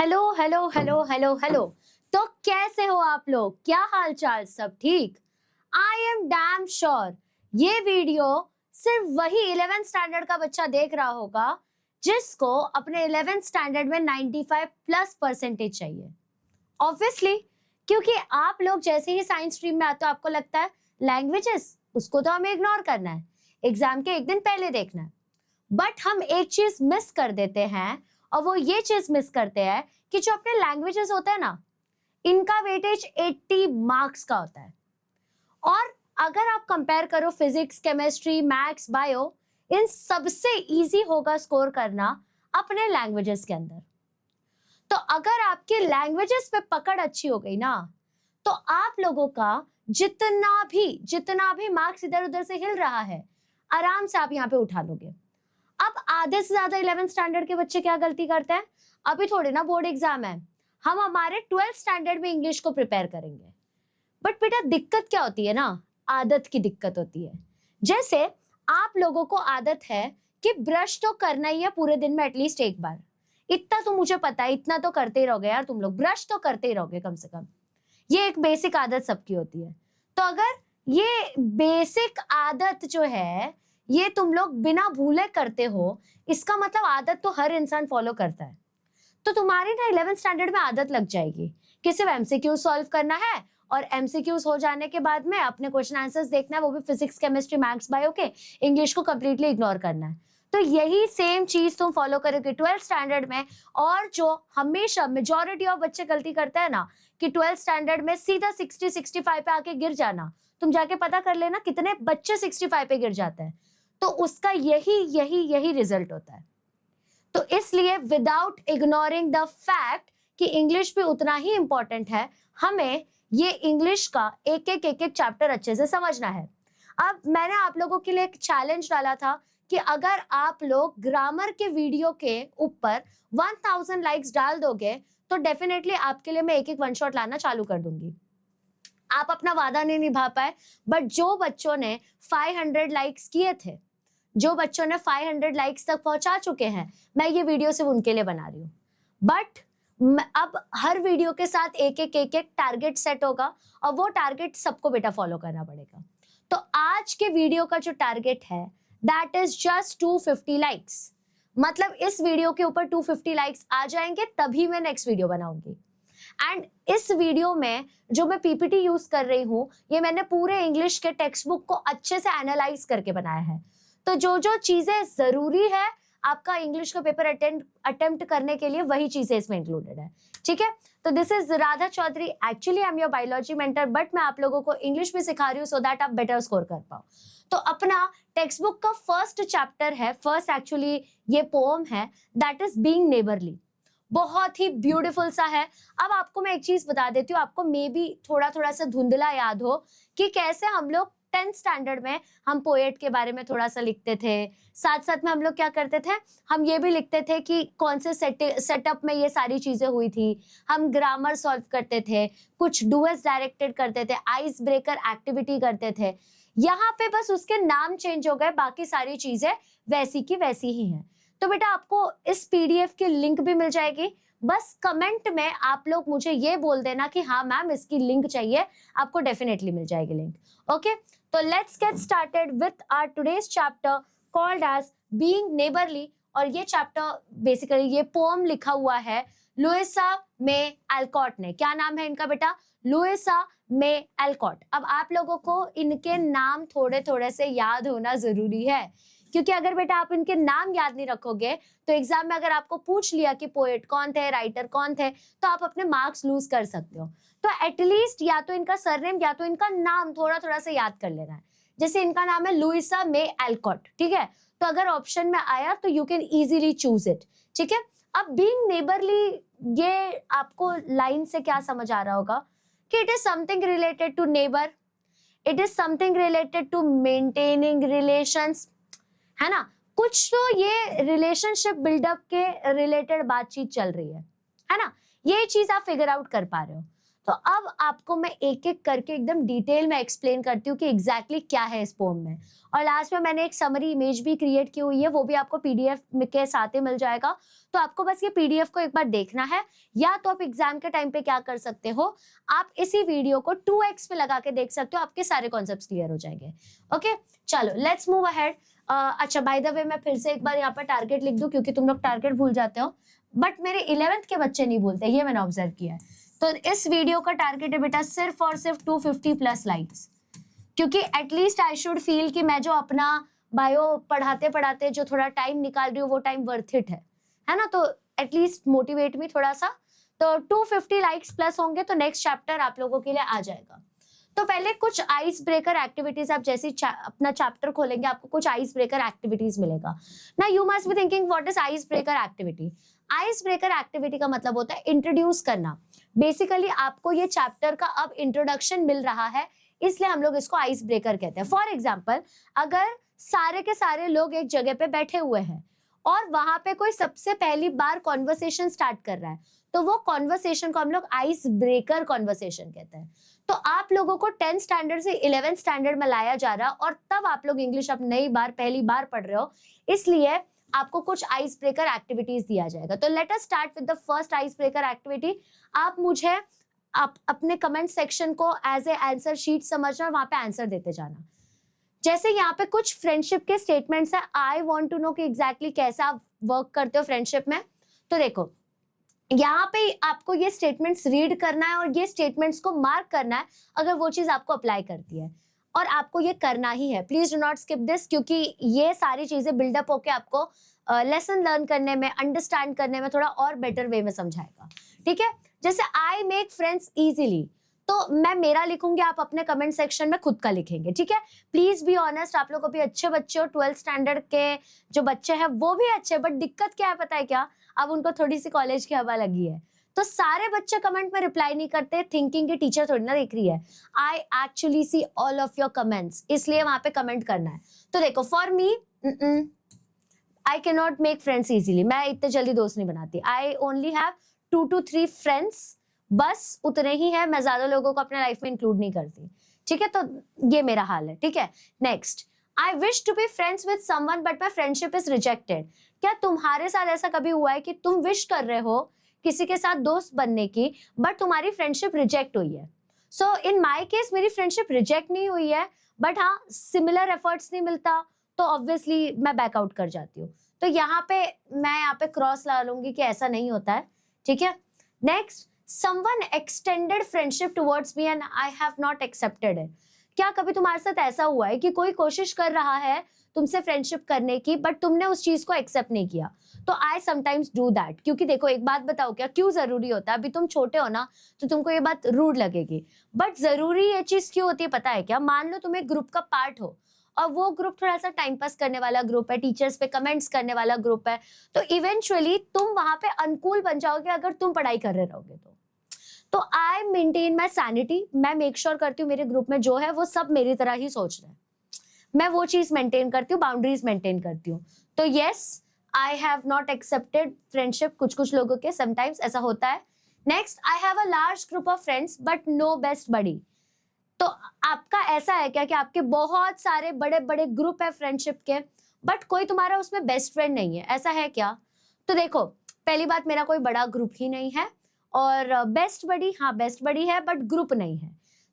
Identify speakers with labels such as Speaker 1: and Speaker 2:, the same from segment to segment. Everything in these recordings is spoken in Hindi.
Speaker 1: Hello hello hello hello hello. तो कैसे हो आप लोग? क्या हाल चाल? सब ठीक? आई एम डैम श्योर ये वीडियो सिर्फ वही 11th स्टैंडर्ड का बच्चा देख रहा होगा जिसको अपने 11th स्टैंडर्ड में 95 प्लस परसेंटेज चाहिए। ऑब्वियसली, क्योंकि आप लोग जैसे ही साइंस स्ट्रीम में आते हो आपको लगता है लैंग्वेजेस उसको तो हमें इग्नोर करना है, एग्जाम के एक दिन पहले देखना है। बट हम एक चीज मिस कर देते हैं, और वो ये चीज मिस करते हैं कि जो अपने लैंग्वेजेस होते हैं ना, इनका वेटेज 80 मार्क्स का होता है। और अगर आप कंपेयर करो फिजिक्स, केमिस्ट्री, मैथ्स, बायो, इन सबसे इजी होगा स्कोर करना अपने लैंग्वेजेस के अंदर। तो अगर आपकी लैंग्वेजेस पे पकड़ अच्छी हो गई ना, तो आप लोगों का जितना भी मार्क्स इधर उधर से हिल रहा है, आराम से आप यहाँ पे उठा लोगे। अब आधे से ज्यादा 11th स्टैंडर्ड के बच्चे क्या गलती करते हैं? अभी थोड़े ना बोर्ड एग्जाम है, हम हमारे 12th स्टैंडर्ड में इंग्लिश को प्रिपेयर करेंगे। बट बेटा दिक्कत क्या होती है ना, आदत की दिक्कत होती है। जैसे आप लोगों को आदत है कि ब्रश तो करना ही है पूरे दिन में एटलीस्ट एक बार। इतना तो मुझे पता है, इतना तो करते ही रहोगे यार, तुम लोग ब्रश तो करते ही रहोगे कम से कम। ये एक बेसिक आदत सबकी होती है। तो अगर ये बेसिक आदत जो है ये तुम लोग बिना भूले करते हो, इसका मतलब आदत तो हर इंसान फॉलो करता है। तो तुम्हारी ना 11th स्टैंडर्ड में आदत लग जाएगी कि सिर्फ एमसीक्यू सॉल्व करना है, और एमसीक्यूज हो जाने के बाद में अपने क्वेश्चन आंसर्स देखना है, वो भी फिजिक्स, केमिस्ट्री, मैथ्स, बायो के। इंग्लिश को कंप्लीटली इग्नोर करना है। तो यही सेम चीज तुम फॉलो करोगे 12th स्टैंडर्ड में। और जो हमेशा मेजॉरिटी ऑफ बच्चे गलती करते हैं ना कि 12th स्टैंडर्ड में सीधा 60-65 पे आके गिर जाना, तुम जाके पता कर लेना कितने बच्चे 65 पे गिर जाते हैं। तो उसका यही रिजल्ट होता है। तो इसलिए विदाउट इग्नोरिंग द फैक्ट कि इंग्लिश भी उतना ही इंपॉर्टेंट है, हमें ये इंग्लिश का एक एक चैप्टर अच्छे से समझना है। अब मैंने आप लोगों के लिए एक चैलेंज डाला था कि अगर आप लोग ग्रामर के वीडियो के ऊपर 1000 लाइक्स डाल दोगे तो डेफिनेटली आपके लिए मैं एक वन शॉट लाना चालू कर दूंगी। आप अपना वादा नहीं निभा पाए, बट जो बच्चों ने 500 लाइक्स किए थे, जो बच्चों ने 500 लाइक्स तक पहुंचा चुके हैं, मैं ये वीडियो सिर्फ उनके लिए बना रही हूँ। बट अब हर वीडियो के साथ एक टारगेट सेट होगा, और वो टारगेट सबको बेटा फॉलो करना पड़ेगा। तो आज के वीडियो का जो टारगेट है दैट इज जस्ट 250 लाइक्स। मतलब इस वीडियो के ऊपर 250 लाइक्स आ जाएंगे तभी मैं नेक्स्ट वीडियो बनाऊंगी। एंड इस वीडियो में जो मैं पीपीटी यूज कर रही हूँ, ये मैंने पूरे इंग्लिश के टेक्स्ट बुक को अच्छे से एनालाइज करके बनाया है। तो जो जो चीजें जरूरी है आपका इंग्लिश का पेपर अटेम्प्ट करने के लिए, वही चीजें इसमें इंक्लूडेड है। ठीक है, तो this is Radha Chaudhary. Actually I am your biology mentor, but मैं आप लोगों को इंग्लिश भी सिखा रही हूँ सो दैट आप बेटर स्कोर कर पाओ। तो अपना टेक्स्ट बुक का फर्स्ट चैप्टर है, फर्स्ट एक्चुअली ये पोएम है, दैट इज बीइंग नेबरली। बहुत ही ब्यूटीफुल सा है। अब आपको मैं एक चीज बता देती हूँ, आपको मे बी थोड़ा थोड़ा सा धुंधला याद हो कि कैसे हम लोग 10th स्टैंडर्ड में हम पोएट के बारे में थोड़ा सा लिखते थे। साथ साथ में हम लोग क्या करते थे, हम ये भी लिखते थे कि कौन से सेटअप में ये सारी चीजें हुई थी। हम ग्रामर सॉल्व करते थे, कुछ डूएस डायरेक्टेड करते थे, आइस ब्रेकर एक्टिविटी करते थे। यहाँ पे बस उसके नाम चेंज हो गए, बाकी सारी चीजें वैसी की वैसी ही हैं। तो बेटा आपको इस पीडीएफ की लिंक भी मिल जाएगी। बस कमेंट में आप लोग मुझे ये बोल देना कि हाँ मैम इसकी लिंक चाहिए, आपको डेफिनेटली मिल जाएगी लिंक। ओके, तो let's get started with our today's chapter called as being neighbourly. और ये चैप्टर बेसिकली ये पोएम लिखा हुआ है लुइसा मे एल्कॉट ने। क्या नाम है इनका बेटा? लुइसा मे एल्कॉट। अब आप लोगों को इनके नाम थोड़े थोड़े से याद होना जरूरी है, क्योंकि अगर बेटा आप इनके नाम याद नहीं रखोगे तो एग्जाम में अगर आपको पूछ लिया कि पोएट कौन थे, राइटर कौन थे, तो आप अपने मार्क्स लूज कर सकते हो। तो एटलीस्ट या तो इनका सरनेम या तो इनका नाम थोड़ा थोड़ा सा याद कर लेना है। जैसे इनका नाम है लुइसा मे एल्कॉट, ठीक है, तो अगर ऑप्शन में आया तो you can easily choose it. ठीक है, अब बीइंग नेबरली, ये आपको लाइन से क्या समझ आ रहा होगा कि it is something related to neighbour, it is something related to maintaining relations, है ना। कुछ तो ये रिलेशनशिप बिल्डअप के रिलेटेड बातचीत चल रही है ना। ये चीज आप फिगर आउट कर पा रहे हो। तो अब आपको मैं एक एक करके एकदम डिटेल में एक्सप्लेन करती हूँ कि एग्जैक्टली क्या है इस पोम में, और लास्ट में मैंने एक समरी इमेज भी क्रिएट की हुई है, वो भी आपको पीडीएफ के साथ ही मिल जाएगा। तो आपको बस ये पीडीएफ को एक बार देखना है, या तो आप एग्जाम के टाइम पे क्या कर सकते हो, आप इसी वीडियो को 2x पे लगा के देख सकते हो, आपके सारे कॉन्सेप्ट्स क्लियर हो जाएंगे। ओके चलो लेट्स मूव अहेड। अच्छा बाय द वे मैं फिर से एक बार यहाँ पर टारगेट लिख दूं, क्योंकि तुम लोग टारगेट भूल जाते हो, बट मेरे 11th के बच्चे नहीं भूलते, ये मैंने ऑब्जर्व किया है। तो इस वीडियो का टारगेट है बेटा सिर्फ और सिर्फ 250 प्लस लाइक्स, क्योंकि एटलीस्ट आई शुड फील कि मैं जो अपना बायो पढ़ाते पढ़ाते जो थोड़ा टाइम निकाल रही हूँ वो टाइम वर्थ इट है ना, तो एटलीस्ट मोटिवेट मी थोड़ा सा। तो 250 लाइक्स प्लस होंगे तो नेक्स्ट चैप्टर आप लोगों के लिए आ जाएगा। तो पहले कुछ आइस ब्रेकर एक्टिविटीज, आप जैसे अपना चैप्टर खोलेंगे आपको कुछ आइस ब्रेकर एक्टिविटीज मिलेगा ना। You must be thinking what is ice breaker activity. Ice breaker activity का मतलब होता है इंट्रोड्यूस करना। बेसिकली आपको ये चैप्टर का अब इंट्रोडक्शन मिल रहा है, इसलिए हम लोग इसको आइस ब्रेकर कहते हैं। फॉर एग्जाम्पल अगर सारे के सारे लोग एक जगह पे बैठे हुए हैं और वहां पे कोई सबसे पहली बार कॉन्वर्सेशन स्टार्ट कर रहा है, तो वो कॉन्वर्सेशन को हम लोग आइस ब्रेकर कॉन्वर्सेशन कहते हैं। तो आप लोगों को 10th स्टैंडर्ड से 11th स्टैंडर्ड में लाया जा रहा है, और तब आप लोग इंग्लिश अब नई बार पहली बार पढ़ रहे हो, इसलिए आपको कुछ आइस ब्रेकर एक्टिविटीज दिया जाएगा। तो let us start with the first ice breaker activity. आप मुझे अपने कमेंट सेक्शन को एज ए आंसर शीट समझना और वहां पे आंसर देते जाना। जैसे यहाँ पे कुछ फ्रेंडशिप के स्टेटमेंट्स है, आई वांट टू नो कि एग्जैक्टली कैसा आप वर्क करते हो फ्रेंडशिप में। तो देखो यहाँ पे आपको ये स्टेटमेंट्स रीड करना है और ये स्टेटमेंट्स को मार्क करना है अगर वो चीज आपको अप्लाई करती है, और आपको ये करना ही है। Please do not skip this, क्योंकि ये सारी चीजें बिल्डअप होके आपको लेसन लर्न करने में, अंडरस्टैंड करने में थोड़ा और बेटर वे में समझाएगा। ठीक है, जैसे आई मेक फ्रेंड्स इजीली, तो मैं मेरा लिखूंगी, आप अपने कमेंट सेक्शन में खुद का लिखेंगे। ठीक है, प्लीज बी ऑनेस्ट, आप लोग अभी अच्छे बच्चे हो, 12th स्टैंडर्ड के जो बच्चे हैं वो भी अच्छे, बट दिक्कत क्या है पता है क्या, अब उनको थोड़ी सी कॉलेज की हवा लगी है, तो सारे बच्चे कमेंट में रिप्लाई नहीं करते, थिंकिंग की टीचर थोड़ी ना देख रही है। I actually see all of your comments, इसलिए वहां पे कमेंट करना है। तो देखो for me I can not make friends easily, मैं इतने जल्दी दोस्त नहीं बनाती। I only have 2 to 3 friends, बस उतने ही है, मैं ज्यादा लोगों को अपने लाइफ में इंक्लूड नहीं करती। ठीक है, तो ये मेरा हाल है। ठीक है, next, I wish to be friends with someone but my friendship is rejected. क्या तुम्हारे साथ ऐसा कभी हुआ है कि तुम विश कर रहे हो किसी के साथ दोस्त बनने की, बट तुम्हारी फ्रेंडशिप रिजेक्ट हुई है? सो इन माई केस मेरी फ्रेंडशिप रिजेक्ट नहीं हुई है, बट हाँ सिमिलर एफर्ट्स नहीं मिलता तो ऑब्वियसली मैं बैकआउट कर जाती हूँ। तो यहाँ पे मैं यहाँ पे क्रॉस लगा लूंगी कि ऐसा नहीं होता है। ठीक है, next, someone extended friendship towards me and I have not accepted it। क्या कभी तुम्हारे साथ ऐसा हुआ है कि कोई कोशिश कर रहा है तुमसे फ्रेंडशिप करने की, बट तुमने उस चीज को एक्सेप्ट नहीं किया? तो आई समटाइम्स डू दैट, क्योंकि देखो एक बात बताओ, क्या क्यों जरूरी होता है, अभी तुम छोटे हो ना तो तुमको ये बात रूड लगेगी, बट जरूरी ये चीज क्यों होती है पता है क्या? मान लो तुम एक ग्रुप का पार्ट हो और वो ग्रुप थोड़ा सा टाइम पास करने वाला ग्रुप है, टीचर्स पे कमेंट्स करने वाला ग्रुप है, तो इवेंचुअली तुम वहां पे अनुकूल बन जाओगे अगर तुम पढ़ाई कर रहे रहोगे तो आई मेंटेन माई सैनिटी, मैं मेक श्योर करती हूँ मेरे ग्रुप में जो है वो सब मेरी तरह ही सोच रहे हैं, मैं वो चीज मेंटेन करती हूँ, बाउंड्रीज मेंटेन करती हूँ। तो yes, I have not accepted friendship कुछ लोगों के, समटाइम्स ऐसा होता है। Next, I have a large group of friends but no best buddy. तो आपका ऐसा है क्या कि आपके बहुत सारे बड़े बड़े ग्रुप है फ्रेंडशिप के, बट कोई तुम्हारा उसमें बेस्ट फ्रेंड नहीं है, ऐसा है क्या? तो देखो पहली बात, मेरा कोई बड़ा ग्रुप ही नहीं है, और बेस्ट बडी, हाँ बेस्ट बडी है बट ग्रुप नहीं है।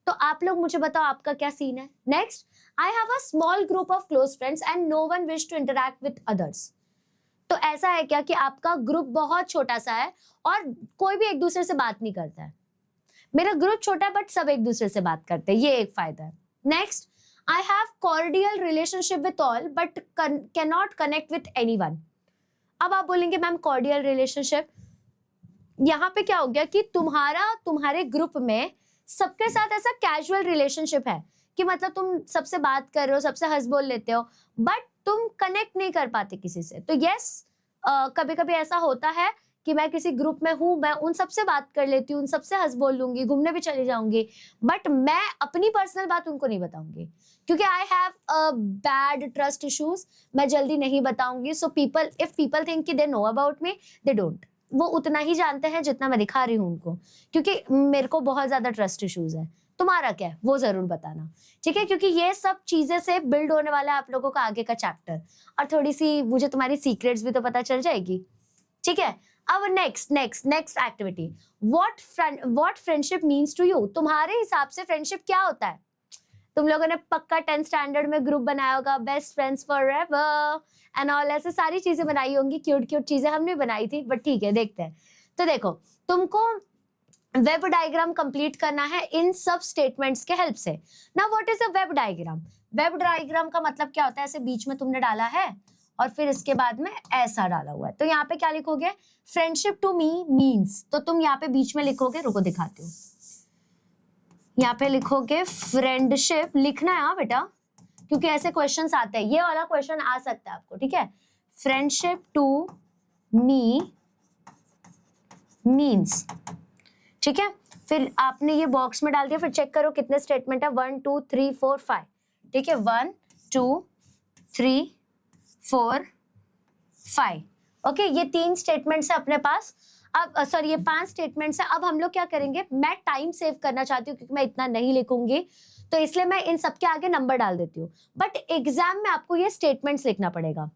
Speaker 1: तो आप लोग मुझे बताओ आपका क्या सीन है। Next, I have a small group of close friends and no one wish to interact with others. तो ऐसा है क्या कि आपका ग्रुप बहुत छोटा सा है और कोई भी एक दूसरे से बात नहीं करता है? मेरा ग्रुप छोटा है बट सब एक दूसरे से बात करते हैं, ये एक फायदा है। Next, I have cordial relationship with all but can not connect with anyone. अब आप बोलेंगे मैम कॉर्डियल रिलेशनशिप, यहाँ पे क्या हो गया कि तुम्हारे ग्रुप में सबके साथ ऐसा कैजुअल रिलेशनशिप है कि मतलब तुम सबसे बात कर रहे हो, सबसे हंस बोल लेते हो, बट तुम कनेक्ट नहीं कर पाते किसी से। तो यस, कभी कभी ऐसा होता है कि मैं किसी ग्रुप में हूं, मैं उन सबसे बात कर लेती हूँ, उन सबसे हंस बोल लूंगी, घूमने भी चली जाऊंगी, बट मैं अपनी पर्सनल बात उनको नहीं बताऊंगी क्योंकि आई have a bad trust issues, मैं जल्दी नहीं बताऊंगी। सो इफ पीपल थिंक कि they know about me, they don't. वो उतना ही जानते हैं जितना मैं दिखा रही हूँ उनको, क्योंकि मेरे को बहुत ज्यादा ट्रस्ट इश्यूज है। तुम्हारा क्या है वो जरूर बताना, ठीक है, क्योंकि ये सब चीजें से बिल्ड होने वाला है आप लोगों का आगे का चैप्टर, और थोड़ी सी मुझे तुम्हारी सीक्रेट्स भी तो पता चल जाएगी, ठीक है। अब next activity, what friendship means to you. तुम्हारे हिसाब से फ्रेंडशिप क्या होता है? तुम लोगों ने पक्का 10th स्टैंडर्ड में ग्रुप बनाया होगा, best friends forever and all, ऐसे सारी चीजें बनाई होंगी, क्यूट क्यूट चीजें हमने बनाई थी, बट ठीक है देखते हैं। तो देखो, तुमको वेब डायग्राम कंप्लीट करना है इन सब स्टेटमेंट्स के हेल्प से। ना what is a web diagram? Web diagram का मतलब क्या होता है? ऐसे बीच में तुमने डाला है और फिर इसके बाद में ऐसा डाला हुआ है, तो यहाँ पे क्या लिखोगे? फ्रेंडशिप टू मी मीन्स, तो तुम यहाँ पे बीच में लिखोगे, रुको दिखाती हूँ, यहाँ पे लिखोगे फ्रेंडशिप, लिखना है हाँ बेटा, क्योंकि ऐसे क्वेश्चंस आते हैं, ये वाला क्वेश्चन आ सकता है आपको, ठीक है। फ्रेंडशिप टू मी मीन्स, ठीक है। फिर आपने ये बॉक्स में डाल दिया, फिर चेक करो कितने स्टेटमेंट है, 1 2 3 4 5, ठीक है, 1 2 3 4 5, ओके। ये 3 स्टेटमेंट्स है अपने पास। अब सॉरी ये 5 स्टेटमेंट्स है। अब हम लोग क्या करेंगे, मैं टाइम सेव करना चाहती हूँ क्योंकि मैं इतना नहीं लिखूंगी, तो इसलिए मैं इन सबके आगे नंबर डाल देती हूँ, बट एग्जाम में आपको ये स्टेटमेंट्स लिखना पड़ेगा।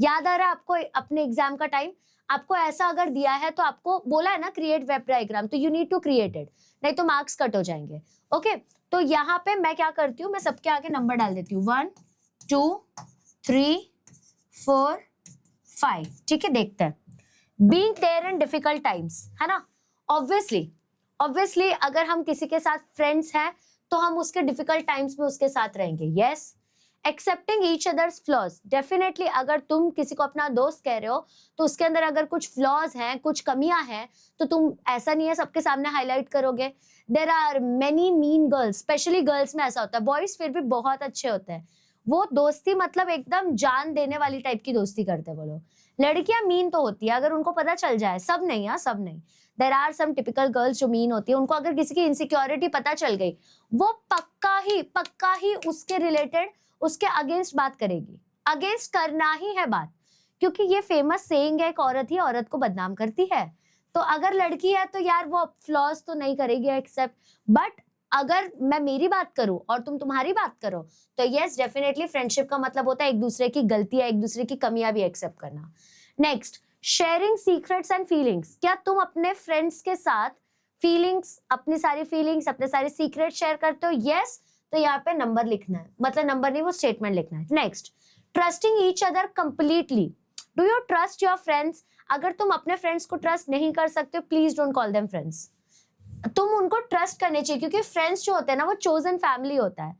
Speaker 1: याद आ रहा है आपको अपने एग्जाम का टाइम? आपको ऐसा अगर दिया है तो आपको बोला है ना क्रिएट वेब डायग्राम, तो you need to create it, नहीं तो मार्क्स कट हो जाएंगे, ओके। तो यहाँ पे मैं क्या करती हूँ, मैं सबके आगे नंबर डाल देती हूँ, 1 2 3 4 5, ठीक है। देखते हैं, being there in difficult times, है ना। ऑब्वियसली अगर हम किसी के साथ फ्रेंड्स हैं तो हम उसके डिफिकल्ट टाइम्स में उसके साथ रहेंगे, yes. Accepting each others flaws, definitely अगर तुम किसी को अपना दोस्त कह रहे हो तो उसके अंदर अगर कुछ फ्लॉज हैं, कुछ कमियां हैं, तो तुम ऐसा नहीं है सबके सामने हाईलाइट करोगे। There are many mean girls, specially girls में ऐसा होता है, बॉयज फिर भी बहुत अच्छे होते हैं, वो दोस्ती मतलब एकदम जान देने वाली टाइप की दोस्ती करते हैं वो लोग। लड़कियां मीन तो होती है अगर उनको पता चल जाए, सब नहीं, हाँ सब नहीं, there are some typical girls जो मीन होती है, उनको अगर किसी की इनसिक्योरिटी पता चल गई, वो पक्का ही उसके रिलेटेड उसके अगेंस्ट बात करेगी, अगेंस्ट करना ही है बात, क्योंकि ये फेमस सेइंग है, एक औरत ही औरत को बदनाम करती है। तो अगर लड़की है तो यार वो फ्लॉज तो नहीं करेगी एक्सेप्ट, बट अगर मैं मेरी बात करूं और तुम तुम्हारी बात करो तो यस डेफिनेटली फ्रेंडशिप का मतलब होता है एक दूसरे की गलतियां, एक दूसरे की कमियां भी एक्सेप्ट करना। Next, sharing secrets and feelings, क्या तुम अपने फ्रेंड्स के साथ फीलिंग्स, अपनी सारी फीलिंग्स, अपने सारे सीक्रेट शेयर करते हो? यस, तो यहाँ पे नंबर लिखना है, मतलब नंबर नहीं वो स्टेटमेंट लिखना है। Next, trusting each other completely, do you trust your friends? अगर तुम अपने फ्रेंड्स को ट्रस्ट नहीं कर सकते please don't call them friends, तुम उनको ट्रस्ट करने चाहिए, क्योंकि फ्रेंड्स जो होते हैं ना वो चोजन फैमिली होता है,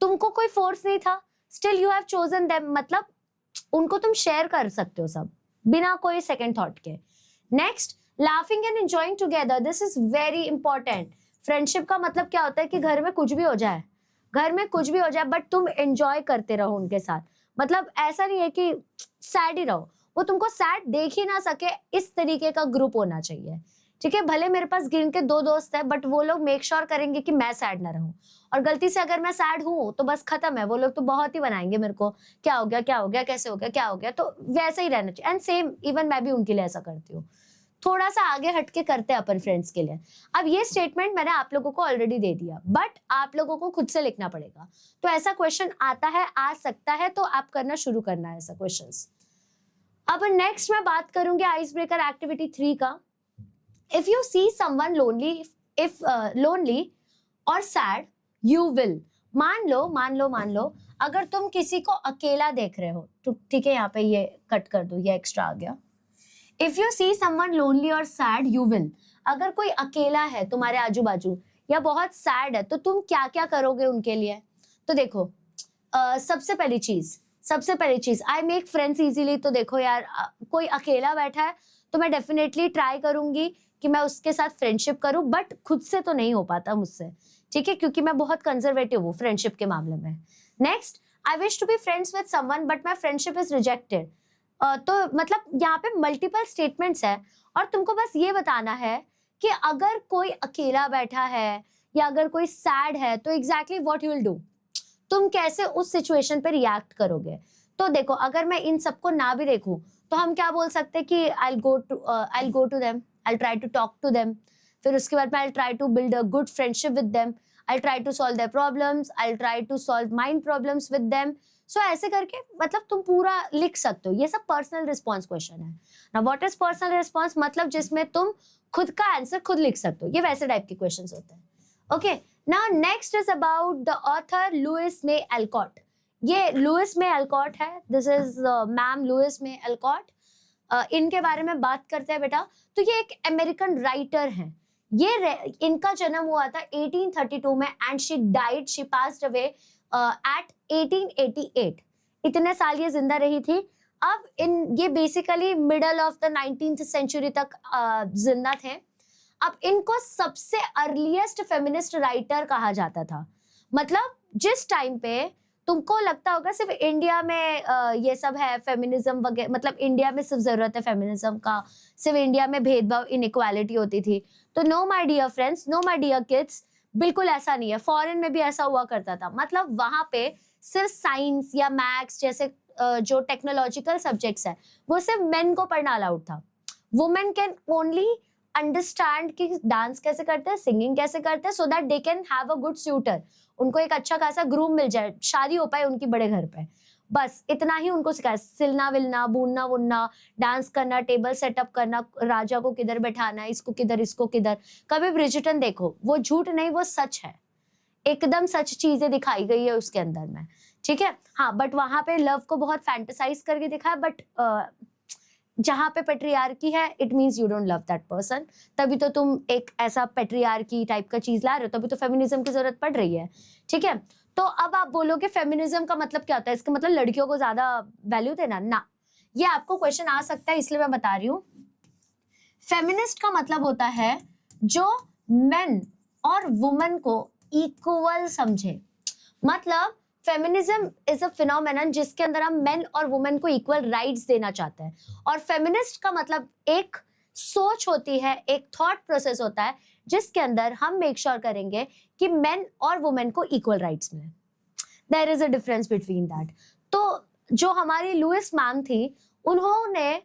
Speaker 1: तुमको कोई फोर्स नहीं था, still you have chosen them, मतलब उनको तुम शेयर कर सकते हो सब बिना कोई सेकंड थॉट के। Next, laughing and enjoying together, this is very important. Friendship का मतलब क्या होता है कि घर में कुछ भी हो जाए, घर में कुछ भी हो जाए बट तुम एंजॉय करते रहो उनके साथ, मतलब ऐसा नहीं है कि सैड ही रहो, वो तुमको सैड देख ही ना सके, इस तरीके का ग्रुप होना चाहिए, ठीक है। भले मेरे पास गिन के 2 दोस्त है बट वो लोग मेक श्योर करेंगे कि मैं सैड ना रहूं, और गलती से अगर मैं सैड हूं तो बस खत्म है, वो लोग तो बहुत ही बनाएंगे मेरे को, क्या हो गया, कैसे हो गया, क्या हो गया, तो वैसे ही रहना चाहिए। एंड सेम इवन मैं भी उनके लिए ऐसा करती हूँ, थोड़ा सा आगे हटके करते हैं अपन फ्रेंड्स के लिए। अब ये स्टेटमेंट मैंने आप लोगों को ऑलरेडी दे दिया, बट आप लोगों को खुद से लिखना पड़ेगा, तो ऐसा क्वेश्चन आता है, आ सकता है, तो आप करना शुरू करना है ऐसा क्वेश्चंस। अब नेक्स्ट मैं बात करूंगी आइस ब्रेकर एक्टिविटी 3 का। If you see someone lonely or sad, you will, मान लो अगर तुम किसी को अकेला देख रहे हो, तो ठीक है यहाँ पे ये कट कर दो, ये एक्स्ट्रा आ गया। If you see someone lonely or sad, you will, अगर कोई अकेला है तुम्हारे आजू बाजू या बहुत सैड है तो तुम क्या क्या करोगे उनके लिए? तो देखो सबसे पहली चीज आई मेक फ्रेंड्स इजीली, तो देखो यार कोई अकेला बैठा है तो मैं डेफिनेटली ट्राई करूंगी कि मैं उसके साथ फ्रेंडशिप करूं, बट खुद से तो नहीं हो पाता मुझसे, ठीक है, क्योंकि मैं बहुत कंजर्वेटिव हूँ फ्रेंडशिप के मामले में। Next, I wish to be friends with someone but my friendship is rejected, तो मतलब यहाँ पे मल्टीपल स्टेटमेंट्स है और तुमको बस ये बताना है कि अगर कोई अकेला बैठा है या अगर कोई सैड है तो exactly what you will do, तुम कैसे उस सिचुएशन पे रिएक्ट करोगे। तो देखो अगर मैं इन सबको ना भी देखूं तो हम क्या बोल सकते हैं कि I go to them, I try to talk to them, फिर उसके बाद में I try to build a good friendship with them, I try to solve their problems, I try to solve mind problems with them. So ऐसे करके मतलब तुम पूरा लिख सकते हो। ये सब पर्सनल रिस्पॉन्स क्वेश्चन है ना। व्हाट इज पर्सनल रिस्पॉन्स, मतलब जिसमें तुम खुद का आंसर खुद लिख सकते हो। ये वैसे टाइप के क्वेश्चंस होते हैं। Okay, now next is about the author Louisa May Alcott. ये लुइस मे एल्कॉट है, this is ma'am Louisa May Alcott. इनके बारे में बात करते हैं बेटा। तो ये एक अमेरिकन राइटर हैं। इनका जन्म हुआ था 1832 में and she died, she passed away at 1888। इतने साल ये जिंदा रही थी। अब ये basically middle of the 19th century तक जिंदा थे। अब इनको सबसे अर्लीस्ट फेमिनिस्ट राइटर कहा जाता था। मतलब जिस टाइम पे तुमको लगता होगा सिर्फ इंडिया में ये सब है फेमिनिज्म वगैरह, मतलब इंडिया में सिर्फ जरूरत है फेमिनिज्म का, सिर्फ इंडिया में भेदभाव इनइक्वालिटी होती थी। तो no my dear friends, no my dear kids, बिल्कुल ऐसा नहीं है। फॉरेन में भी ऐसा हुआ करता था। मतलब वहां पे सिर्फ साइंस या मैथ्स जैसे जो टेक्नोलॉजिकल सब्जेक्ट्स है वो सिर्फ मेन को पढ़ना अलाउड था। वुमेन कैन ओनली अंडरस्टैंड कि डांस कैसे करते हैं, सिंगिंग कैसे करते हैं, so that they can have a good suitor, उनको एक अच्छा खासा ग्रूम मिल जाए, शादी हो पाए उनकी बड़े घर पे। बस इतना ही उनको सिखाया। सिलना विलना, बुनना वुनना, डांस करना, टेबल सेटअप करना, राजा को किधर बैठाना, इसको किधर इसको किधर। कभी ब्रिजिटन देखो, वो झूठ नहीं, वो सच है, एकदम सच चीजें दिखाई गई है उसके अंदर में। ठीक है, हाँ, बट वहां पे लव को बहुत फैंटेसाइज करके दिखाया। बट जहां पे पेट्रियार्की है, it means you don't love that person. तभी तो तुम एक ऐसा पेट्रियार्की टाइप का चीज ला रहे हो, तभी तो फेमिनिज्म की जरूरत पड़ रही है। ठीक है, तो अब आप बोलोगे फेमिनिज्म का मतलब क्या होता है? इसका मतलब लड़कियों को ज्यादा वैल्यू देना ना। ये आपको क्वेश्चन आ सकता है, इसलिए मैं बता रही हूँ। फेमिनिस्ट का मतलब होता है जो मेन और वुमेन को इक्वल समझे। मतलब फेमिनिज्म इज अ फिनोमेनन जिसके अंदर हम मेन और वुमेन को इक्वल राइट्स देना चाहते हैं। और फेमिनिस्ट का मतलब एक सोच होती है, एक थॉट प्रोसेस होता है जिसके अंदर हम मेक श्योर करेंगे कि मेन और वुमेन को इक्वल राइट्स मिले। There is a difference between that. तो जो हमारी लुइस मैम थी, उन्होंने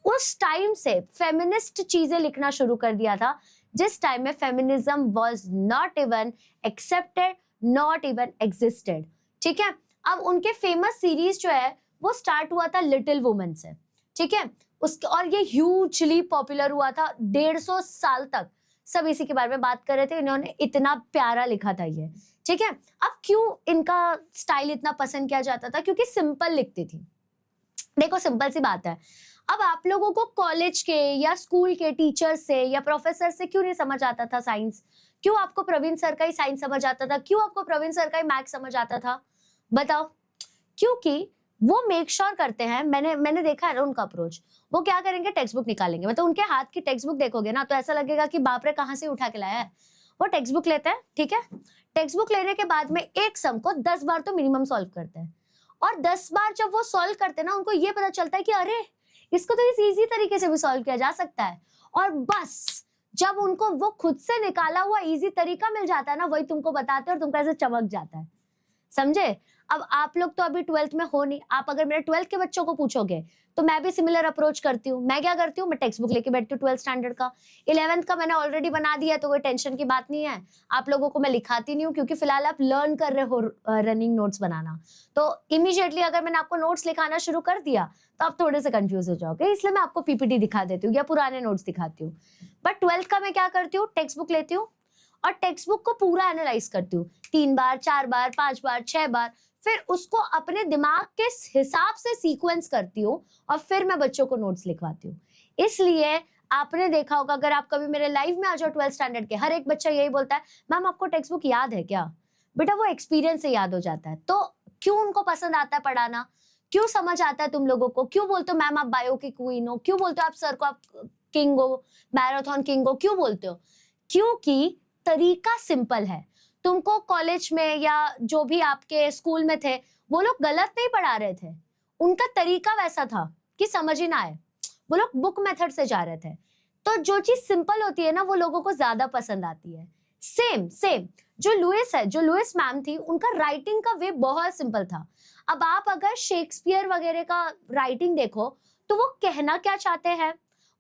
Speaker 1: उस टाइम से फेमिनिस्ट चीजें लिखना शुरू कर दिया था जिस टाइम में feminism was not even accepted, not even existed. ठीक है, अब उनके फेमस सीरीज जो है वो स्टार्ट हुआ था लिटिल वुमेन से। ठीक है, उसके और ये ह्यूजली पॉपुलर हुआ था। 150 साल तक सब इसी के बारे में बात कर रहे थे। इन्होंने इतना प्यारा लिखा था ये। ठीक है, अब क्यों इनका स्टाइल इतना पसंद किया जाता था? क्योंकि सिंपल लिखती थी। देखो सिंपल सी बात है, अब आप लोगों को कॉलेज के या स्कूल के टीचर से या प्रोफेसर से क्यों नहीं समझ आता था साइंस? क्यों आपको प्रवीण सर का ही साइंस समझ आता था? क्यों आपको प्रवीण सर का ही मैथ्स समझ आता था? बताओ। क्योंकि वो मेक श्योर करते हैं, मैंने देखा है ना उनका अप्रोच। वो क्या करेंगे, टेक्स्ट बुक निकालेंगे। मतलब उनके हाथ की टेक्स्ट बुक देखोगे ना तो ऐसा लगेगा कि बाप रे कहां से उठा के लाया है। वो टेक्स्ट बुक लेते हैं, ठीक है, टेक्स्ट बुक लेने के बाद में एक सम को 10 बार तो मिनिमम सॉल्व करते हैं। और 10 बार जब वो सॉल्व करते हैं ना, उनको ये पता चलता है कि अरे इसको तो इस इजी तरीके से भी सॉल्व किया जा सकता है। और बस जब उनको वो खुद से निकाला हुआ इजी तरीका मिल जाता है ना, वही तुमको बताते हैं और तुमको ऐसे चमक जाता है। समझे? अब आप लोग तो अभी 12th में हो नहीं। आप अगर मेरे 12th के बच्चों को पूछोगे तो मैं भी सिमिलर अप्रोच करती हूँ। मैं क्या करती हूँ, मैं टेक्स्ट बुक लेके बैठती हूँ 12th स्टैंडर्ड का। 11th का मैंने ऑलरेडी बना दिया तो कोई टेंशन की बात नहीं है। आप लोगों को मैं लिखाती नहीं हूँ क्योंकि फिलहाल आप लर्न कर रहे हो रनिंग नोट्स बनाना। तो इमीडिएटली अगर मैंने आपको नोट्स लिखाना शुरू कर दिया तो आप थोड़े से कंफ्यूज हो जाओगे, इसलिए मैं आपको पीपीटी दिखा देती हूँ या पुराने नोट्स दिखाती हूँ। बट 12th का मैं क्या करती हूँ, टेक्स्ट बुक लेती हूँ और टेक्स्ट बुक को पूरा एनालाइज करती हूँ 3 बार 4 बार 5 बार 6 बार, फिर उसको अपने दिमाग के हिसाब से सीक्वेंस करती हूँ और फिर मैं बच्चों को नोट्स लिखवाती हूँ। इसलिए आपने देखा होगा, अगर आप कभी मेरे लाइव में आ जाओ 12th स्टैंडर्ड के, हर एक बच्चा यही बोलता है मैम आपको टेक्स्ट बुक याद है क्या? बेटा वो एक्सपीरियंस से याद हो जाता है। तो क्यों उनको पसंद आता है पढ़ाना? क्यों समझ आता है तुम लोगों को? क्यों बोलते हो मैम आप बायो की क्वीन हो? क्यों बोलते हो आप सर को आप किंग हो, मैराथन किंग हो? क्यों बोलते हो? क्योंकि तरीका सिंपल है। तुमको कॉलेज में या जो भी आपके स्कूल में थे वो लोग गलत नहीं पढ़ा रहे थे, उनका तरीका वैसा था कि समझ ही ना आए। वो लोग बुक मेथड से जा रहे थे। तो जो चीज सिंपल होती है ना वो लोगों को ज्यादा पसंद आती है। सेम सेम जो लुइस है, जो लुइस मैम थी, उनका राइटिंग का वे बहुत सिंपल था। अब आप अगर शेक्सपियर वगैरह का राइटिंग देखो तो वो कहना क्या चाहते हैं,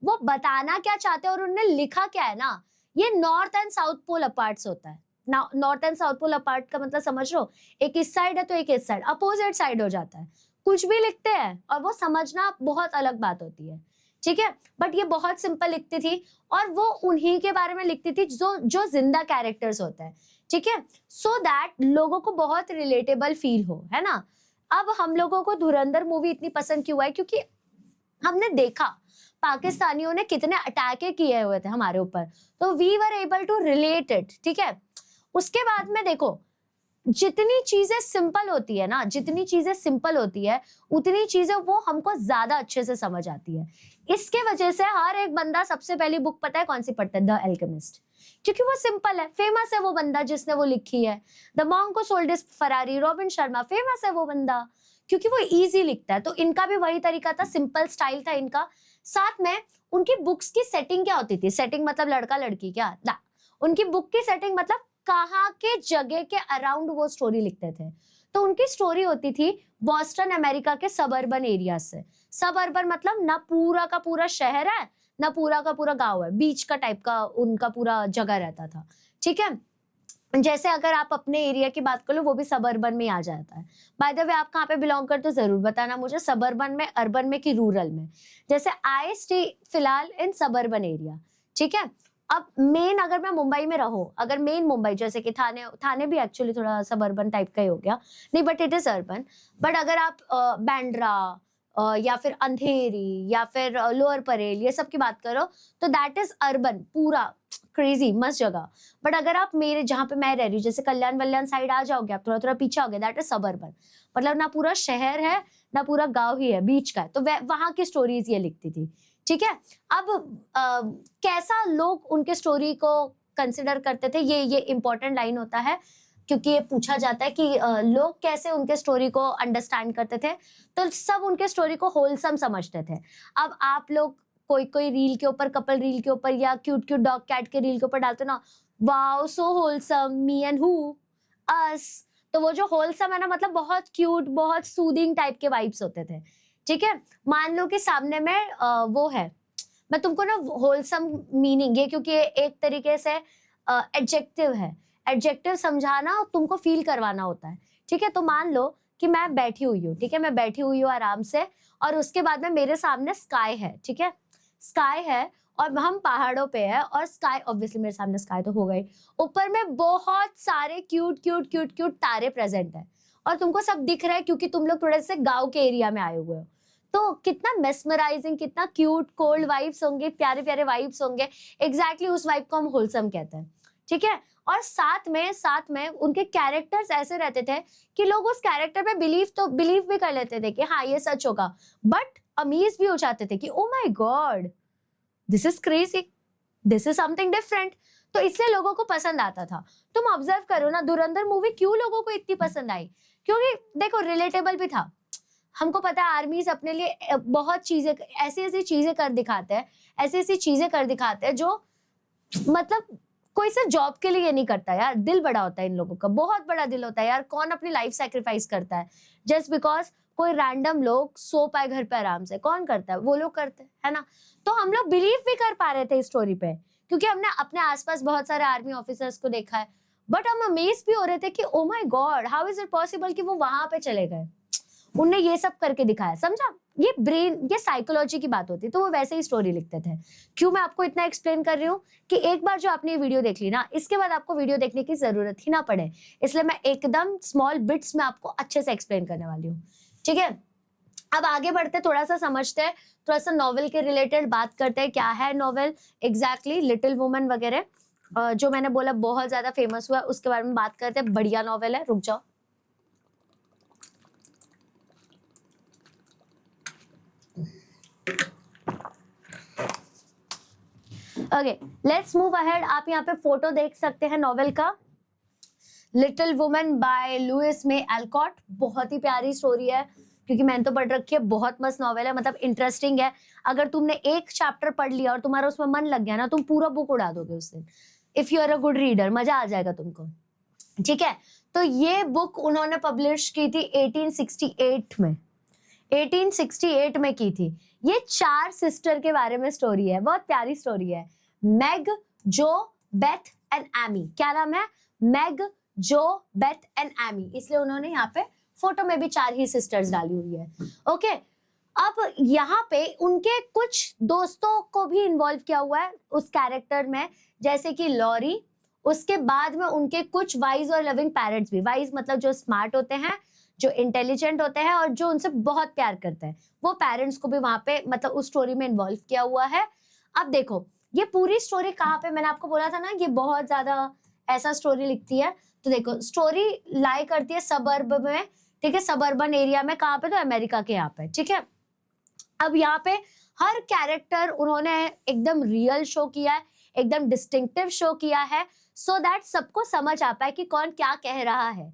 Speaker 1: वो बताना क्या चाहते हैं और उन्होंने लिखा क्या है ना, ये north and south pole aparts होता है। North and south pole apart का मतलब समझ लो, एक इस साइड है तो एक इस साइड, अपोजिट साइड हो जाता है। कुछ भी लिखते हैं और वो समझना बहुत अलग बात होती है, ठीक है। बट ये बहुत सिंपल लिखती थी और वो उन्हीं के बारे में लिखती थी जो जो जिंदा कैरेक्टर्स होते हैं, ठीक है, सो दैट लोगों को बहुत रिलेटेबल फील हो, है ना। अब हम लोगों को धुरंधर मूवी इतनी पसंद क्यों आई, क्योंकि हमने देखा पाकिस्तानियों ने कितने अटैक किए हुए थे हमारे ऊपर, तो we were able to relate it, ठीक है। उसके बाद में देखो, जितनी चीजें सिंपल होती है ना, जितनी चीजें सिंपल होती है उतनी चीजें वो हमको ज्यादा अच्छे से समझ आती है। इसके वजह से हर एक बंदा सबसे पहली बुक पता है कौन सी पढ़ता है, द एल्केमिस्ट, क्योंकि वो सिंपल है, फेमस है वो बंदा जिसने वो लिखी है। The monk who sold his Ferrari, robin Sharma, famous है वो बंदा क्योंकि वो इजी लिखता है। तो इनका भी वही तरीका था, सिंपल स्टाइल था इनका। साथ में उनकी बुक्स की सेटिंग क्या होती थी, सेटिंग मतलब लड़का लड़की क्या ना, उनकी बुक की सेटिंग मतलब कहाँ के जगह के अराउंड वो स्टोरी लिखते थे। तो उनकी स्टोरी होती थी बॉस्टन अमेरिका के सबअर्बन एरिया से। सबअर्बन मतलब ना पूरा का पूरा शहर है ना पूरा का पूरा गांव है, बीच का टाइप का उनका पूरा जगह रहता था, ठीक है। जैसे अगर आप अपने एरिया की बात कर लो, वो भी सबअर्बन में आ जाता है। बाय द वे आप कहाँ पे बिलोंग करते हो जरूर बताना मुझे, सबअर्बन में, अर्बन में कि रूरल में। जैसे आई स्टे फिलहाल इन सबअर्बन एरिया, ठीक है। अब मेन अगर मैं मुंबई में रहूं, अगर मेन मुंबई जैसे कि थाने, थाने भी एक्चुअली थोड़ा सबअर्बन टाइप का ही हो गया, नहीं but it is urban. But अगर आप बांद्रा या फिर अंधेरी या फिर लोअर परेल ये सब की बात करो तो दैट इज अर्बन, पूरा क्रेजी मस्त जगह। बट अगर आप मेरे जहाँ पे मैं रह रही हूँ जैसे कल्याण वल्याण साइड आ जाओगे, आप थोड़ा थोड़ा पीछे आओगे, दैट इज सबअर्बन, मतलब ना पूरा शहर है ना पूरा गांव ही है, बीच का है। तो वहां की स्टोरीज ये लिखती थी, ठीक है। अब कैसा लोग उनके स्टोरी को कंसिडर करते थे, ये इंपॉर्टेंट लाइन होता है क्योंकि ये पूछा जाता है कि लोग कैसे उनके स्टोरी को अंडरस्टैंड करते थे। तो सब उनके स्टोरी को होलसम समझते थे। अब आप लोग कोई कोई रील के ऊपर, कपल रील के ऊपर या क्यूट क्यूट डॉग कैट के रील के ऊपर डालते ना, wow so wholesome, me and who, us. तो वो जो होलसम है ना, मतलब बहुत क्यूट, बहुत सूदिंग टाइप के वाइब्स होते थे, ठीक है। मान लो कि सामने में वो है, मैं तुमको ना होलसम मीनिंग, ये क्योंकि एक तरीके से एडजेक्टिव है, एडजेक्टिव समझाना और तुमको फील करवाना होता है, ठीक है। तो मान लो कि मैं बैठी हुई हूँ, ठीक है, मैं बैठी हुई हूँ आराम से और उसके बाद में मेरे सामने स्काई है, ठीक है, स्काई है और हम पहाड़ों पे है और स्काई, ऑब्वियसली मेरे सामने स्काई तो हो गई, ऊपर में बहुत सारे क्यूट क्यूट क्यूट क्यूट तारे प्रेजेंट है और तुमको सब दिख रहा है क्योंकि तुम लोग थोड़े से गांव के एरिया में आए हुए हो। तो कितना मेस्मराइजिंग, कितना क्यूट कोल्ड वाइब्स होंगे, प्यारे प्यारे वाइब्स होंगे, एग्जैक्टली उस वाइब को हम होलसम कहते हैं, ठीक है। और साथ में उनके कैरेक्टर्स ऐसे रहते थे कि लोग उस कैरेक्टर पे बिलीव भी कर लेते थे कि हाँ ये सच होगा, बट अमेज भी हो जाते थे कि oh my God this is crazy, this is something different. तो इसलिए लोगों को पसंद आता था। तुम ऑब्जर्व करो ना, धुरंधर मूवी क्यों लोगों को इतनी पसंद आई, क्योंकि देखो रिलेटेबल भी था। हमको पता है आर्मीज अपने लिए बहुत चीजें, ऐसी ऐसी चीजें कर दिखाते हैं, ऐसी ऐसी चीजें कर दिखाते हैं जो मतलब कोई सिर्फ जॉब के लिए नहीं करता यार, दिल बड़ा होता है इन लोगों का, बहुत बड़ा दिल होता है यार। कौन अपनी लाइफ सैक्रिफाइस करता है जस्ट बिकॉज कोई रैंडम लोग सो पाए घर पे आराम से, कौन करता है, वो लोग करते हैं, है ना। तो हम लोग बिलीव भी कर पा रहे थे इस स्टोरी पे क्योंकि हमने अपने आसपास बहुत सारे आर्मी ऑफिसर्स को देखा है, बट हम अमेज भी हो रहे थे कि oh my God how is it possible कि वो वहां पे चले गए, उनने ये सब करके दिखाया, समझा। ये ब्रेन, ये साइकोलॉजी की बात होती है, तो वो वैसे ही स्टोरी लिखते थे। क्यों मैं आपको इतना एक्सप्लेन कर रही हूँ कि एक बार जो आपने ये वीडियो देख ली ना, इसके बाद आपको वीडियो देखने की जरूरत ही ना पड़े, इसलिए मैं एकदम स्मॉल बिट्स में आपको अच्छे से एक्सप्लेन करने वाली हूँ, ठीक है। अब आगे बढ़ते, थोड़ा सा समझते हैं, थोड़ा सा नॉवेल के रिलेटेड बात करते हैं, क्या है नॉवेल एग्जैक्टली, लिटिल वुमन वगैरह जो मैंने बोला बहुत ज्यादा फेमस हुआ, उसके बारे में बात करते हैं। बढ़िया नॉवेल है, रुक जाओ। Okay let's move ahead. आप यहाँ पे फोटो देख सकते हैं नॉवेल का, little woman bye Louis May एल्कॉट। बहुत ही प्यारी स्टोरी है क्योंकि मैंने तो पढ़ रखी है, बहुत मस्त नॉवेल है, मतलब इंटरेस्टिंग है। अगर तुमने एक चैप्टर पढ़ लिया और तुम्हारा उसमें मन लग गया ना, तुम पूरा बुक उड़ा दोगे उस दिन। If you are a good reader, मजा आ जाएगा तुमको, ठीक है। तो ये बुक उन्होंने पब्लिश की थी 1868 में, 1868 में की थी। ये 4 सिस्टर के बारे में स्टोरी है, बहुत प्यारी स्टोरी है। मैग, जो, बेथ एंड एमी। क्या नाम है? मैग, जो, बेथ एंड एमी, इसलिए उन्होंने यहाँ पे फोटो में भी 4 ही सिस्टर्स डाली हुई है। ओके, अब यहाँ पे उनके कुछ दोस्तों को भी इन्वॉल्व किया हुआ है उस कैरेक्टर में, जैसे कि लॉरी। उसके बाद में उनके कुछ वाइज और लविंग पेरेंट्स भी। वाइज मतलब जो स्मार्ट होते हैं, जो इंटेलिजेंट होते हैं और जो उनसे बहुत प्यार करते हैं, वो पेरेंट्स को भी वहां पे मतलब उस स्टोरी में इन्वॉल्व किया हुआ है। अब देखो ये पूरी स्टोरी कहाँ पे, मैंने आपको बोला था ना ये बहुत ज्यादा ऐसा स्टोरी लिखती है। तो देखो स्टोरी लाई करती है सबर्ब में, ठीक है, सबर्बन एरिया में। कहाँ पे? तो अमेरिका के यहाँ पे, ठीक है। अब यहाँ पे हर कैरेक्टर उन्होंने एकदम रियल शो किया है, एकदम डिस्टिंक्टिव शो किया है, सो दैट सबको समझ आ पाए कि कौन क्या कह रहा है।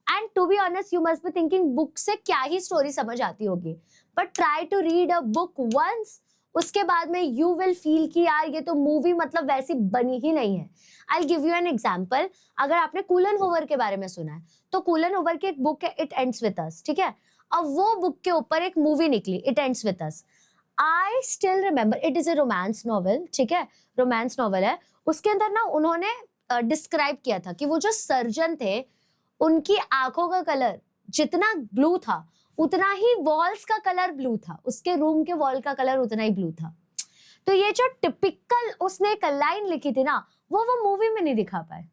Speaker 1: And to be honest, you must be thinking book से क्या ही स्टोरी समझ आती होगी, but try to read a book once, उसके बाद में यू विल फील कि यार ये तो मूवी मतलब वैसी बनी ही नहीं है। I give you an example. अगर आपने कूलन होवर के बारे में सुना है, तो कूलन होवर की एक बुक है इट एंड्स विद अस, ठीक है। अब वो बुक के ऊपर एक मूवी निकली, it ends with us. I still remember, it is a romance novel, ठीक है, रोमांस नॉवल है। उसके अंदर ना उन्होंने डिस्क्राइब किया था कि वो जो सर्जन थे उनकी आंखों का कलर जितना ब्लू था उतना ही वॉल्स का कलर ब्लू था, उसके रूम के वॉल का कलर उतना ही ब्लू था। तो ये जो टिपिकल उसने एक लाइन लिखी थी ना, वो मूवी में नहीं दिखा पाए,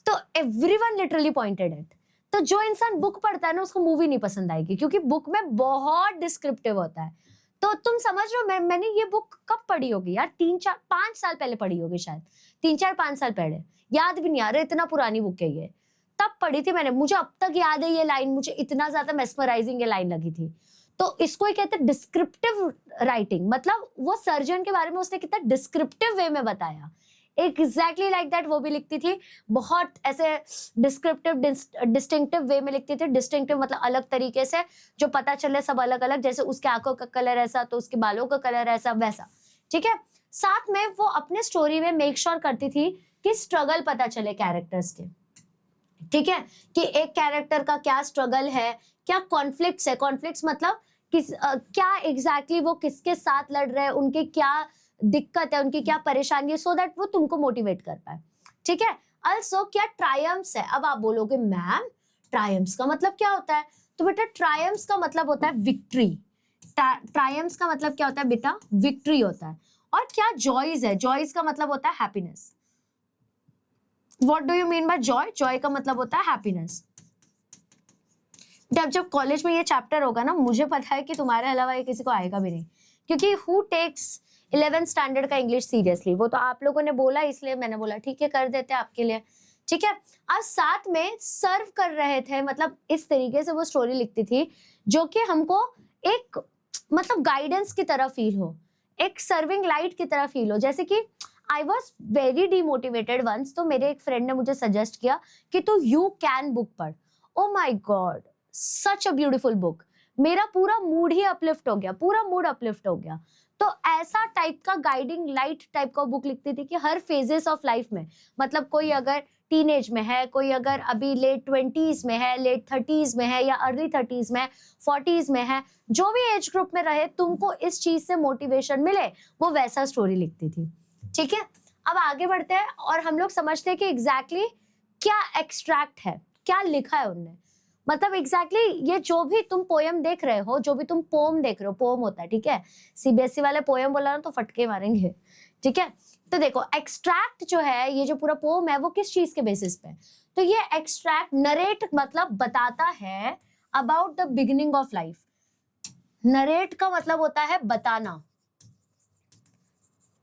Speaker 1: तो एवरीवन लिटरली पॉइंटेड इट। तो जो इंसान बुक पढ़ता है ना उसको मूवी नहीं पसंद आएगी, क्योंकि बुक में बहुत डिस्क्रिप्टिव होता है। तो तुम समझ रहे हो, मैंने ये बुक कब पढ़ी होगी यार, 3-4-5 साल पहले पढ़ी होगी शायद, 3-4-5 साल पहले, याद भी नहीं आ रहा, इतना पुरानी बुक है ये। तब पढ़ी थी मैंने, मुझे अब तक याद है ये लाइन, मुझे इतना ज्यादा मेस्मराइजिंग ये लाइन लगी थी। तो इसको ही कहते हैं डिस्क्रिप्टिव राइटिंग, मतलब वो सर्जन के बारे में उसने कितना डिस्क्रिप्टिव वे में बताया, एग्जैक्टली लाइक दैट वो भी लिखती थी, बहुत ऐसे डिस्क्रिप्टिव डिस्टिंक्टिव वे में लिखती थी। डिस्टिंक्टिव मतलब अलग तरीके से, जो पता चले सब अलग अलग, जैसे उसके आंखों का कलर ऐसा तो उसके बालों का कलर ऐसा वैसा, ठीक है। साथ में वो अपने स्टोरी में मेक श्योर करती थी कि स्ट्रगल पता चले कैरेक्टर्स के, ठीक है, कि एक कैरेक्टर का क्या स्ट्रगल है, क्या कॉन्फ्लिक्ट्स है। कॉन्फ्लिक्ट्स मतलब क्या एग्जैक्टली वो किसके साथ लड़ रहे हैं, उनके क्या दिक्कत है, उनकी क्या परेशानी है, सो दैट वो तुमको मोटिवेट कर पाए, ठीक है। अल्सो क्या ट्रायम्फ्स है। अब आप बोलोगे मैम ट्रायम्फ्स का मतलब क्या होता है, तो बेटा ट्रायम्फ्स का मतलब होता है विक्ट्री। ट्रायम्फ्स का मतलब क्या होता है बेटा? विक्ट्री होता है। और क्या जॉयज है? जॉयज का मतलब होता है happiness. What do you mean by Joy? Joy का मतलब होता है हैप्पीनेस। जब कॉलेज में ये चैप्टर होगा ना, मुझे पता है कि तुम्हारे अलावा ये किसी को आएगा भी नहीं, क्योंकि हु टेक्स 11th स्टैंडर्ड का इंग्लिश सीरियसली? वो तो आप लोगों ने बोला, इसलिए मैंने बोला ठीक है कर देते हैं आपके लिए, ठीक है। और साथ में सर्व कर रहे थे, मतलब इस तरीके से वो स्टोरी लिखती थी जो कि हमको एक मतलब गाइडेंस की तरह फील हो, एक सर्विंग लाइट की तरह फील हो। जैसे कि I was very demotivated once, तो मेरे एक फ्रेंड ने मुझे सजेस्ट किया कि तू यू कैन बुक पढ़। Oh my god, such a beautiful book. मेरा पूरा मूड ही अपलिफ्ट हो गया, पूरा मूड अपलिफ्ट हो गया। तो ऐसा टाइप का गाइडिंग लाइट टाइप का बुक लिखती थी कि हर फेजेस ऑफ लाइफ में, मतलब कोई अगर टीनेज में है, कोई अगर अभी लेट 20s में है, लेट 30s में है, या अर्ली 30s में, 40s में है, जो भी एज ग्रुप में रहे, तुमको इस चीज से मोटिवेशन मिले, वो वैसा स्टोरी लिखती थी, ठीक है। अब आगे बढ़ते हैं और हम लोग समझते हैं कि एग्जैक्टली क्या एक्सट्रैक्ट है, क्या लिखा है उनने। मतलब एग्जैक्टली ये जो भी तुम पोयम देख रहे हो, जो भी तुम पोम देख रहे हो, पोम होता है, ठीक है। सीबीएसई वाले पोयम बोला ना तो फटके मारेंगे, ठीक है। तो देखो एक्सट्रैक्ट जो है, ये जो पूरा पोम है वो किस चीज के बेसिस पे? तो ये एक्सट्रैक्ट, नरेट मतलब बताता है about the beginning of life. Narrate का मतलब होता है बताना।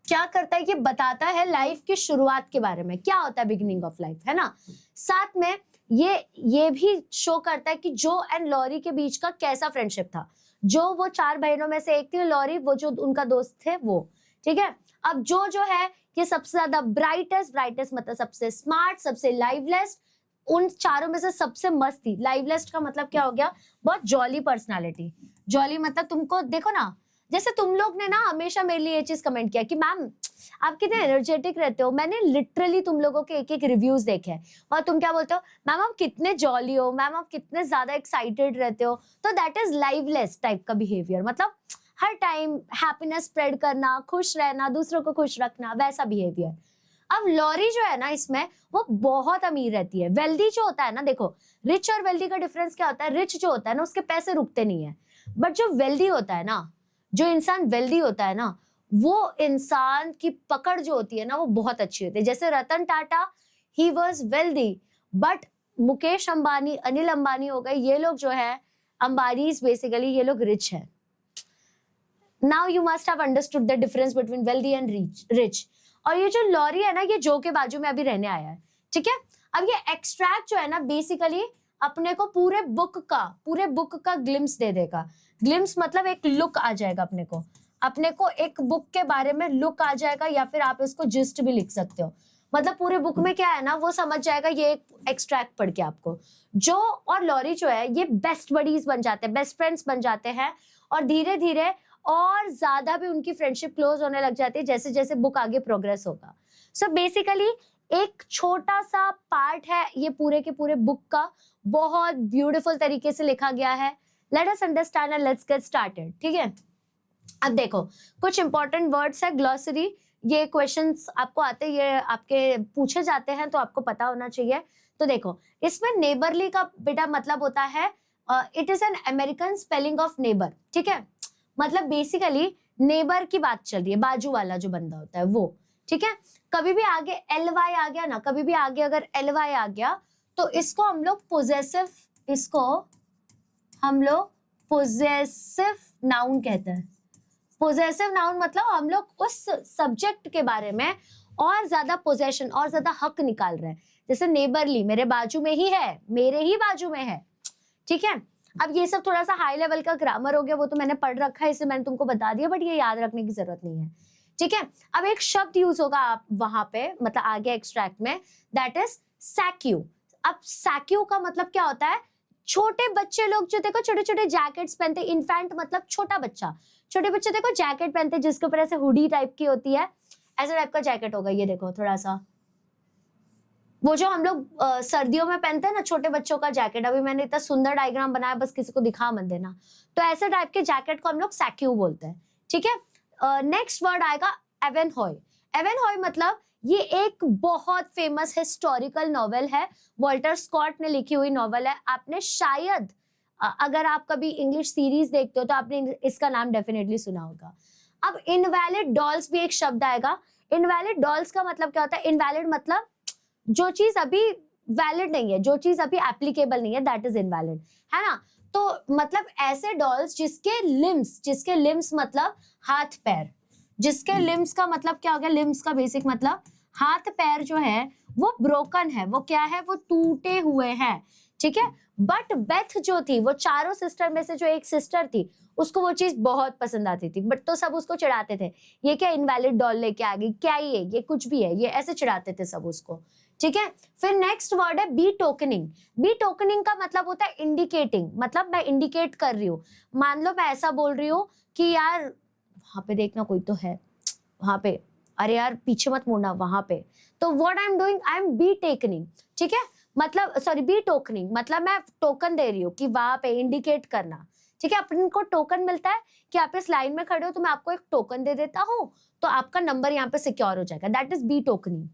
Speaker 1: क्या करता है? ये बताता है लाइफ की शुरुआत के बारे में, क्या होता है बिगिनिंग ऑफ लाइफ, है ना। साथ में ये भी शो करता है कि जो एंड लॉरी के बीच का कैसा फ्रेंडशिप था। जो वो 4 बहनों में से एक थी, लॉरी वो जो उनका दोस्त थे वो, ठीक है। अब जो है ये सबसे ज्यादा ब्राइटेस्ट मतलब सबसे स्मार्ट, सबसे लाइवलेस्ट, उन चारों में से सबसे मस्त थी। लाइवलेस्ट का मतलब क्या हो गया? बहुत जॉली पर्सनालिटी। जॉली मतलब तुमको देखो ना, जैसे तुम लोग ने ना हमेशा मेरे लिए ये चीज कमेंट किया कि मैम आप कितने एनर्जेटिक रहते हो। मैंने लिटरली तुम लोगों के एक एक रिव्यूज देखे हैं और तुम क्या बोलते हो, मैम आप कितने जॉली हो, मैम आप कितने ज्यादा एक्साइटेड रहते हो। तो दैट इज लाइवलेस टाइप का बिहेवियर, मतलब हर टाइम हैप्पीनेस स्प्रेड करना, खुश रहना, दूसरों को खुश रखना, वैसा बिहेवियर। अब लॉरी जो है ना इसमें वो बहुत अमीर रहती है। वेल्दी जो होता है ना, देखो रिच और वेल्दी का डिफरेंस क्या होता है, रिच जो होता है ना उसके पैसे रुकते नहीं है, बट जो वेल्दी होता है ना, जो इंसान वेल्दी होता है ना, वो इंसान की पकड़ जो होती है ना वो बहुत अच्छी होती है। जैसे Ratan Tata, he was wealthy, but Mukesh Ambani, Anil Ambani हो गए, ये लोग जो है अंबानी बेसिकली ये लोग रिच है। Now you must have understood the difference between wealthy and rich. और ये जो लॉरी है ना ये जो के बाजू में अभी रहने आया है, ठीक है। अब ये एक्सट्रैक्ट जो है ना बेसिकली अपने को पूरे बुक का ग्लिम्स दे देगा। ग्लिम्स मतलब एक लुक आ जाएगा अपने को एक बुक के बारे में लुक आ जाएगा, या फिर आप इसको जिस्ट भी लिख सकते हो। मतलब पूरे बुक में क्या है ना वो समझ जाएगा ये एक्सट्रैक्ट पढ़ के आपको। जो और लॉरी जो है ये बेस्ट बडीज बन जाते हैं, बेस्ट फ्रेंड्स बन जाते हैं, और धीरे धीरे और ज्यादा भी उनकी फ्रेंडशिप क्लोज होने लग जाती है जैसे जैसे बुक आगे प्रोग्रेस होगा। सो बेसिकली एक छोटा सा पार्ट है ये पूरे के पूरे बुक का, बहुत ब्यूटीफुल तरीके से लिखा गया है। Let us understand and let's get started, ठीक है। अब देखो कुछ इंपॉर्टेंट वर्ड्स है, ग्लॉसरी, ये क्वेश्चंस आपको आते, ये आपके पूछे जाते हैं तो आपको पता होना चाहिए। तो देखो इसमें नेबरली का बेटा मतलब होता है it is an American spelling of neighbour, ठीक है। मतलब बेसिकली नेबर की बात चल रही है, बाजू वाला जो बंदा होता है वो, ठीक है। कभी भी आगे एल वाई आ गया ना, कभी भी आगे अगर एल वाई आ गया तो इसको हम लोग पोजेसिव नाउन कहते हैं। पोजेसिव नाउन मतलब हम लोग उस सब्जेक्ट के बारे में और ज्यादा पोजेशन और ज्यादा हक निकाल रहे हैं। जैसे नेबरली मेरे बाजू में ही है, मेरे ही बाजू में है, ठीक है। अब ये सब थोड़ा सा हाई लेवल का ग्रामर हो गया, वो तो मैंने पढ़ रखा है इसलिए मैंने तुमको बता दिया, बट ये याद रखने की जरूरत नहीं है, ठीक है। अब एक शब्द यूज होगा आप वहां पे, मतलब आगे एक्सट्रैक्ट में, दैट इज सैक्यू। अब सैक्यू का मतलब क्या होता है, छोटे बच्चे लोग जो देखो छोटे छोटे जैकेट्स पहनते, इन्फेंट मतलब छोटा बच्चा, छोटे बच्चे देखो जैकेट पहनते जिसके ऊपर ऐसे हुडी टाइप की होती है, ऐसे टाइप का जैकेट होगा ये देखो थोड़ा सा, वो जो हम लोग सर्दियों में पहनते हैं ना छोटे बच्चों का जैकेट। अभी मैंने इतना सुंदर डायग्राम बनाया, बस किसी को दिखा मत देना। तो ऐसे टाइप के जैकेट को हम लोग सैक्यू बोलते हैं, ठीक है। नेक्स्ट वर्ड आएगा एवेनहॉय। एवेनहॉय मतलब ये एक बहुत फेमस हिस्टोरिकल नॉवेल है, वॉल्टर स्कॉट ने लिखी हुई नॉवेल है। आपने शायद अगर आप कभी इंग्लिश सीरीज देखते हो तो आपने इसका नाम डेफिनेटली सुना होगा। अब इनवैलिड डॉल्स भी एक शब्द आएगा। इनवैलिड डॉल्स का मतलब क्या होता है, इनवैलिड मतलब जो चीज अभी वैलिड नहीं है, जो चीज अभी एप्लीकेबल नहीं है, दैट इज इनवैलिड, है ना। तो मतलब ऐसे डॉल्स जिसके लिम्स मतलब हाथ पैर, जिसके लिम्स का मतलब क्या हो गया, लिम्स का बेसिक मतलब हाथ पैर जो है वो ब्रोकन है, वो क्या है, वो टूटे हुए हैं, ठीक है। बट बेथ जो थी, वो चारों सिस्टर में से जो एक सिस्टर थी, उसको वो चीज बहुत पसंद आती थी, बट तो सब उसको चिढ़ाते थे, ये क्या इनवैलिड डॉल लेके आ गई, क्या ये कुछ भी है, ये ऐसे चिढ़ाते थे सब उसको, ठीक है। फिर नेक्स्ट वर्ड है बी टोकनिंग। बी टोकनिंग का मतलब होता है इंडिकेटिंग, मतलब मैं इंडिकेट कर रही हूँ। मान लो मैं ऐसा बोल रही हूँ कि यार वहां पे देखना कोई तो है, वहां पे, अरे यार पीछे मत मुड़ना वहां पे, तो what I am doing, I am beckoning, ठीक है। मतलब सॉरी बी टोकनिंग मतलब मैं टोकन दे रही हूँ कि वहां पे इंडिकेट करना, ठीक है। अपन को टोकन मिलता है कि आप इस लाइन में खड़े हो तो मैं आपको एक टोकन दे देता हूँ, तो आपका नंबर यहाँ पे सिक्योर हो जाएगा, दैट इज बी टोकनिंग,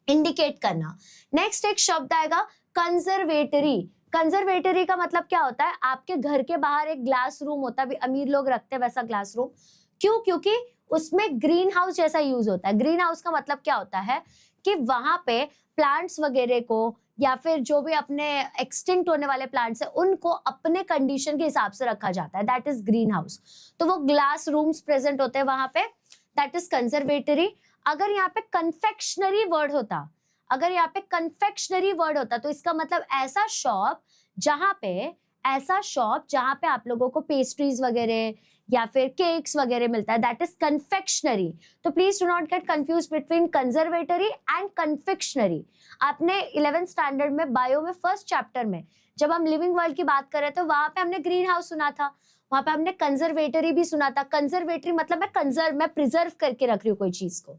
Speaker 1: इंडिकेट करना। नेक्स्ट एक शब्द आएगा कंजर्वेटरी। कंजर्वेटरी का मतलब क्या होता है, आपके घर के बाहर एक ग्लास रूम होता है, भी अमीर लोग रखते हैं वैसा ग्लास रूम, क्यों, क्योंकि उसमें ग्रीन हाउस जैसा यूज होता है। ग्रीन हाउस का मतलब क्या होता है कि वहां पे प्लांट्स वगैरह को या फिर जो भी अपने एक्सटिंक्ट होने वाले प्लांट्स है उनको अपने कंडीशन के हिसाब से रखा जाता है, दैट इज ग्रीन हाउस। तो वो ग्लास रूम्स प्रेजेंट होते हैं वहां पे, दैट इज कंजर्वेटरी। अगर यहाँ पे कन्फेक्शनरी वर्ड होता, अगर यहाँ पे कन्फेक्शनरी वर्ड होता तो इसका मतलब ऐसा शॉप जहां पे आप लोगों को पेस्ट्रीज वगैरह या फिर केक्स वगैरह मिलता है, दैट इज कन्फेक्शनरी। तो please do not get confuse between conservatory and confectionery. आपने 11th स्टैंडर्ड में बायो में फर्स्ट चैप्टर में जब हम लिविंग वर्ल्ड की बात कर रहे थे वहां पे हमने ग्रीन हाउस सुना था, वहां पे हमने कंजर्वेटरी भी सुना था। कंजर्वेटरी मतलब मैं प्रिजर्व करके रख रही हूँ कोई चीज को।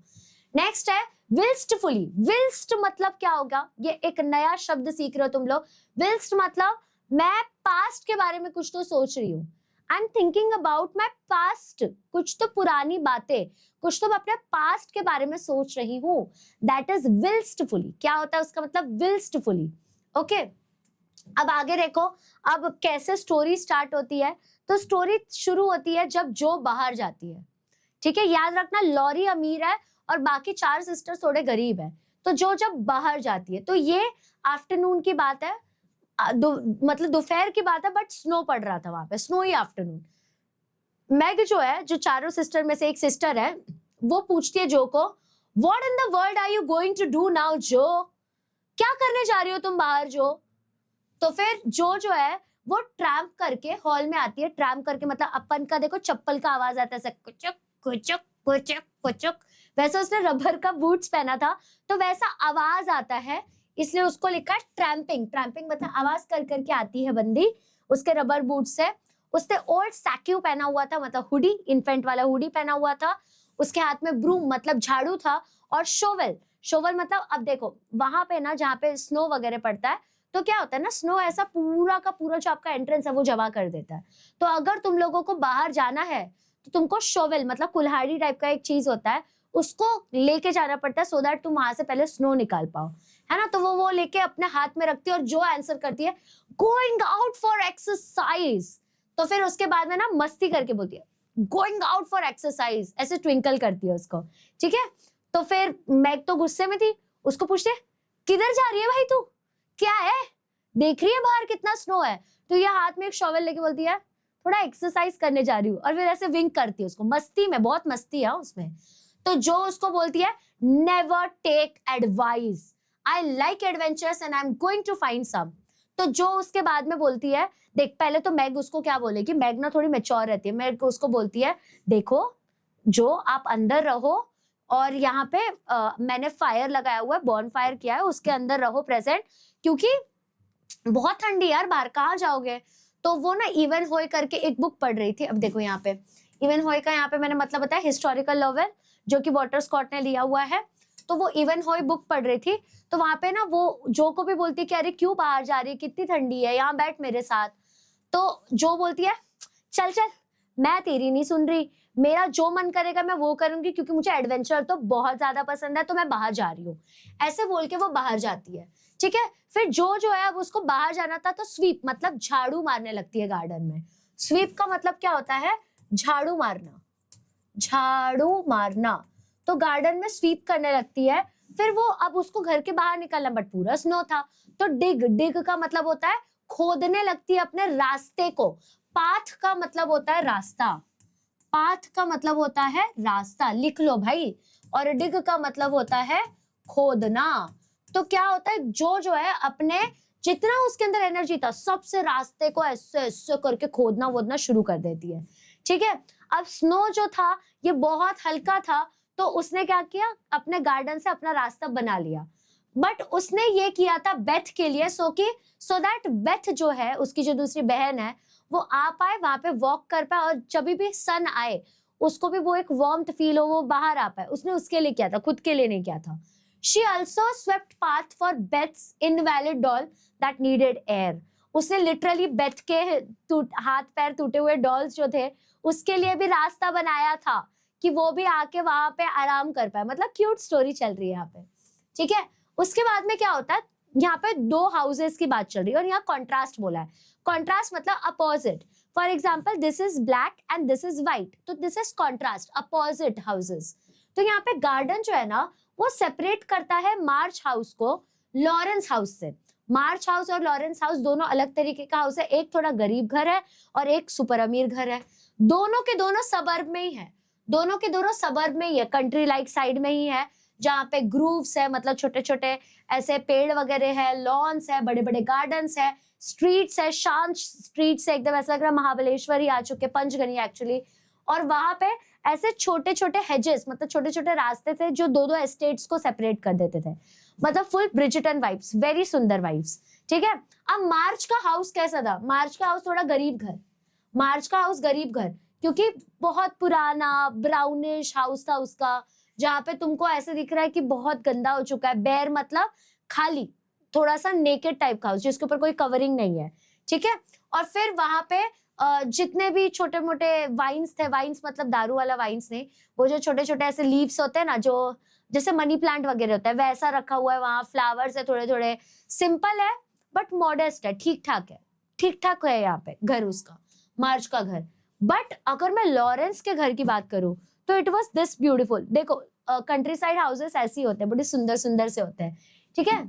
Speaker 1: नेक्स्ट है विल्स्टफुली। विल्स्ट मतलब क्या होगा, ये एक नया शब्द सीख रहे हो तुम लोग। विल्स्ट मतलब मैं पास्ट के बारे में कुछ तो सोच रही हूँ। I am thinking about my past, कुछ तो पुरानी बातें, कुछ तो मैं अपने पास्ट के बारे में सोच रही हूँ। That is wistfully. क्या होता है उसका मतलब, विल्स्टफुली। ओके, अब आगे देखो, अब कैसे स्टोरी स्टार्ट होती है। तो स्टोरी शुरू होती है जब जो बाहर जाती है, ठीक है। याद रखना, लॉरी अमीर है और बाकी 4 सिस्टर थोड़े गरीब है। तो जो जब बाहर जाती है, तो ये आफ्टरनून की बात है, मतलब दोपहर की बात है, बट स्नो पड़ रहा था वहां पे, स्नोई आफ्टरनून। मैग जो है, जो चारों सिस्टर में से एक सिस्टर है, वो पूछती है जो को, what in the world are you going to do now Jo, क्या करने जा रही हो तुम बाहर जो। तो फिर जो है वो ट्रैम्प करके हॉल में आती है। ट्रैम्प करके मतलब अपन का देखो चप्पल का आवाज आता है, कुचक कुचक कुचक कुचक, वैसे उसने रबर का बूट्स पहना था तो वैसा आवाज आता है, इसलिए उसको लिखा है ट्रैम्पिंग। ट्रैम्पिंग मतलब आवाज कर करके आती है बंदी उसके रबर बूट से। उसने ओल्ड सैक्यू पहना हुआ था, मतलब हुडी, इन्फेंट वाला हुडी पहना हुआ था। उसके हाथ में ब्रूम मतलब झाड़ू था, और शोवल, शोवल मतलब अब देखो वहां पे ना जहाँ पे स्नो वगैरह पड़ता है, तो क्या होता है ना, स्नो ऐसा पूरा का पूरा जो आपका एंट्रेंस है वो जमा कर देता है। तो अगर तुम लोगों को बाहर जाना है तो तुमको शोवल मतलब कुल्हाड़ी टाइप का एक चीज होता है, उसको लेके जाना पड़ता है, सो दैट तुम वहां से पहले स्नो निकाल पाओ, है ना। तो वो लेके अपने हाथ में रखती है, और जो आंसर करती है गोइंग आउट फॉर एक्सरसाइज, तो फिर उसके बाद में ना मस्ती करके बोलती है गोइंग आउट फॉर एक्सरसाइज, ऐसे ट्विंकल करती है उसको, ठीक है। तो फिर मैग तो गुस्से में थी, उसको पूछते किधर जा रही है भाई तू, क्या है, देख रही है बाहर कितना स्नो है। तो ये हाथ में एक शॉवल लेके बोलती है थोड़ा एक्सरसाइज करने जा रही हूँ, और फिर ऐसे विंक करती है उसको, मस्ती में, बहुत मस्ती है उसमें। तो जो उसको बोलती है never take advice, I like adventures and I am going to find some. तो जो उसके बाद में बोलती है, देख पहले तो मैग उसको क्या बोलेगी, मैग ना थोड़ी मैच्योर रहती है, मैग उसको बोलती है देखो जो आप अंदर रहो, और यहाँ पे मैंने फायर लगाया हुआ है, बॉन फायर किया है, उसके अंदर रहो प्रेजेंट, क्योंकि बहुत ठंडी यार, बाहर कहाँ जाओगे। तो वो ना इवन होए करके एक बुक पढ़ रही थी। अब देखो यहाँ पे इवन होए का यहाँ पे मैंने मतलब बताया हिस्टोरिकल नॉवेल, जो कि वॉटर स्कॉट ने लिया हुआ है। तो वो इवन होए बुक पढ़ रही थी, तो वहां पे ना वो जो को भी बोलती है कि अरे क्यों बाहर जा रही है, कितनी ठंडी है, यहाँ बैठ मेरे साथ। तो जो बोलती है चल चल, मैं तेरी नहीं सुन रही, मेरा जो मन करेगा मैं वो करूंगी, क्योंकि मुझे एडवेंचर तो बहुत ज्यादा पसंद है, तो मैं बाहर जा रही हूँ। ऐसे बोल के वो बाहर जाती है, ठीक है। फिर जो है अब उसको बाहर जाना था, तो स्वीप मतलब झाड़ू मारने लगती है गार्डन में। स्वीप का मतलब क्या होता है, झाड़ू मारना, झाड़ू मारना। तो गार्डन में स्वीप करने लगती है। फिर वो अब उसको घर के बाहर निकलना, बट पूरा स्नो था। तो डिग, डिग का मतलब होता है खोदने लगती है अपने रास्ते को। पाथ का मतलब होता है रास्ता, पाथ का मतलब होता है रास्ता, लिख लो भाई। और डिग का मतलब होता है खोदना। तो क्या होता है, जो है अपने जितना उसके अंदर एनर्जी था सबसे रास्ते को ऐसे ऐसे करके खोदना वोदना शुरू कर देती है, ठीक है। अब स्नो जो था ये बहुत हल्का था, तो उसने क्या किया, अपने गार्डन से अपना रास्ता बना लिया। बट उसने ये किया था बेथ के लिए, सो दैट बेथ जो है उसकी जो दूसरी बहन है वो आ पाए वहां पे, वॉक कर पाए, और जब भी सन आए उसको भी वो एक वार्मथ फील हो, वो बाहर आ पाए। उसने उसके लिए किया था, खुद के लिए नहीं किया था। She also swept path for Beth's invalid doll that needed air. उसने लिटरली बेथ के हाथ पैर टूटे हुए डॉल्स जो थे उसके लिए भी रास्ता बनाया था, कि वो भी आके वहां पे आराम कर पाए। मतलब क्यूट स्टोरी चल रही है यहाँ पे, ठीक है। उसके बाद में क्या होता है, यहाँ पे 2 हाउसेस की बात चल रही है, और यहाँ कॉन्ट्रास्ट बोला है। कॉन्ट्रास्ट मतलब opposite. For example this is black and this is white, तो this is contrast, opposite houses. तो यहाँ पे गार्डन जो है ना वो सेपरेट करता है मार्च हाउस को लॉरेंस हाउस से। मार्च हाउस और लॉरेंस हाउस दोनों अलग तरीके का हाउस है, एक थोड़ा गरीब घर है और एक सुपर अमीर घर है। दोनों के दोनों सबर्ब में ही है, दोनों के दोनों सबर्ब में ही है, कंट्री लाइक साइड में ही है, जहाँ पे ग्रूव्स है, मतलब छोटे छोटे ऐसे पेड़ वगैरह है, लॉन्स है, बड़े बड़े गार्डन्स है, स्ट्रीट्स है, शांत स्ट्रीट्स है, एकदम ऐसा लग रहा है महाबलेश्वर ही आ चुके, पंचगनी एक्चुअली। और वहां पे ऐसे छोटे छोटे हेजेस, मतलब छोटे छोटे रास्ते थे जो 2-2 एस्टेट्स को सेपरेट कर देते थे, मतलब फुल ब्रिजिटन वाइब्स, वेरी सुंदर वाइब्स, ठीक है। अब मार्च का हाउस कैसा था, मार्च का हाउस थोड़ा गरीब घर, मार्च का हाउस गरीब घर, क्योंकि बहुत पुराना ब्राउनिश हाउस था उसका, जहाँ पे तुमको ऐसे दिख रहा है कि बहुत गंदा हो चुका है। बेयर मतलब खाली, थोड़ा सा नेकेड टाइप का हाउस जिसके ऊपर कोई कवरिंग नहीं है, ठीक है। और फिर वहां पे जितने भी छोटे मोटे वाइन्स थे, वाइन्स मतलब दारू वाला वाइन्स नहीं, वो जो छोटे छोटे ऐसे लीव्स होते हैं ना, जो जैसे मनी प्लांट वगैरह होता है वैसा रखा हुआ है वहां। फ्लावर्स है थोड़े थोड़े, सिंपल है बट मॉडेस्ट है, ठीक ठाक है, ठीक ठाक है यहाँ पे घर उसका, मार्च का घर। बट अगर मैं लॉरेंस के घर की बात करूं तो इट वॉज दिस ब्यूटीफुल। देखो कंट्री साइड हाउसेस ऐसे ही होते हैं, बड़े सुंदर सुंदर से होते हैं, ठीक है।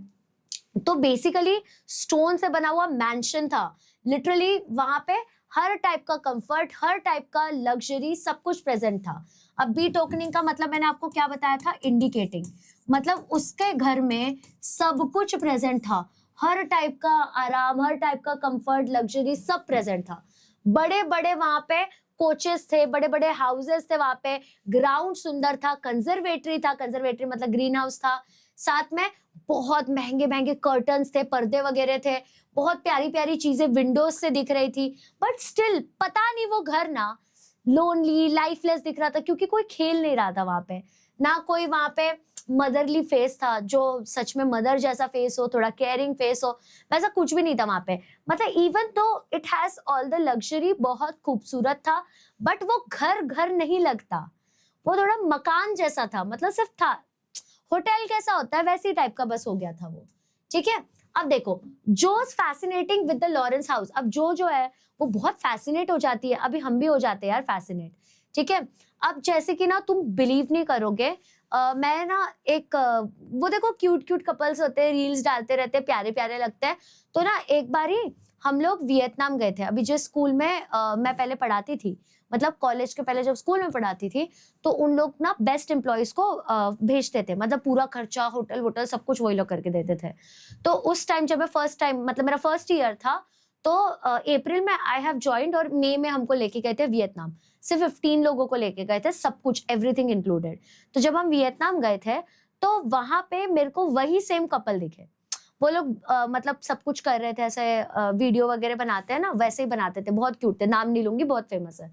Speaker 1: तो बेसिकली स्टोन से बना हुआ मैंशन था, लिटरली वहां पे हर टाइप का कंफर्ट, हर टाइप का लग्जरी, सब कुछ प्रेजेंट था। अब बीट ओपनिंग का मतलब मैंने आपको क्या बताया था, इंडिकेटिंग, मतलब उसके घर में सब कुछ प्रेजेंट था, हर टाइप का आराम, हर टाइप का कंफर्ट, लग्जरी सब प्रेजेंट था। बड़े बड़े वहां पे कोचेस थे, बड़े बड़े हाउसेस थे वहां पे, ग्राउंड सुंदर था, कंजर्वेटरी था, कंजर्वेटरी मतलब ग्रीन हाउस था, साथ में बहुत महंगे महंगे कर्टन्स थे, पर्दे वगैरह थे, बहुत प्यारी प्यारी चीजें विंडोज से दिख रही थी। बट स्टिल पता नहीं वो घर ना लोनली लाइफलेस दिख रहा था, क्योंकि कोई खेल नहीं रहा था वहां पे, ना कोई वहां पे मदरली फेस था जो सच में मदर जैसा फेस हो, थोड़ा केयरिंग फेस हो, वैसा कुछ भी नहीं था वहां पे। मतलब इवन तो it has all the luxury, बहुत खूबसूरत था, बट वो घर घर नहीं लगता, वो थोड़ा मकान जैसा था, मतलब सिर्फ था, होटल कैसा होता है वैसी टाइप का बस हो गया था वो, ठीक है। अब देखो जो fascinating with the Lawrence house, अब जो है वो बहुत फैसिनेट हो जाती है, अभी हम भी हो जाते हैं यार फैसिनेट, ठीक है। अब जैसे कि ना तुम बिलीव नहीं करोगे, मैं ना एक वो देखो क्यूट क्यूट कपल्स होते हैं, रील्स डालते रहते हैं, प्यारे प्यारे लगते हैं। तो ना एक बारी हम लोग वियतनाम गए थे, अभी जिस स्कूल में मैं पहले पढ़ाती थी, मतलब कॉलेज के पहले जब स्कूल में पढ़ाती थी, तो उन लोग ना बेस्ट एम्प्लॉयज को भेजते थे, मतलब पूरा खर्चा होटल वोटल सब कुछ वही लोग करके देते थे। तो उस टाइम जब मैं फर्स्ट टाइम, मतलब मेरा फर्स्ट ईयर था, तो अप्रैल में आई हैव ज्वाइंड, और मई में हमको लेके गए थे वियतनाम, सिर्फ 15 लोगों को लेके गए थे, सब कुछ एवरीथिंग इंक्लूडेड। तो जब हम वियतनाम गए थे तो वहां पे मेरे को वही सेम कपल दिखे, वो लोग मतलब सब कुछ कर रहे थे, ऐसे वीडियो वगैरह बनाते हैं ना वैसे ही बनाते थे, बहुत क्यूट थे, नाम नहीं लूंगी, बहुत फेमस है।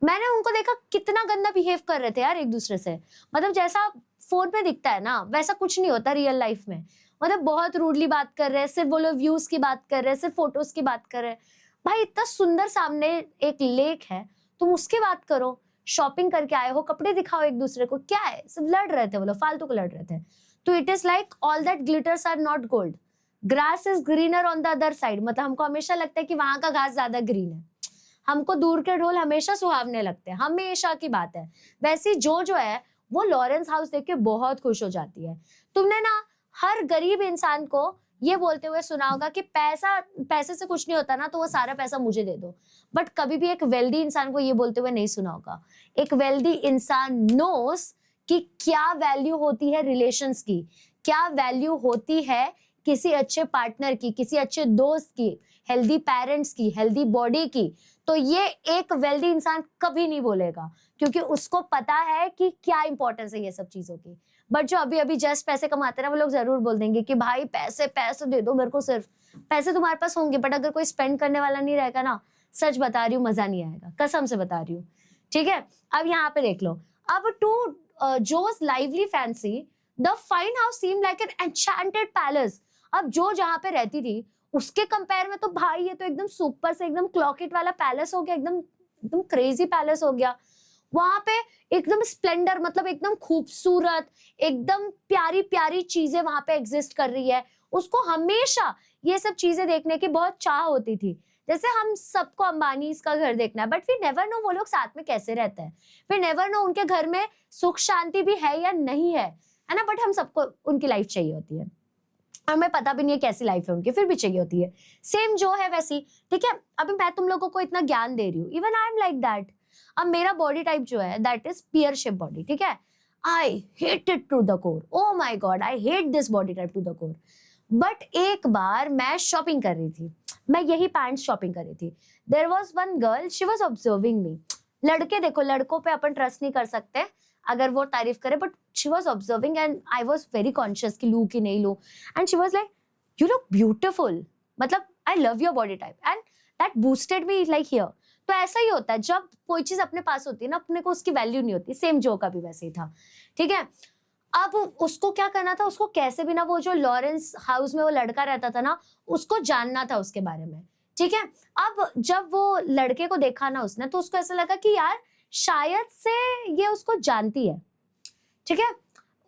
Speaker 1: मैंने उनको देखा कितना गंदा बिहेव कर रहे थे यार एक दूसरे से, मतलब जैसा फोन पे दिखता है ना वैसा कुछ नहीं होता रियल लाइफ में, मतलब बहुत रूडली बात कर रहे हैं, सिर्फ वो लोग व्यूज की बात कर रहे हैं, सिर्फ फोटोज की बात कर रहे हैं। भाई इतना सुंदर सामने एक लेक है, तुम उसकी बात करो, शॉपिंग करके आए हो, कपड़े दिखाओ एक दूसरे को, क्या है, सिर्फ लड़ रहे थे वो लोग, फालतू को लड़ रहे थे। तो it is like all that glitters are not gold, grass is greener on the other side, मतलब हमको हमेशा लगता है कि वहां का घास ज्यादा ग्रीन है, हमको दूर के ढोल हमेशा सुहावने लगते हैं, हमेशा की बात है। वैसी जो है वो लॉरेंस हाउस देख के बहुत खुश हो जाती है। तुमने ना हर गरीब इंसान को ये बोलते हुए सुना होगा कि पैसे से कुछ नहीं होता ना, तो वो सारा पैसा मुझे दे दो, बट कभी भी एक वेल्दी इंसान को ये बोलते हुए नहीं सुना होगा। एक वेल्दी इंसान नोस कि क्या वैल्यू होती है रिलेशंस की, क्या वैल्यू होती है किसी अच्छे पार्टनर की, किसी अच्छे दोस्त की, हेल्दी पेरेंट्स की, हेल्दी बॉडी की। तो ये एक वेल्दी इंसान कभी नहीं बोलेगा, क्योंकि उसको पता है कि क्या इंपॉर्टेंस है ये सब चीजों की। बट जो अभी अभी जस्ट पैसे कमाते हैं ना, वो लोग जरूर बोल देंगे कि भाई पैसे पैसे दे दो मेरे को, सिर्फ पैसे तुम्हारे पास होंगे, बट अगर कोई स्पेंड करने वाला नहीं रहेगा ना, सच बता रही हूँ मजा नहीं आएगा, कसम से बता रही हूँ, ठीक है। अब यहाँ पे देख लो, अब to Jo's lively fancy the fine house seem like an enchanted palace. अब जो जहाँ पे रहती थी उसके कंपेयर में तो भाई ये तो एकदम सुपर से एकदम क्लॉकेट वाला पैलेस हो गया, एकदम एकदम क्रेजी पैलेस हो गया। वहां पे एकदम स्प्लेंडर, मतलब एकदम खूबसूरत, एकदम प्यारी प्यारी चीजें वहां पे एग्जिस्ट कर रही है। उसको हमेशा ये सब चीजें देखने की बहुत चाह होती थी, जैसे हम सबको अंबानी का घर देखना है, बट वी नेवर नो वो लोग साथ में कैसे रहते हैं, वी नेवर नो उनके घर में सुख शांति भी है या नहीं है ना, बट हम सबको उनकी लाइफ चाहिए होती है, और हमें पता भी नहीं है कैसी लाइफ है उनकी, फिर भी चाहिए होती है। सेम जो है वैसी, ठीक है। अभी मैं तुम लोगों को इतना ज्ञान दे रही हूँ, even I am like that. अब मेरा बॉडी टाइप जो है that is pear shape body, ठीक है। I hate it to the core, oh my god I hate this body type to the core. But एक बार मैं शॉपिंग कर रही थी, मैं यही पैंट्स शॉपिंग कर रही थी, there was one girl, she was observing me. लड़के देखो, लड़कों पे अपन ट्रस्ट नहीं कर सकते अगर वो तारीफ करे, but she was observing and I was very conscious कि लू कि नहीं लू, and she was like you look beautiful, मतलब I love your body type, and that boosted me like here. तो ऐसा ही होता है, जब कोई चीज अपने पास होती है ना, अपने को उसकी वैल्यू नहीं होती। सेम जो का भी वैसे ही था, ठीक है। अब उसको क्या करना था, उसको कैसे भी ना वो जो लॉरेंस हाउस में वो लड़का रहता था ना, उसको जानना था उसके बारे में, ठीक है। अब जब वो लड़के को देखा ना उसने, तो उसको ऐसा लगा कि यार शायद से ये उसको जानती है, ठीक है।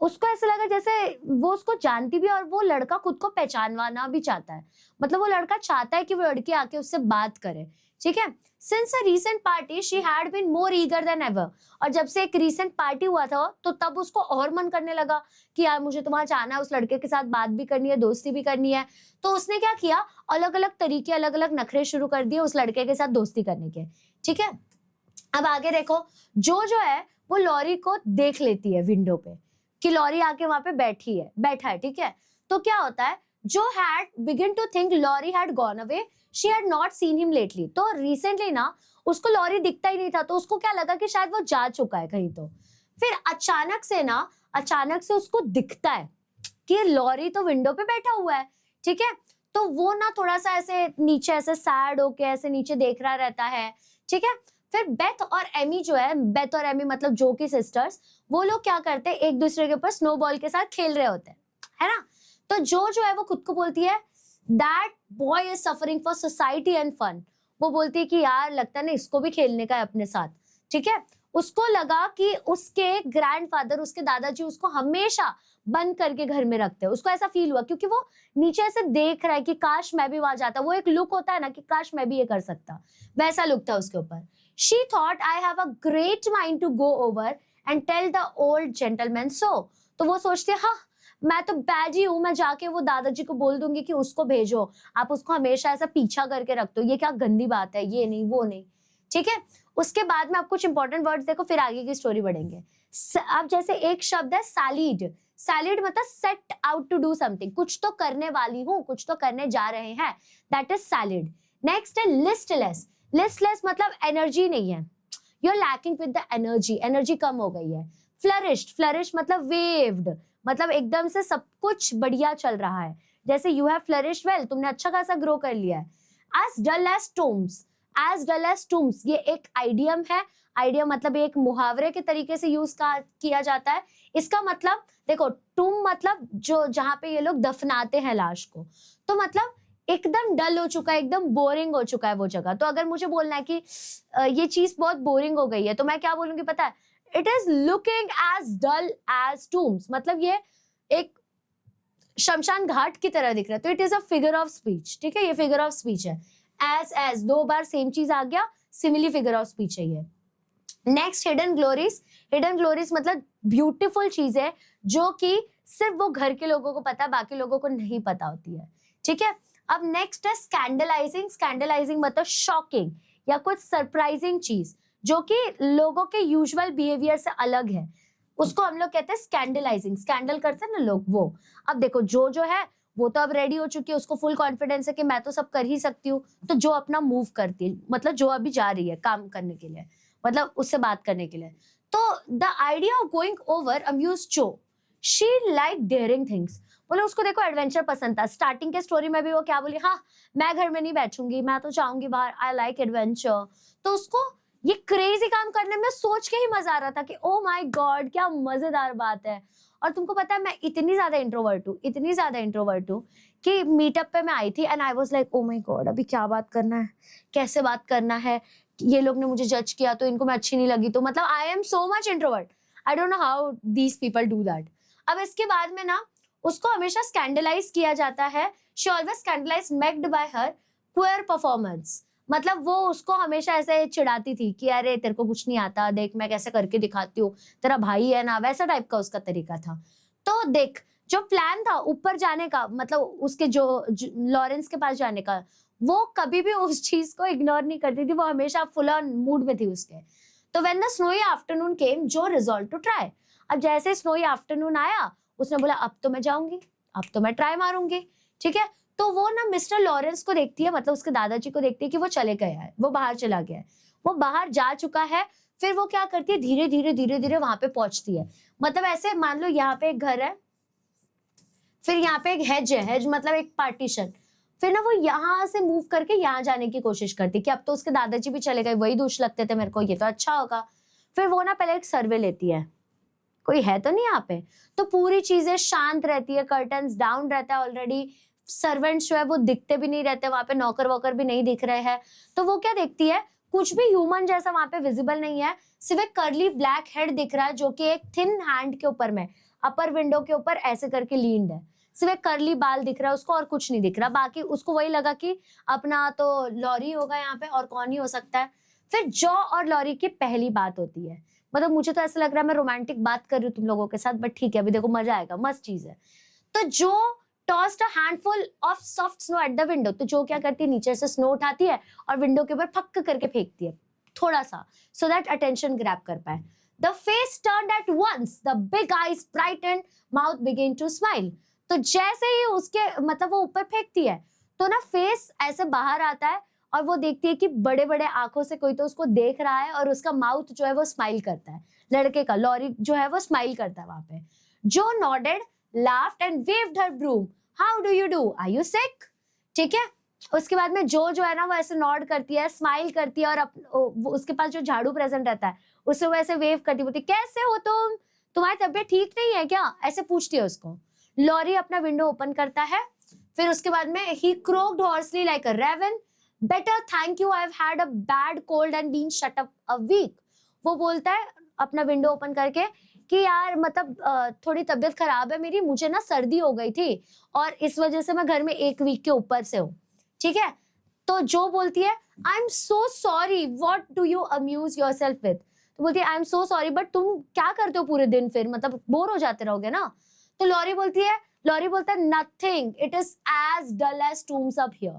Speaker 1: उसको ऐसा लगा जैसे वो उसको जानती भी है, और वो लड़का खुद को पहचानवाना भी चाहता है। मतलब वो लड़का चाहता है कि वो लड़की आके उससे बात करे, ठीक है। Since a recent party she had been more eager than ever. और जब से एक रीसेंट पार्टी हुआ था, तो तब उसको और मन करने लगा कि यार मुझे तो वहां जाना है, उस लड़के के साथ बात भी करनी है, दोस्ती भी करनी है। तो उसने क्या किया, अलग अलग तरीके, अलग अलग नखरे शुरू कर दिए उस लड़के के साथ दोस्ती करने के, ठीक है। अब आगे देखो, जो है वो लॉरी को देख लेती है विंडो पे कि लॉरी आके वहां पे बैठा है, ठीक है। तो क्या होता है, Jo had begin to think Laurie had gone away, she had not seen him lately. तो रिसेंटली ना उसको लॉरी दिखता ही नहीं था, तो उसको क्या लगा कि शायद वो जा चुका है कहीं। तो फिर अचानक से उसको दिखता है कि लॉरी तो विंडो पे बैठा हुआ है, ठीक है। तो वो ना थोड़ा सा ऐसे नीचे ऐसे सैड होके ऐसे नीचे देख रहा रहता है, ठीक है। फिर बेथ और एमी जो है, बेथ और एमी मतलब जो की सिस्टर्स, वो लोग क्या करते हैं, एक दूसरे के ऊपर स्नोबॉल के साथ खेल रहे होते हैं, है ना। तो जो है वो खुद को बोलती है that boy is suffering for society and fun. वो बोलती है कि यार लगता है ना इसको भी खेलने का है अपने साथ, ठीक है। उसको लगा कि उसके ग्रैंडफादर, उसके दादाजी उसको हमेशा बंद करके घर में रखते हैं। उसको ऐसा फील हुआ क्योंकि वो नीचे ऐसे देख रहा है कि काश मैं भी वहां जाता। वो एक लुक होता है ना कि काश मैं भी ये कर सकता, वैसा लुक था उसके ऊपर। She thought I have a great mind to go over and tell the old gentleman so. तो वो सोचते हाँ मैं तो बैजी हूँ, मैं जाके वो दादाजी को बोल दूंगी कि उसको भेजो, आप उसको हमेशा ऐसा पीछा करके रखते हो, ये क्या गंदी बात है, ये नहीं वो नहीं, ठीक है। उसके बाद में आप कुछ इंपॉर्टेंट वर्ड्स देखो, फिर आगे की स्टोरी बढ़ेंगे। अब जैसे एक शब्द है सैलिड। सैलिड मतलब set out to do something, कुछ तो करने वाली हूँ, कुछ तो करने जा रहे हैं, दैट इज सैलिड। नेक्स्ट है लिस्टलेस। लिस्टलेस मतलब एनर्जी नहीं है, you are lacking with the energy, energy कम हो गई है। फ्लरिश्ड, फ्लरिश मतलब वेव्ड, मतलब एकदम से सब कुछ बढ़िया चल रहा है, जैसे यू हैव फ्लरिश्ड वेल, तुमने अच्छा खासा ग्रो कर लिया है। As dull as tombs, as dull as tombs ये एक आइडियम है। आइडियम मतलब एक मुहावरे के तरीके से यूज किया जाता है। इसका मतलब देखो, टूम मतलब जो जहां पे ये लोग दफनाते हैं लाश को, तो मतलब एकदम डल हो चुका है, एकदम बोरिंग हो चुका है वो जगह। तो अगर मुझे बोलना है कि ये चीज बहुत बोरिंग हो गई है, तो मैं क्या बोलूंगी पता है, it is looking as dull as tombs, मतलब ये एक शमशान घाट की तरह दिख रहा है। तो it is a figure of speech, ठीक है, ये फिगर ऑफ स्पीच है। एज दो बार सेम चीज आ गया, सिमिली फिगर ऑफ स्पीच है ये। Next hidden glories. Hidden glories मतलब ब्यूटीफुल चीज है जो कि सिर्फ वो घर के लोगों को पता है, बाकी लोगों को नहीं पता होती है, ठीक है। अब नेक्स्ट है स्कैंडलाइजिंग। स्कैंडलाइजिंग मतलब शॉकिंग या कुछ सरप्राइजिंग चीज जो कि लोगों के यूजुअल बिहेवियर से अलग है, उसको हम लोग कहते हैं स्कैंडलाइजिंग। स्कैंडल करते हैं ना लोग, वो। अब देखो जो है वो तो अब रेडी हो चुकी है, उसको फुल कॉन्फिडेंस है कि मैं तो सब कर ही सकती हूँ। तो जो अपना मूव करती है, मतलब जो अभी जा रही है काम करने के लिए, मतलब उससे बात करने के लिए। तो the idea of going over amused जो, शी लाइक डेयरिंग थिंग्स। बोले उसको देखो एडवेंचर पसंद था। स्टार्टिंग के स्टोरी में भी वो क्या बोली, हाँ मैं घर में नहीं बैठूंगी, मैं तो जाऊंगी बाहर, आई लाइक एडवेंचर। तो उसको ये क्रेजी काम करने में सोच के ही मजा आ रहा था कि ओ माय गॉड क्या मजेदार बात है। और तुमको पता है मैं इतनी ज्यादा इंट्रोवर्ट हूँ कि मीटअप पे मैं आई थी and I was like oh my God अभी क्या बात करना है, कैसे बात करना है, ये लोग ने मुझे जज किया तो इनको मैं अच्छी नहीं लगी। तो मतलब I am so much introvert, I don't know how these people do that. अब इसके बाद में ना उसको हमेशा स्कैंडलाइज किया जाता है। She always scandalize made by her queer performance. मतलब वो उसको हमेशा ऐसे चिढ़ाती थी कि अरे तेरे को कुछ नहीं आता, देख मैं कैसे करके दिखाती हूँ, तेरा भाई है ना, वैसा टाइप का उसका तरीका था। तो देख जो प्लान था ऊपर जाने का, मतलब उसके जो लॉरेंस के पास जाने का, वो कभी भी उस चीज को इग्नोर नहीं करती थी, वो हमेशा फुल ऑन मूड में थी उसके। तो व्हेन द स्नोई आफ्टरनून केम, जो रिजॉल्व टू ट्राई। अब जैसे स्नोई आफ्टरनून आया, उसने बोला अब तो मैं जाऊंगी, अब तो मैं ट्राई मारूंगी, ठीक है। तो वो ना मिस्टर लॉरेंस को देखती है, मतलब उसके दादाजी को देखती है कि वो चले गया है, वो बाहर चला गया है, वो बाहर जा चुका है। फिर वो क्या करती है, धीरे धीरे वहां पे पहुंचती है। मतलब ऐसे मान लो यहाँ पे एक घर है, फिर यहाँ पे एक हेज है, हेज मतलब एक पार्टीशन, फिर ना वो यहाँ से मूव करके यहाँ जाने की कोशिश करती कि अब तो उसके दादाजी भी चले गए, वही दूर लगते थे मेरे को, ये तो अच्छा होगा। फिर वो ना पहले एक सर्वे लेती है, कोई है तो नहीं यहाँ पे। तो पूरी चीजें शांत रहती है, कर्टन्स डाउन रहता है ऑलरेडी, सर्वेंट्स जो है वो दिखते भी नहीं रहते वहां पे, नौकर वोकर भी नहीं दिख रहे हैं। तो वो क्या देखती है, कुछ भी ह्यूमन जैसा वहां पे विजिबल नहीं है, सिर्फ एक कर्ली ब्लैक हेड दिख रहा है जो कि एक थिन हैंड के ऊपर में अपर विंडो के ऊपर ऐसे करके लीन्ड है। सिर्फ एक कर्ली बाल दिख रहा है उसको और कुछ नहीं दिख रहा। बाकी उसको वही लगा कि अपना तो लॉरी होगा यहाँ पे, और कौन ही हो सकता है। फिर जॉ और लॉरी की पहली बात होती है। मतलब मुझे तो ऐसा लग रहा है मैं रोमांटिक बात कर रही हूँ तुम लोगों के साथ, बट ठीक है, अभी देखो मजा आएगा, मस्त चीज है। तो जो tossed a handful of soft snow eight the window, तो जो क्या करती है, नीचे से स्नो उठाती है और विंडो के ऊपर फक करके फेंकती है थोड़ा सा, सो दैट अटेंशन ग्रैब कर पाए। The face turned at once, the big eyes brightened, mouth began to smile. तो जैसे ही उसके मतलब वो ऊपर फेंकती है तो ना फेस ऐसे बाहर आता है और वो देखती है कि बड़े बड़े आंखों से कोई तो उसको देख रहा है और उसका माउथ जो है वो स्माइल करता है, लड़के का, लॉरी जो है वो स्माइल करता है वहां पे। जो nodded, laughed and waved her broom. How do you do? Are you sick? ठीक है। उसके बाद में जो है ना वो ऐसे नॉड करती है, स्माइल करती है और उसके पास जो झाड़ू प्रेजेंट रहता है उससे वो ऐसे वेव करती बोलती कैसे हो तुम, तुम्हारी तबीयत ठीक नहीं है क्या, ऐसे पूछती है उसको। लॉरी अपना विंडो ओपन करता है। फिर उसके बाद में he croaked hoarsely like a raven. Better thank you, I've had a bad cold and been shut up a week. वो बोलता है अपना विंडो ओपन करके कि यार मतलब थोड़ी तबीयत खराब है मेरी, मुझे ना सर्दी हो गई थी और इस वजह से मैं घर में एक वीक के ऊपर से हूँ। ठीक है। तो जो बोलती है I am so sorry, what do you amuse yourself with. तो बोलती है I am so sorry, but तुम क्या करते हो पूरे दिन, फिर मतलब बोर हो जाते रहोगे ना। तो लॉरी बोलता है nothing, it is as dull as tombs up here.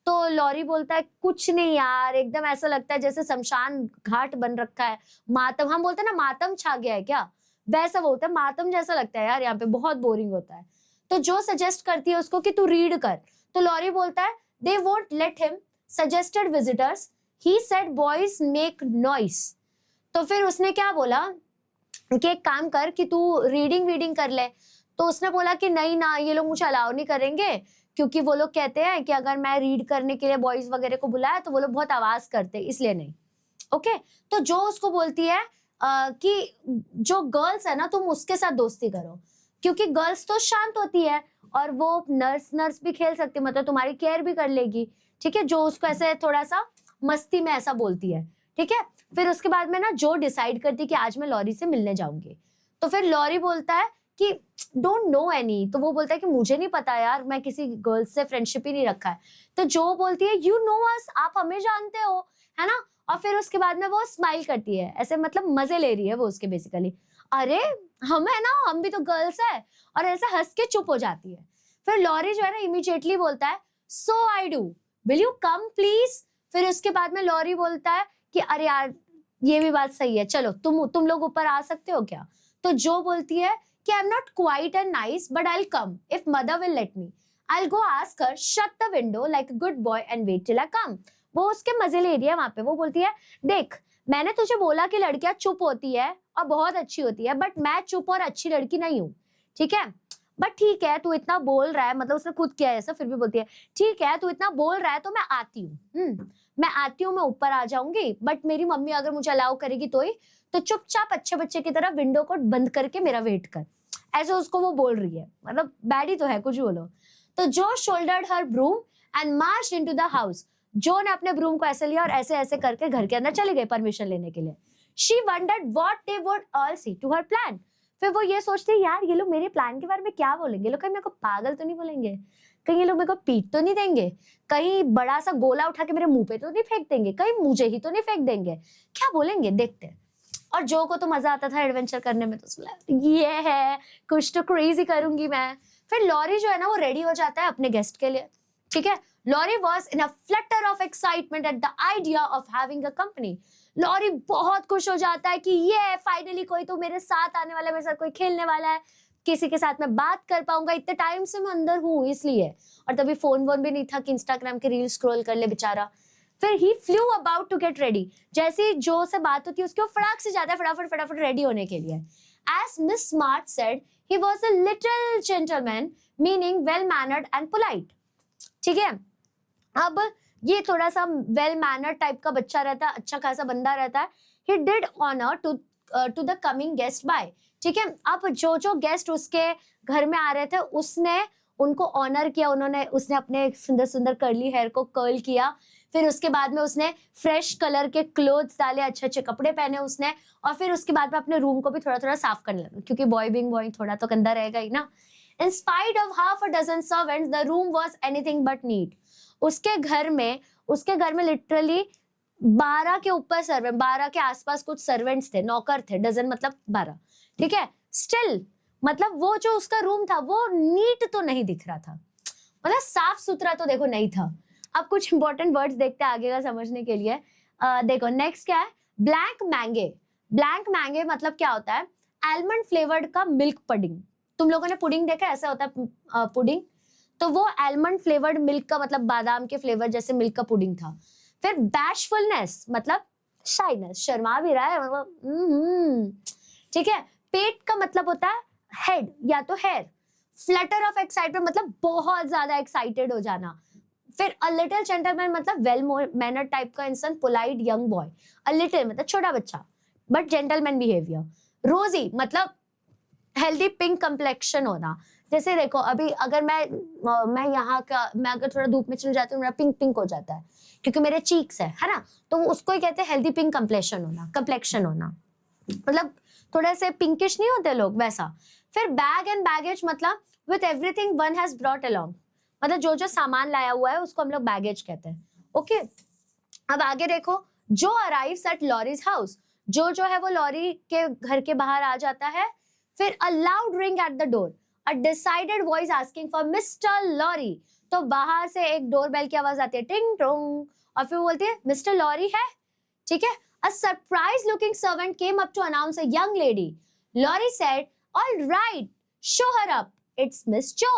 Speaker 1: तो लॉरी बोलता है कुछ नहीं यार, एकदम ऐसा लगता है जैसे शमशान घाट बन रखा है, मातम, हम बोलते हैं ना मातम छा गया है क्या, वैसा बोलता है, मातम जैसा लगता है यार यहाँ पे, बहुत बोरिंग होता है। तो जो सजेस्ट करती है उसको कि तू रीड कर। तो लॉरी बोलता है they won't let him, suggested visitors, he said boys make noise. तो फिर उसने क्या बोला कि एक काम कर कि तू रीडिंग कर ले। तो उसने बोला कि नहीं ना, ये लोग मुझे अलाउ नहीं करेंगे, क्योंकि वो लोग कहते हैं कि अगर मैं रीड करने के लिए बॉयज वगैरह को बुलाया तो वो लोग बहुत आवाज करते हैं, इसलिए नहीं। ओके। तो जो उसको बोलती है कि जो गर्ल्स है ना तुम उसके साथ दोस्ती करो, क्योंकि गर्ल्स तो शांत होती है और वो नर्स भी खेल सकती है, मतलब तुम्हारी केयर भी कर लेगी। ठीक है। जो उसको ऐसे थोड़ा सा मस्ती में ऐसा बोलती है। ठीक है। फिर उसके बाद में ना जो डिसाइड करती है कि आज मैं लॉरी से मिलने जाऊंगी। तो फिर लॉरी बोलता है कि डोंट नो एनी। तो वो बोलता है कि मुझे नहीं पता यार, मैं किसी गर्ल्स से फ्रेंडशिप ही नहीं रखा है। तो जो बोलती है यू नो अस, आप हमें जानते हो, है ना। और फिर उसके बाद में वो स्माइल करती है, ऐसे मतलब मजे ले रही है वो उसके बेसिकली, अरे हम है ना, हम भी तो गर्ल्स है, और ऐसे हंस के चुप हो जाती है। फिर लॉरी जो है ना इमीडिएटली बोलता है so I do, will you come please. फिर उसके बाद में लॉरी बोलता है कि अरे यार ये भी बात सही है, चलो तुम लोग ऊपर आ सकते हो क्या। तो जो बोलती है कि I am not quite and nice but I will come if mother will let me, I will go ask her, shut the window like a good boy and wait till I come. वो उसके मजे ले रही है वहां पे। वो बोलती है देख मैंने तुझे बोला कि लड़कियां चुप होती है और बहुत अच्छी होती है, बट मैं चुप और अच्छी लड़की नहीं हूँ। ठीक है। बट ठीक है तू इतना बोल रहा है, मतलब उसने खुद किया ऐसा, फिर भी बोलती है ठीक है तू इतना बोल रहा है तो मैं आती हूँ, मैं आती हूँ, मैं ऊपर आ जाऊंगी, बट मेरी मम्मी अगर मुझे अलाउ करेगी तो चुपचाप अच्छे बच्चे की तरह विंडो को बंद करके मेरा वेट कर। ऐसे उसको वो बोल रही है, मतलब बैडी तो है, कुछ बोलो। तो Jo shouldered her broom and marched into the house, Jo ने अपने ब्रूम को ऐसे लिया और ऐसे ऐसे करके घर के अंदर चली गई परमिशन लेने के लिए। She wondered what they would all see to her plan. फिर वो ये सोचती है यार ये लोग मेरे प्लान के बारे में क्या बोलेंगे, ये लोग कहीं मेरे को पागल तो नहीं बोलेंगे, कहीं ये लोग मेरे को पीट तो नहीं देंगे, कहीं बड़ा सा गोला उठा के मेरे मुंह पे तो नहीं फेंक देंगे, कहीं मुझे ही तो नहीं फेंक देंगे, क्या बोलेंगे देखते हैं। और जो को तो मजा आता था एडवेंचर करने में, तो सोचा ये है कुछ तो क्रेजी करूंगी मैं। फिर लॉरी जो है ना वो रेडी हो जाता है अपने गेस्ट के लिए। ठीक है। Laurie was in a flutter of excitement at the idea of having a company. Laurie बहुत खुश हो जाता है कि ये फाइनली कोई तो मेरे साथ आने वाला है, मेरे साथ कोई खेलने वाला है, किसी के साथ मैं बात कर पाऊंगा, इतने टाइम से मैं अंदर हूँ इसलिए। और तभी फोन वोन भी नहीं था कि इंस्टाग्राम के रील स्क्रॉल कर ले बेचारा। फिर he flew about to get ready. जैसे जो से बात होती है उसकी वो फटाक से जाता है फटाफट रेडी होने के लिए। As Miss Smart said, he was a little gentleman, meaning well mannered and polite. ठीक है। अब ये थोड़ा सा वेल मैनर टाइप का बच्चा रहता है, अच्छा खासा बंदा रहता है। He did honour to the coming guest by, ठीक है। अब जो जो गेस्ट उसके घर में आ रहे थे उसने उनको ऑनर किया, उसने अपने सुंदर सुंदर कर्ली हेयर को कर्ल किया, फिर उसके बाद में उसने फ्रेश कलर के क्लोथ्स डाले, अच्छे अच्छे कपड़े पहने उसने, और फिर उसके बाद में अपने रूम को भी थोड़ा थोड़ा साफ करने लगा, क्योंकि बॉय बिंग बॉय थोड़ा तो गंदा रहेगा ही ना। In spite of half a dozen servants, the room was anything but neat. उसके घर में लिटरली 12 के ऊपर सर्वेंट, 12 के आसपास कुछ सर्वेंट्स थे, नौकर थे, डजन मतलब 12, ठीक है। स्टिल मतलब वो जो उसका रूम था वो नीट तो नहीं दिख रहा था, मतलब साफ सुथरा तो देखो नहीं था। अब कुछ इंपॉर्टेंट वर्ड्स देखते हैं आगे का समझने के लिए। देखो नेक्स्ट क्या है, ब्लैक मैंगे। ब्लैक मैंगे मतलब क्या होता है, आलमंड फ्लेवर्ड का मिल्क पुडिंग। तुम लोगों ने पुडिंग देखा, ऐसा होता है पुडिंग, तो वो आलमंड फ्लेवर्ड मिल्क का मतलब बादाम के फ्लेवर जैसे मिल्क का पुडिंग था। फिर बैशफुलनेस मतलब शाइनेस, शर्मा भी रहा है मतलब, ठीक है। पेट का मतलब होता है हेड या तो हेयर। फ्लटर ऑफ एक्साइटमेंट मतलब बहुत ज्यादा एक्साइटेड हो जाना। फिर अ लिटिल जेंटलमैन मतलब वेल मैनर टाइप का इंसान, polite young boy. A little मतलब छोटा बच्चा बट जेंटलमैन बिहेवियर। रोजी मतलब हेल्दी पिंक कंप्लेक्शन होना। जैसे देखो अभी अगर मैं यहाँ का, मैं अगर थोड़ा धूप में चल जाती हूँ, मेरा पिंक पिंक हो जाता है क्योंकि मेरे चीक्स है ना, तो उसको ही कहते हैं हेल्दी पिंक कंप्लेक्शन होना, मतलब थोड़े से पिंकिश नहीं होते लोग, वैसा। फिर बैग एंड बैगेज मतलब with everything one has brought along, मतलब जो जो सामान लाया हुआ है उसको हम लोग बैगेज कहते हैं। ओके, अब आगे देखो, जो अराइव्स एट लॉरीज हाउस, जो है वो लॉरी के घर के बाहर आ जाता है। फिर a loud ring at the door, a decided voice asking for Mr Laurie, तो बाहर से एक डोरबेल की आवाज आती है, टिंग टोंग, और फिर बोलती है मिस्टर लॉरी है, ठीक है। A surprised looking servant came up to announce a young lady. Laurie said, "All right, show her up. It's Miss Jo."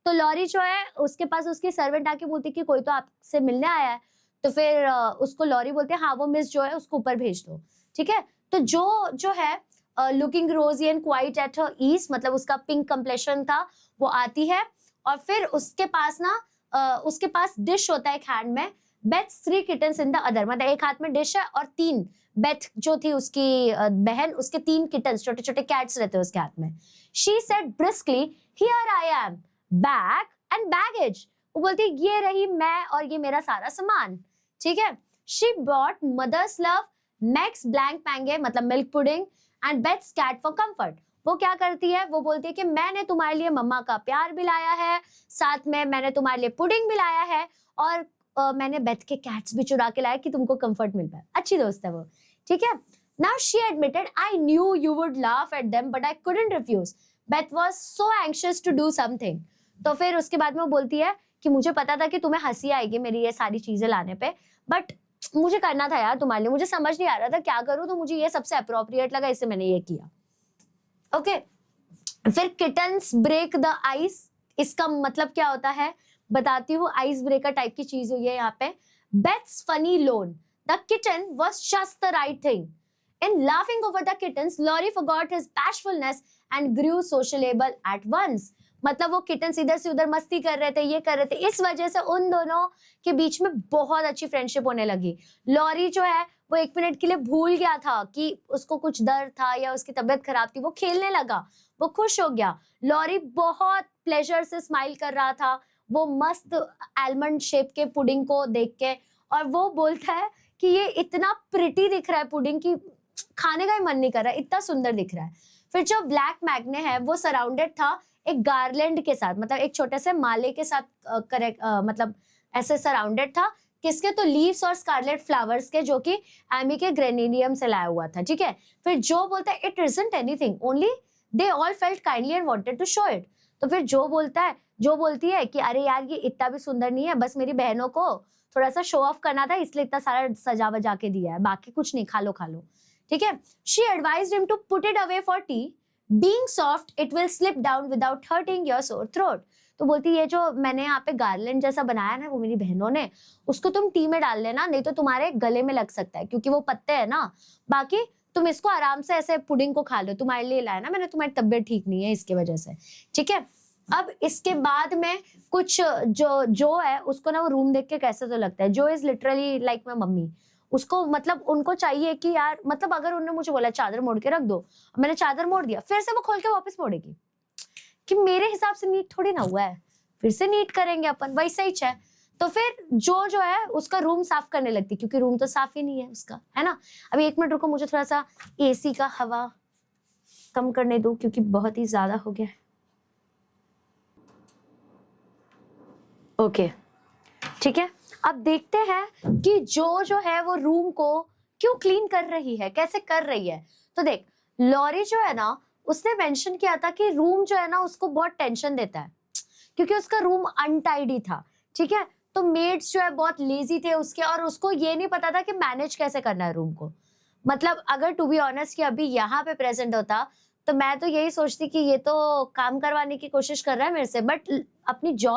Speaker 1: तो लॉरी जो है उसके पास उसकी सर्वेंट आके बोलती कि कोई तो आपसे मिलने आया है, तो फिर उसको लॉरी बोलते हैं हाँ वो मिस जो है उसको ऊपर भेज दो, ठीक है। तो जो है looking rosy and quite at her ease, मतलब उसका पिंक कंप्लेशन था, वो आती है और फिर उसके पास डिश होता है एक हैंड में, bathes 3 kittens in the other, मतलब एक हाथ में डिश है और 3, बेथ जो थी उसकी बहन, उसके 3 किटन्स, छोटे छोटे कैट्स रहते हैं उसके हाथ में। She said briskly, here I am, bag and baggage, वो बोलती ये रही मैं और ये मेरा सारा सामान, ठीक है। She bought mother's love, max blanc mange मतलब milk pudding, and Beth's cat for comfort. वो क्या करती है, वो बोलती है कि मैंने तुम्हारे लिए मम्मा का प्यार भी लाया है, साथ में मैंने तुम्हारे लिए पुडिंग भी लाया है, और मैंने बेथ के कैट्स भी चुरा के लाया कि तुमको कंफर्ट मिल पाए। अच्छी दोस्त है वो, ठीक है। Now she admitted, I knew you would laugh at them but I couldn't refuse, Beth was so anxious to do something. तो फिर उसके बाद में वो बोलती है कि मुझे पता था कि तुम्हें हंसी आएगी मेरी ये सारी चीजें लाने पे, बट मुझे करना था यार तुम्हारे लिए, मुझे समझ नहीं आ रहा था क्या करूं, तो मुझे ये सबसे अप्रोप्रिएट लगा, इससे मैंने ये किया। ओके, फिर किटन्स ब्रेक द आइस, इसका मतलब क्या होता है बताती हूँ, आइस ब्रेकर टाइप की चीज हुई है यहाँ पे। Bathes funny loan, the kitten was just the right thing. In laughing over the kittens, Laurie forgot his bashfulness and grew sociable at once. मतलब वो किटन्स इधर से उधर मस्ती कर रहे थे, ये कर रहे थे, इस वजह से उन दोनों के बीच में बहुत अच्छी फ्रेंडशिप होने लगी। लॉरी जो है वो 1 मिनट के लिए भूल गया था कि उसको कुछ डर था या उसकी तबीयत खराब थी, वो खेलने लगा, वो खुश हो गया। लॉरी बहुत प्लेजर से स्माइल कर रहा था वो मस्त आलमंड शेप के पुडिंग को देख के, और वो बोलता है कि ये इतना प्रिटी दिख रहा है पुडिंग की खाने का ही मन नहीं कर रहा है, इतना सुंदर दिख रहा है। फिर जो ब्लैक मैग्ने है वो सराउंडेड था एक गार्लैंड के साथ, मतलब एक छोटे से माले के साथ, मतलब ऐसे सराउंडेड था, किसके, तो लीव्स और स्कारलेट फ्लावर्स के, जो कि एमी के ग्रेनेडियम से लाया हुआ था, ठीक है। फिर जो बोलता है it isn't anything, only they all felt kindly and wanted to show it. तो फिर जो बोलती है कि अरे यार ये इतना भी सुंदर नहीं है, बस मेरी बहनों को थोड़ा सा शो ऑफ करना था इसलिए इतना सारा सजा वजा के दिया है, बाकी कुछ नहीं, खा लो, ठीक है। She advised him to put it away for tea, being soft it will slip down without hurting your sore throat. तो बोलती ये जो मैंने यहाँ पे गार्लैंड जैसा बनाया ना वो मेरी बहनों ने, उसको तुम टी में डाल लेना, नहीं तो तुम्हारे गले में लग सकता है क्योंकि वो पत्ते है ना, बाकी तुम इसको आराम से ऐसे पुडिंग को खा लो, तुम्हारे लिए लाया ना मैंने, तुम्हारी तबीयत ठीक नहीं है इसकी वजह से, ठीक है। अब इसके बाद में कुछ जो है उसको ना वो रूम देख के कैसे तो लगता है, जो is literally like my mummy. उसको मतलब उनको चाहिए कि यार मतलब अगर उन्होंने मुझे बोला चादर मोड़ के रख दो, मैंने चादर मोड़ दिया, फिर से वो खोल के वापस मोड़ेगी कि मेरे हिसाब से नीट थोड़ी ना हुआ है, फिर से नीट करेंगे अपन, वैसा ही है। तो फिर जो है उसका रूम साफ करने लगती, क्योंकि रूम तो साफ ही नहीं है उसका, है ना। अभी 1 मिनट रुको, मुझे थोड़ा सा एसी का हवा कम करने दो क्योंकि बहुत ही ज्यादा हो गया है। ओके ठीक है, अब देखते हैं कि जो है वो रूम को क्यों क्लीन कर रही है, कैसे कर रही है। तो देख, लॉरी जो है ना उसने मेंशन किया था कि रूम जो है ना उसको बहुत टेंशन देता है, क्योंकि उसका रूम अनटाइडी था, ठीक है। तो मेड्स जो है बहुत लेजी थे उसके, और उसको ये नहीं पता था कि मैनेज कैसे करना है रूम को। मतलब अगर टू बी ऑनेस्ट कि अभी यहाँ पे प्रेजेंट होता तो मैं तो यही सोचती कि ये तो काम करवाने की कोशिश कर रहा है मेरे से, बट अपनी जो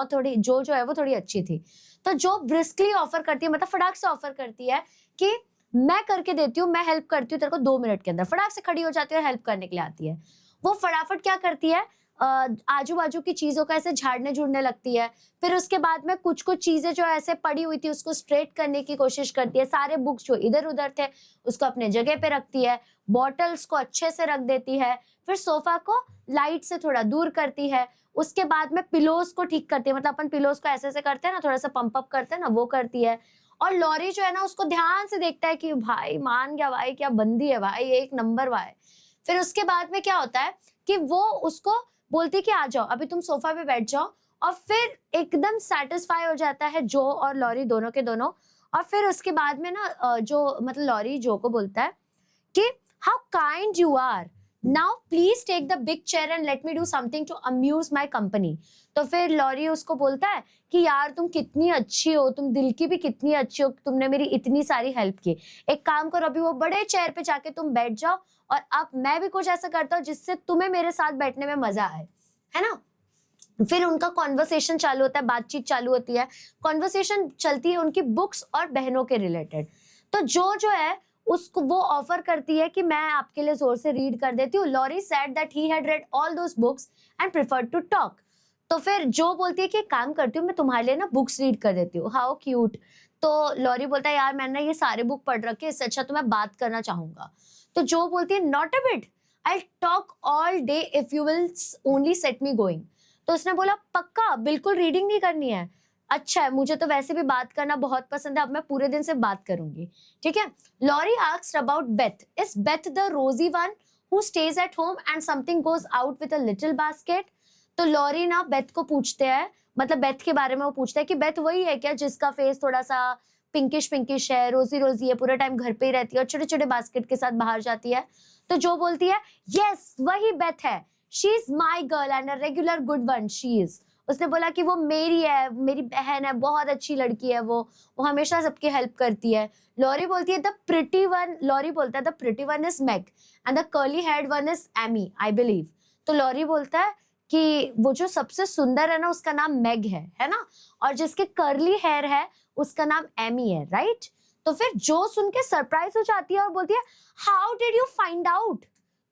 Speaker 1: है वो थोड़ी अच्छी थी। तो जो ब्रिस्कली ऑफर करती है, मतलब फटाक से ऑफर करती है कि मैं करके देती हूँ, मैं हेल्प करती हूँ तेरे को 2 मिनट के अंदर, फटाक से खड़ी हो जाती है और हेल्प करने के लिए आती है। वो फटाफट क्या करती है, आजू बाजू की चीजों का ऐसे झाड़ने झुड़ने लगती है। फिर उसके बाद में कुछ कुछ चीजें जो ऐसे पड़ी हुई थी उसको स्ट्रेट करने की कोशिश करती है, सारे बुक्स जो इधर उधर थे उसको अपने जगह पे रखती है, बॉटल्स को अच्छे से रख देती है, फिर सोफा को लाइट से थोड़ा दूर करती है, उसके बाद में पिलोस को ठीक करती है, मतलब अपन पिलोस को ऐसे ऐसे करते हैं ना, थोड़ा सा पंप अप करते हैं ना, वो करती है। और लॉरी जो है ना उसको ध्यान से देखता है कि भाई मान गया, भाई क्या बंदी है भाई, 1 नंबर भाई। फिर उसके बाद में क्या होता है कि वो उसको बोलती है कि आ जाओ अभी तुम सोफा पे बैठ जाओ, और फिर एकदम सेटिस्फाई हो जाता है जो और लॉरी दोनों के दोनों। और फिर उसके बाद में ना जो मतलब लॉरी जो को बोलता है कि how kind you are, now please take the big chair and let me do something to amuse my company. तो फिर लॉरी उसको बोलता है कि यार तुम कितनी अच्छी हो, तुम दिल की भी कितनी अच्छी हो, तुमने मेरी इतनी सारी हेल्प की, एक काम करो अभी वो बड़े चेयर पे जाके तुम बैठ जाओ, और अब मैं भी कुछ ऐसा करता हूँ जिससे तुम्हें मेरे साथ बैठने में मजा आए, है ना। फिर उनका कॉन्वर्सेशन चालू होता है, बातचीत चालू होती है, कॉन्वर्सेशन चलती है उनकी बुक्स और बहनों के रिलेटेड। तो जो है उसको वो ऑफर करती है कि मैं आपके लिए जोर से रीड कर देती हूँ। Laurie said that he had read all those books and preferred to talk. तो फिर जो बोलती है कि काम करती हूँ मैं तुम्हारे लिए ना बुक्स रीड कर देती हूँ, हाउ क्यूट। तो लॉरी बोलता है यार मैंने ये सारे बुक पढ़ रखे, इससे अच्छा तो मैं बात करना चाहूंगा। तो जो बोलती है not a bit, I talk all day if you will only set me going. तो उसने बोला पक्का, बिल्कुल रीडिंग नहीं करनी है, अच्छा है, मुझे तो वैसे भी बात करना बहुत पसंद है, अब मैं पूरे दिन से बात करूंगी, ठीक है। Laurie asked about Beth, is Beth the rosy one who stays at home and something goes out with a little basket. तो लॉरी ना बेथ को पूछते हैं, मतलब बेथ के बारे में वो पूछता है कि बेथ वही है क्या जिसका फेस थोड़ा सा पिंकिश पिंकिश है, रोजी रोजी है, पूरा टाइम घर पे ही रहती है और छोटे छोटे बास्केट के साथ बाहर जाती है। तो जो बोलती है यस वही बेथ है, she is my girl and a regular good one she is. उसने बोला कि वो मेरी है, मेरी बहन है, बहुत अच्छी लड़की है वो हमेशा सबकी हेल्प करती है। लॉरी बोलती है द प्रिटी वन, लॉरी बोलता है the pretty one is Meg and the curly head one is Amy I believe. तो लॉरी बोलता है कि वो जो सबसे सुंदर है ना उसका नाम मैग है ना, और जिसके कर्ली हेयर है उसका नाम एमी है, राइट। तो फिर जो सुन के सरप्राइज हो जाती है और बोलती है how did you find out,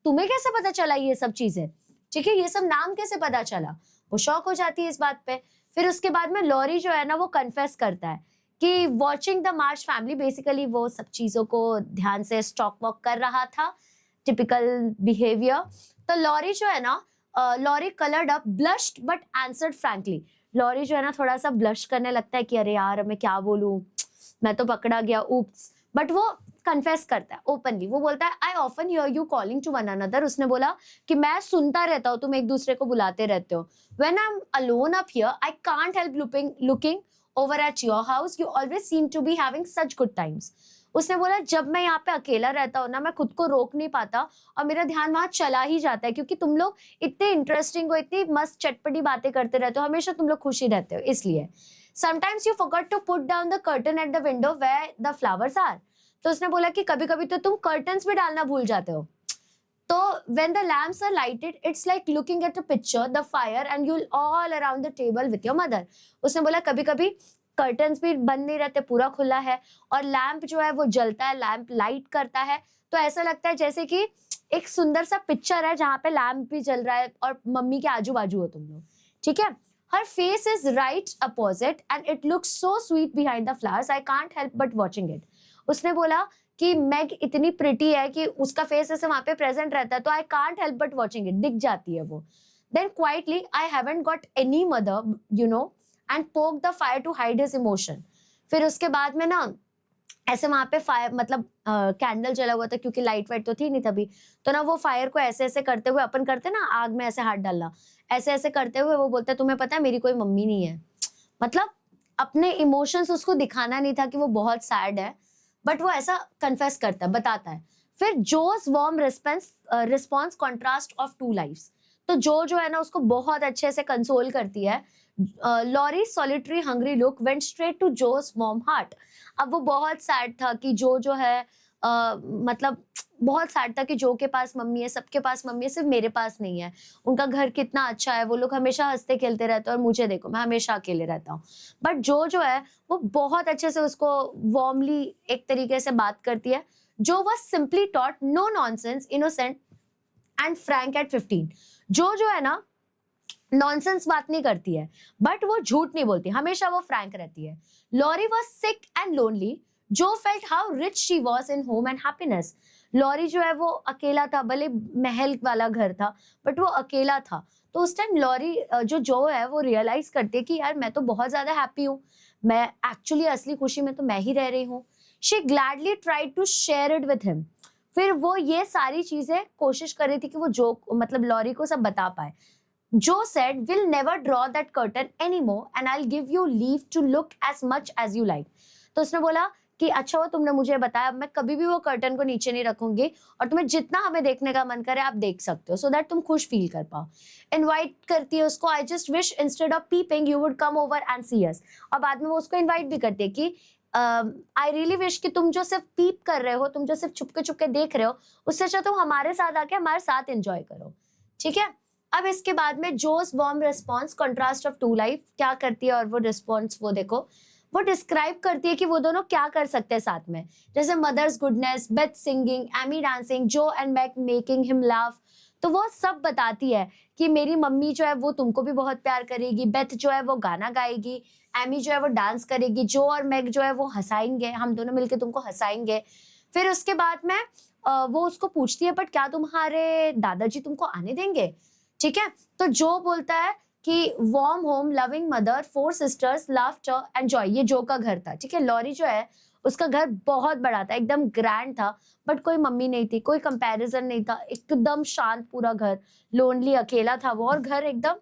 Speaker 1: तुम्हें कैसे पता चला ये सब चीजें, ठीक है, ये सब नाम कैसे पता चला। वो शॉक हो जाती है इस बात पे। फिर उसके बाद में लॉरी जो है ना वो कन्फेस करता है कि watching the March family, basically वो सब चीजों को ध्यान से स्टॉक वॉक कर रहा था, टिपिकल बिहेवियर। तो लॉरी जो है ना Laurie coloured up, blushed but answered frankly. Laurie जो है ना थोड़ा सा ब्लश करने लगता है कि अरे यार मैं क्या बोलूं, मैं तो पकड़ा गया, ऊप्स। बट वो कन्फेस करता है ओपनली, वो बोलता है I often hear you calling to one another. उसने बोला कि मैं सुनता रहता हूँ तुम एक दूसरे को बुलाते रहते हो। When I am alone up here I can't help looking over at your house, you always seem to be having such good times. उसने बोला जब मैं यहाँ पे अकेला रहता हूँ ना मैं खुद को रोक नहीं पाता और मेरा ध्यान वहां चला ही जाता है, क्योंकि तुम लोग इतने इंटरेस्टिंग हो, इतनी मस्त चटपटी बातें करते रहते हो, हमेशा तुम लोग खुशी रहते हो, इसलिए। Sometimes you forgot to put down the curtain at the window where the flowers are. तो उसने बोला कि कभी कभी तो तुम कर्टन्स भी डालना भूल जाते हो। तो when the lamps are lighted, it's like looking at a picture, the fire, and you'll all around the table with your mother. उसने बोला कभी कभी कर्टन्स भी बंद नहीं रहते, पूरा खुला है, और लैंप जो है वो जलता है, लैंप लाइट करता है, तो ऐसा लगता है जैसे कि एक सुंदर सा पिक्चर है जहाँ पे लैंप भी जल रहा है और मम्मी के आजू बाजू हो तुम लोग, ठीक है। हर face is right opposite and it looks so sweet behind the flowers, I can't help but watching it. उसने बोला कि मैग इतनी प्रिटी है कि उसका फेस ऐसे वहां पे प्रेजेंट रहता है, तो I can't help but watching it, दिख जाती है वो। Then quietly, I haven't got any mother you know and पोक the fire to hide his emotion. फिर उसके बाद में ना ऐसे वहां पे फायर मतलब कैंडल जला हुआ था, क्योंकि लाइट वाइट तो थी नहीं तभी, तो ना वो फायर को ऐसे ऐसे करते हुए, अपन करते ना आग में ऐसे हाथ डालना, ऐसे ऐसे करते हुए वो बोलता है तुम्हें पता है मेरी कोई मम्मी नहीं है। मतलब अपने इमोशंस उसको दिखाना नहीं था कि वो बहुत सैड है, बट वो ऐसा कन्फेस करता है, बताता है। फिर Jo's warm response contrast of two lives. तो जो है ना उसको बहुत अच्छे से कंसोल करती है। Laurie solitary hungry look went straight to Jo's warm heart. अब वो बहुत सैड था कि जो है मतलब बहुत सैड था कि जो के पास मम्मी है, सबके पास मम्मी है, सिर्फ मेरे पास नहीं है। उनका घर कितना अच्छा है, वो लोग हमेशा हंसते खेलते रहते हैं और मुझे देखो मैं हमेशा अकेले रहता हूँ। बट जो है वो बहुत अच्छे से उसको वार्मली एक तरीके से बात करती है। Jo was simply taught no nonsense, innocent and frank at 15। जो है ना नॉनसेंस बात नहीं करती है, बट वो झूठ नहीं बोलती, हमेशा वो फ्रैंक रहती है। Laurie was sick and lonely, Jo felt how rich she was in home and happiness. Laurie जो है वो अकेला था, भले महल वाला घर था बट वो अकेला था। तो उस टाइम लॉरी जो है वो रियलाइज करती है कि यार मैं तो बहुत ज्यादा हैप्पी हूँ, मैं एक्चुअली असली खुशी में तो मैं ही रह रही हूँ। She gladly tried to share it with him. फिर वो ये सारी चीजें कोशिश कर रही थी कि वो जो मतलब लॉरी को सब बता पाए। Joe said, "We'll never draw that curtain anymore, and I'll give you leave to look as much as you like." तो उसने बोला कि अच्छा हो तुमने मुझे बताया, अब मैं कभी भी वो कर्टन को नीचे नहीं रखूंगी और तुम्हें जितना हमें देखने का मन करे आप देख सकते हो, सो दैट तुम खुश फील कर पाओ। इनवाइट करती है उसको, I just wish instead of peeping you would come over and see us. और बाद में वो उसको इनवाइट भी करती है कि आई रियली विश कि तुम जो सिर्फ पीप कर रहे हो, तुम जो सिर्फ छुपके छुपके देख रहे हो, उससे अच्छा तुम हमारे साथ आके हमारे साथ एंजॉय करो। ठीक है। अब इसके बाद में Jo's warm response contrast of two life क्या करती है, और वो रिस्पॉन्स वो देखो, वो डिस्क्राइब करती है कि वो दोनों क्या कर सकते हैं साथ में, जैसे mother's goodness, Beth singing, Amy dancing, Jo and Mac making him laugh. तो वो सब बताती है कि मेरी मम्मी जो है वो तुमको भी बहुत प्यार करेगी, बेथ जो है वो गाना गाएगी, एमी जो है वो डांस करेगी, जो और मैक जो है वो हंसाएंगे, हम दोनों मिलके तुमको हंसाएंगे। फिर उसके बाद में वो उसको पूछती है बट क्या तुम्हारे दादाजी तुमको आने देंगे। ठीक है। तो जो बोलता है कि warm home, loving mother, 4 sisters, laughter and Joy, ये जो का घर था। ठीक है। लॉरी जो है उसका घर बहुत बड़ा था, एकदम ग्रैंड था, बट कोई मम्मी नहीं थी, कोई कंपैरिजन नहीं था, एकदम शांत पूरा घर, लोनली अकेला था वो, और घर एकदम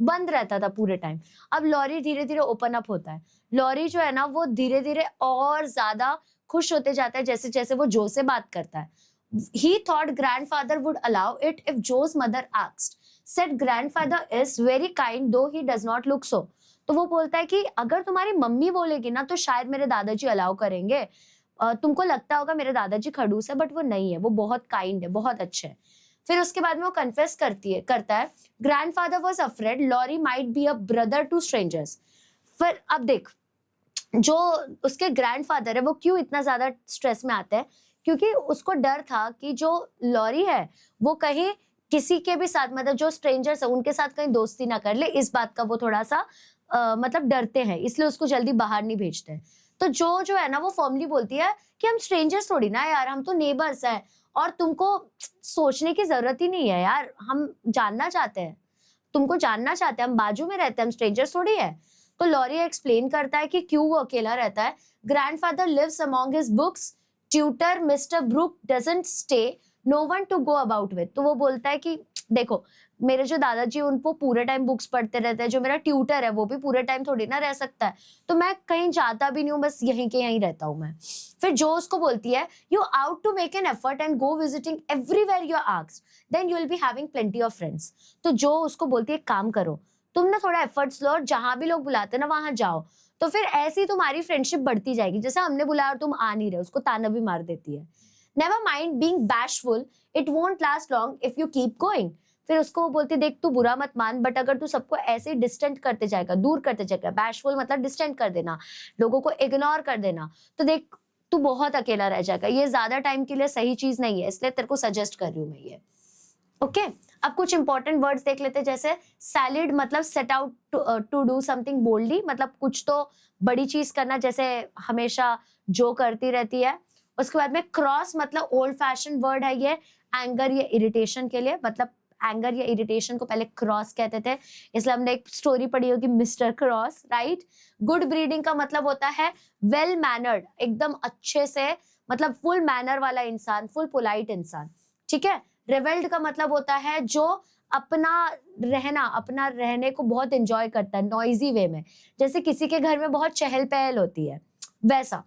Speaker 1: बंद रहता था पूरे टाइम। अब लॉरी धीरे धीरे ओपन अप होता है। लॉरी जो है ना वो धीरे धीरे और ज्यादा खुश होते जाता है जैसे जैसे वो जो से बात करता है। He thought grandfather would allow it if Joe's mother asked. Said grandfather is very kind though he does not look so. तो वो बोलता है कि अगर तुम्हारी मम्मी बोलेगी ना तो शायद मेरे दादाजी अलाउ करेंगे। तुमको लगता होगा मेरे दादाजी खड़ूस है, बट वो नहीं है, वो बहुत काइंड है, बहुत अच्छे है। फिर उसके बाद में वो कन्फेस करता है grandfather was afraid Laurie might be a brother to strangers. फिर अब देख, जो उसके ग्रैंडफादर है वो क्यों इतना ज्यादा स्ट्रेस में आते हैं, क्योंकि उसको डर था कि जो लॉरी है वो कहीं किसी के भी साथ, मतलब जो स्ट्रेंजर्स है उनके साथ कहीं दोस्ती ना कर ले, इस बात का वो थोड़ा सा मतलब डरते हैं, इसलिए उसको जल्दी बाहर नहीं भेजते। तो जो है ना वो फर्मली बोलती है कि हम स्ट्रेंजर्स थोड़ी ना यार, हम तो नेबर्स हैं और तुमको सोचने की जरूरत ही नहीं है यार, हम जानना चाहते हैं, तुमको जानना चाहते हैं, हम बाजू में रहते हैं, हम स्ट्रेंजर्स थोड़ी है। तो लॉरी एक्सप्लेन करता है कि क्यों वो अकेला रहता है। Grandfather lives among his books, tutor Mr Brooke doesn't stay, no one to go about with. तो वो बोलता है कि देखो मेरे जो दादाजी उनको पूरे टाइम बुक्स पढ़ते रहते हैं, जो मेरा ट्यूटर है वो भी पूरे टाइम थोड़ी ना रह सकता है, तो मैं कहीं जाता भी नहीं हूँ, बस यहीं के यहीं रहता हूँ मैं। फिर जो उसको बोलती है you out to make an effort and go visiting everywhere you are asked, then you will be having plenty of friends. तो जो उसको बोलती है काम करो, तुम ना थोड़ा एफर्ट्स लो और जहां भी लोग बुलाते हैं ना वहां जाओ, तो फिर ऐसी तुम्हारी फ्रेंडशिप बढ़ती जाएगी। जैसे हमने बुलाया और तुम आ नहीं रहे, उसको ताना भी मार देती है। Never mind being bashful, it won't last long if you keep going. फिर उसको वो बोलती देख तू बुरा मत मान, बट अगर तू सबको ऐसे डिस्टेंट करते जाएगा, दूर करते जाएगा, बैशफुल मतलब डिस्टेंट कर देना, लोगों को इग्नोर कर देना, तो देख तू बहुत अकेला रह जाएगा, ये ज्यादा टाइम के लिए सही चीज नहीं है, इसलिए तेरे को सजेस्ट कर रही हूँ मैं ये। ओके अब कुछ इंपॉर्टेंट वर्ड्स देख लेते हैं, जैसे सैलिड मतलब set out to do something boldly, मतलब कुछ तो बड़ी चीज करना, जैसे हमेशा जो करती रहती है। उसके बाद में क्रॉस मतलब ओल्ड फैशन वर्ड है ये, एंगर या इरिटेशन के लिए, मतलब एंगर या इरिटेशन को पहले क्रॉस कहते थे, इसलिए हमने एक स्टोरी पढ़ी होगी mister cross, right. Good breeding का मतलब होता है वेल मैनर्ड, एकदम अच्छे से, मतलब फुल मैनर वाला इंसान, फुल पोलाइट इंसान, ठीक है। रिवेल्ड का मतलब होता है जो अपना रहने को बहुत एंजॉय करता है नॉइजी वे में, जैसे किसी के घर में बहुत चहल पहल होती है वैसा।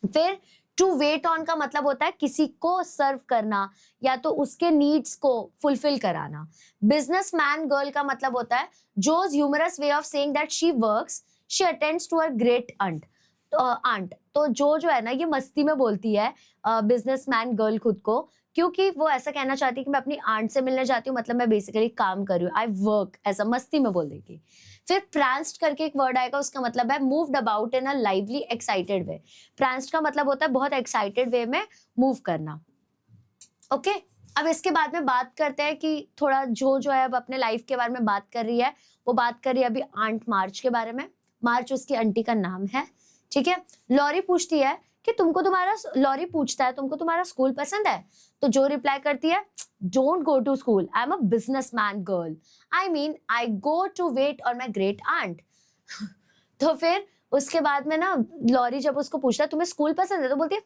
Speaker 1: फिर टू वेट ऑन का मतलब होता है किसी को सर्व करना या तो उसके नीड्स को फुलफिल कराना। बिजनेसमैन गर्ल का मतलब होता है Jo's humorous way of saying that she works, she attends to her great aunt. तो जो है ना, ये मस्ती में बोलती है बिजनेसमैन गर्ल खुद को, क्योंकि वो ऐसा कहना चाहती है कि मैं अपनी आंट से मिलने जाती हूँ, मतलब मैं बेसिकली काम कर रही हूँ, आई वर्क, ऐसा मस्ती में बोल देगी। फिर प्रांस्ड करके एक वर्ड आएगा, उसका मतलब है moved about in a lively excited way. Pranced का मतलब होता है बहुत एक्साइटेड वे में मूव करना। ओके अब इसके बाद में बात करते हैं कि थोड़ा जो है अब अपने लाइफ के बारे में बात कर रही है, वो बात कर रही है अभी आंट मार्च के बारे में। मार्च उसकी आंटी का नाम है, ठीक है। लॉरी पूछती है कि लॉरी पूछता है तुमको तुम्हारा स्कूल पसंद है, तो जो रिप्लाई करती है don't go to school, I am a businessman girl, I mean I go to wait on my great aunt. तो फिर उसके बाद में ना लॉरी जब उसको पूछता है तुम्हें स्कूल पसंद है, तो बोलती है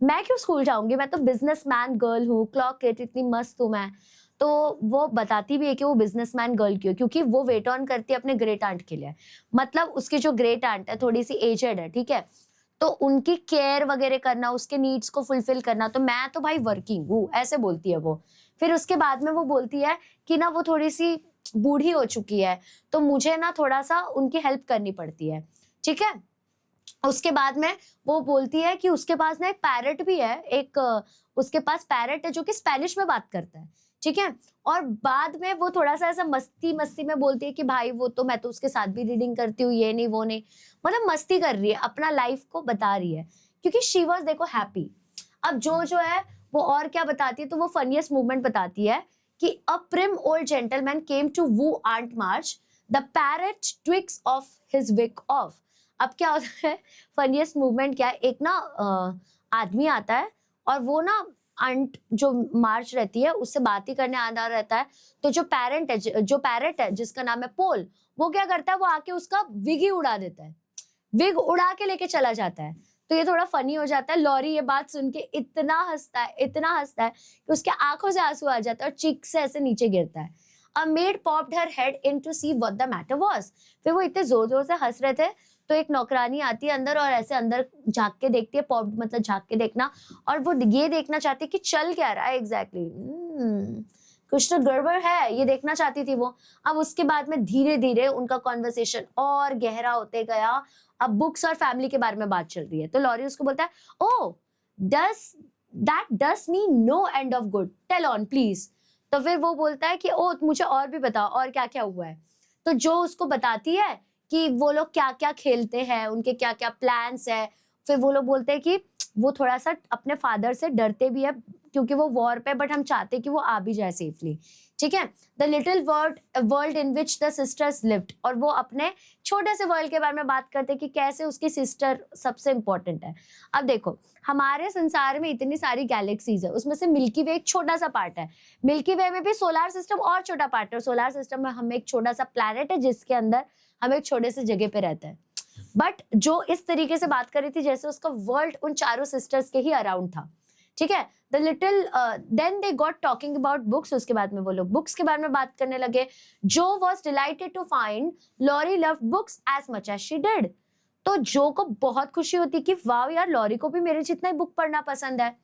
Speaker 1: मैं क्यों स्कूल जाऊंगी, मैं तो बिजनेसमैन गर्ल हूँ, क्लॉक किट, इतनी मस्त हूँ मैं। तो वो बताती भी है कि वो बिजनेसमैन गर्ल क्यों, क्योंकि वो वेट ऑन करती है अपने ग्रेट आंट के लिए, मतलब उसकी जो ग्रेट आंट है थोड़ी सी एजेड है, ठीक है, तो उनकी केयर वगैरह करना, उसके नीड्स को फुलफिल करना, तो मैं तो भाई वर्किंग हूँ, ऐसे बोलती है वो। फिर उसके बाद में वो बोलती है कि ना वो थोड़ी सी बूढ़ी हो चुकी है, तो मुझे ना थोड़ा सा उनकी हेल्प करनी पड़ती है, ठीक है। उसके बाद में वो बोलती है कि उसके पास ना एक पैरट भी है, उसके पास पैरट है जो कि स्पेनिश में बात करता है, ठीक है। और बाद में वो थोड़ा सा ऐसा मस्ती मस्ती में बोलती है कि भाई वो तो मैं तो उसके साथ भी रीडिंग करती हूँ, ये नहीं वो नहीं, मतलब मस्ती कर रही है, अपना लाइफ को बता रही है, क्योंकि शी वाज देखो हैप्पी। अब जो है वो और क्या बताती है, तो वो फनीएस्ट मूवमेंट बताती है कि a prim old gentleman came to woo aunt March, the parrot tweaks off his wig off. अब क्या होता है, फनीएस्ट मूवमेंट क्या है, एक ना आदमी आता है और वो ना आंट जो मार्च रहती है उससे बात ही करने आना रहता है, तो जो पैरेट है जिसका नाम है पोल, वो क्या करता है, वो आके उसका विग ही उड़ा देता है, विग उड़ा के लेके चला जाता है। तो ये थोड़ा फनी हो जाता है। लॉरी ये बात सुन के इतना हंसता है कि उसके आंखों से आंसू आ जाता है और चीक से ऐसे नीचे गिरता है। A maid popped her head in to see what the matter was. फिर वो इतने जोर जोर से हंस रहे थे, तो एक नौकरानी आती है अंदर और ऐसे अंदर झांक के देखती है, पॉप्ड मतलब झांक के देखना, और वो ये देखना चाहती है कि चल क्या रहा है एग्जैक्टली, कुछ तो गड़बड़ है, ये देखना चाहती थी वो। अब उसके बाद में धीरे धीरे उनका कॉन्वर्सेशन और गहरा होते गया, अब बुक्स और फैमिली के बारे में बात चल रही है, तो लॉरी उसको बोलता है oh does that does mean no end of good, tell on please. तो फिर वो बोलता है कि ओ मुझे और भी बताओ और क्या क्या हुआ है। तो जो उसको बताती है कि वो लोग क्या क्या खेलते हैं, उनके क्या क्या प्लान्स है। फिर वो लोग बोलते हैं कि वो थोड़ा सा अपने फादर से डरते भी है क्योंकि वो वॉर पे, बट हम चाहते हैं कि वो आ भी जाए सेफली, ठीक है। The little world in which the sisters lived, और वो अपने छोटे से वर्ल्ड के बारे में बात करते हैं कि कैसे उसकी सिस्टर सबसे इंपॉर्टेंट है। अब देखो हमारे संसार में इतनी सारी गैलेक्सीज है, उसमें से मिल्की वे एक छोटा सा पार्ट है, मिल्की वे में भी सोलर सिस्टम और छोटा पार्ट है, सोलर सिस्टम में हम एक छोटा सा प्लैनेट है जिसके अंदर हम एक छोटे से जगह पे रहते हैं। बट जो इस तरीके से बात कर रही थी जैसे उसका वर्ल्ड उन चारों सिस्टर्स के ही अराउंड था, ठीक है। The little then they got talking about books, उसके बाद में वो लोग बुक्स के बारे में बात करने लगे। Jo was delighted to find Laurie loved books as much as she did, तो जो को बहुत खुशी होती कि वाह यार लॉरी को भी मेरे जितना ही बुक पढ़ना पसंद है।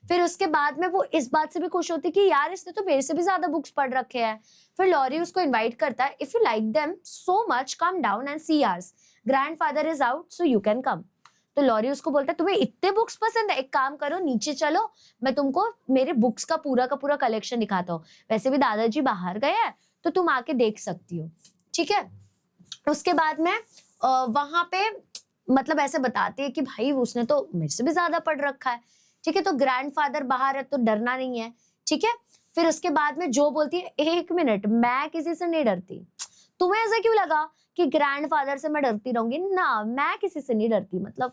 Speaker 1: फिर उसके बाद में वो इस बात से भी खुश होती कि यार इसने तो मेरे से भी ज्यादा बुक्स पढ़ रखे हैं। फिर लॉरी उसको इनवाइट करता है, if you like them so much come down and see ours, grandfather is out so you can come. तो लॉरी उसको बोलता है तुम्हें इतने बुक्स पसंद है, एक काम करो नीचे चलो, मैं तुमको मेरे बुक्स का पूरा कलेक्शन दिखाता हूँ, वैसे भी दादाजी बाहर गए हैं तो तुम आके देख सकती हो, ठीक है। उसके बाद में वहां पे मतलब ऐसे बताते हैं कि भाई उसने तो मेरे से भी ज्यादा पढ़ रखा है, ठीक है। तो ग्रैंडफादर बाहर है तो डरना नहीं है, ठीक है। फिर उसके बाद में जो बोलती है, एक मिनट, मैं किसी से नहीं डरती। तुम्हें ऐसा क्यों लगा कि ग्रैंडफादर से मैं डरती रहूंगी? ना, मैं किसी से नहीं डरती। मतलब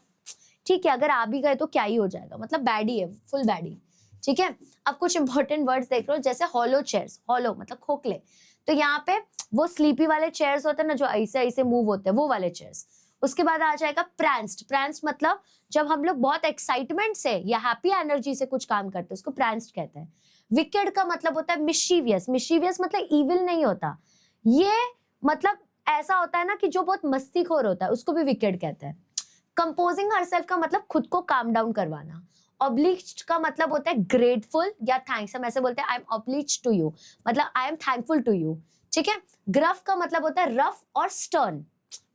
Speaker 1: ठीक है, अगर आ भी गए तो क्या ही हो जाएगा, मतलब बैडी है, फुल बैडी। ठीक है, अब कुछ इंपॉर्टेंट वर्ड्स देख लो, जैसे हॉलो चेयर्स, हॉलो मतलब खोखले। तो यहाँ पे वो स्लीपी वाले चेयर्स होते हैं ना, जो ऐसे ऐसे मूव होते हैं, वो वाले चेयर्स। उसके बाद आ जाएगा प्रैंस्ड। प्रैंस्ड मतलब जब हम लोग बहुत एक्साइटमेंट से या हैप्पी एनर्जी से कुछ काम करते हैं, उसको प्रैंस्ड कहते हैं। विकेड का मतलब होता है मिशीवियस। मिशीवियस मतलब इविल नहीं होता, ये मतलब ऐसा होता है ना कि जो बहुत मस्तीखोर होता है, उसको भी विकेड कहते हैं। कंपोजिंग हरसेल्फ का मतलब खुद को काम डाउन करवाना। ऑब्लिज्ड का मतलब होता है ग्रेटफुल या थैंक्स। हम ऐसे बोलते हैं, I am obliged to you, मतलब I am thankful to you. ठीक है, ग्रफ का मतलब होता है रफ और स्टर्न,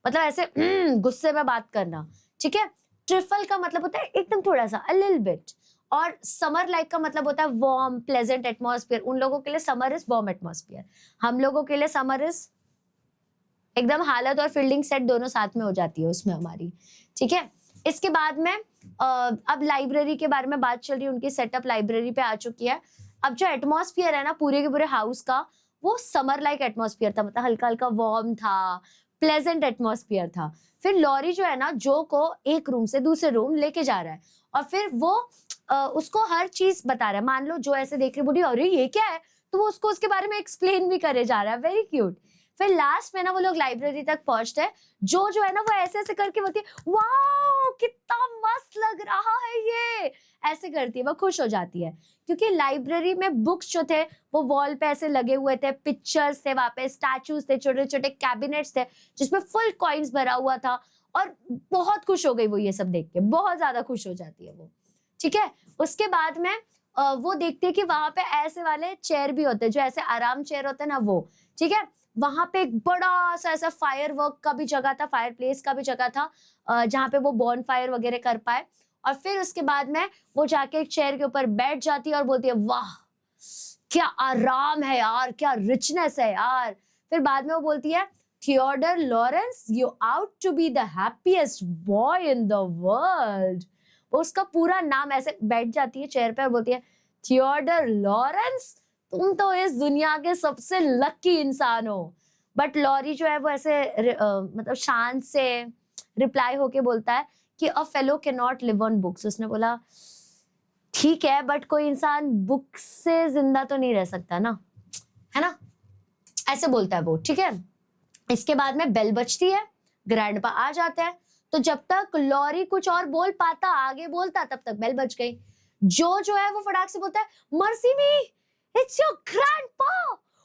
Speaker 1: मतलब ऐसे गुस्से में बात करना। ठीक है, ट्रिफल का मतलब होता है एकदम थोड़ा सा, अ लिटिल बिट। और समर लाइक का मतलब होता है वार्म प्लेजेंट एटमॉस्फेयर। उन लोगों के लिए समर इज वार्म एटमॉस्फेयर, हम लोगों के लिए समर इज एकदम हालत और फील्डिंग सेट दोनों साथ में हो जाती है उसमें हमारी। ठीक है, इसके बाद में अब लाइब्रेरी के बारे में बात चल रही है, उनकी सेटअप लाइब्रेरी पे आ चुकी है। अब जो एटमॉस्फेयर है ना पूरे के पूरे हाउस का, वो समर लाइक एटमॉस्फेयर था, मतलब हल्का हल्का वार्म था, प्लेजेंट एटमॉस्फेयर था। फिर लॉरी जो है ना, जो को एक रूम से दूसरे रूम लेके जा रहा है, और फिर वो उसको हर चीज बता रहा है। मान लो जो ऐसे देख रही, बोली अरे ये क्या है, तो वो उसको उसके बारे में एक्सप्लेन भी करे जा रहा है, वेरी क्यूट। फिर लास्ट में ना वो लोग लाइब्रेरी तक पहुंचते हैं, जो है ना वो ऐसे ऐसे करके बोलती है, वाओ कितना मस्त लग रहा है ये, ऐसे करती है, वो खुश हो जाती है। क्योंकि लाइब्रेरी में बुक्स जो थे वो वॉल पे ऐसे लगे हुए थे, पिक्चर्स थे, वहां पे स्टैचूज थे, छोटे छोटे कैबिनेट्स थे जिसमें फुल कॉइन्स भरा हुआ था, और बहुत खुश हो गई वो ये सब देख के, बहुत ज्यादा खुश हो जाती है वो। ठीक है, उसके बाद में वो देखती है कि वहां पे ऐसे वाले चेयर भी होते हैं, जो ऐसे आराम चेयर होते हैं ना वो। ठीक है, वहां पे एक बड़ा सा ऐसा फायर वर्क का भी जगह था, फायर प्लेस का भी जगह था, जहाँ पे वो बॉन फायर वगैरह कर पाए। और फिर उसके बाद में वो जाके एक चेयर के ऊपर बैठ जाती है और बोलती है, वाह क्या आराम है यार, क्या रिचनेस है यार। फिर बाद में वो बोलती है, Theodore Laurence, you out to be the happiest boy in the world. वो उसका पूरा नाम ऐसे बैठ जाती है चेयर पे और बोलती है, थियोडर लॉरेंस, तुम तो इस दुनिया के सबसे लकी इंसान हो। बट लॉरी जो है वो ऐसे मतलब शांत से रिप्लाई होके बोलता है कि a fellow can not live on books. उसने बोला ठीक है, बट कोई इंसान बुक से जिंदा तो नहीं रह सकता ना, है ना, ऐसे बोलता है वो। ठीक है, इसके बाद में बेल बजती है, ग्रैंडपा आ जाते हैं। तो जब तक लॉरी कुछ और बोल पाता, आगे बोलता, तब तक बेल बज गई। जो है वो फटाक से बोलता है, mercy me, it's your grandpa,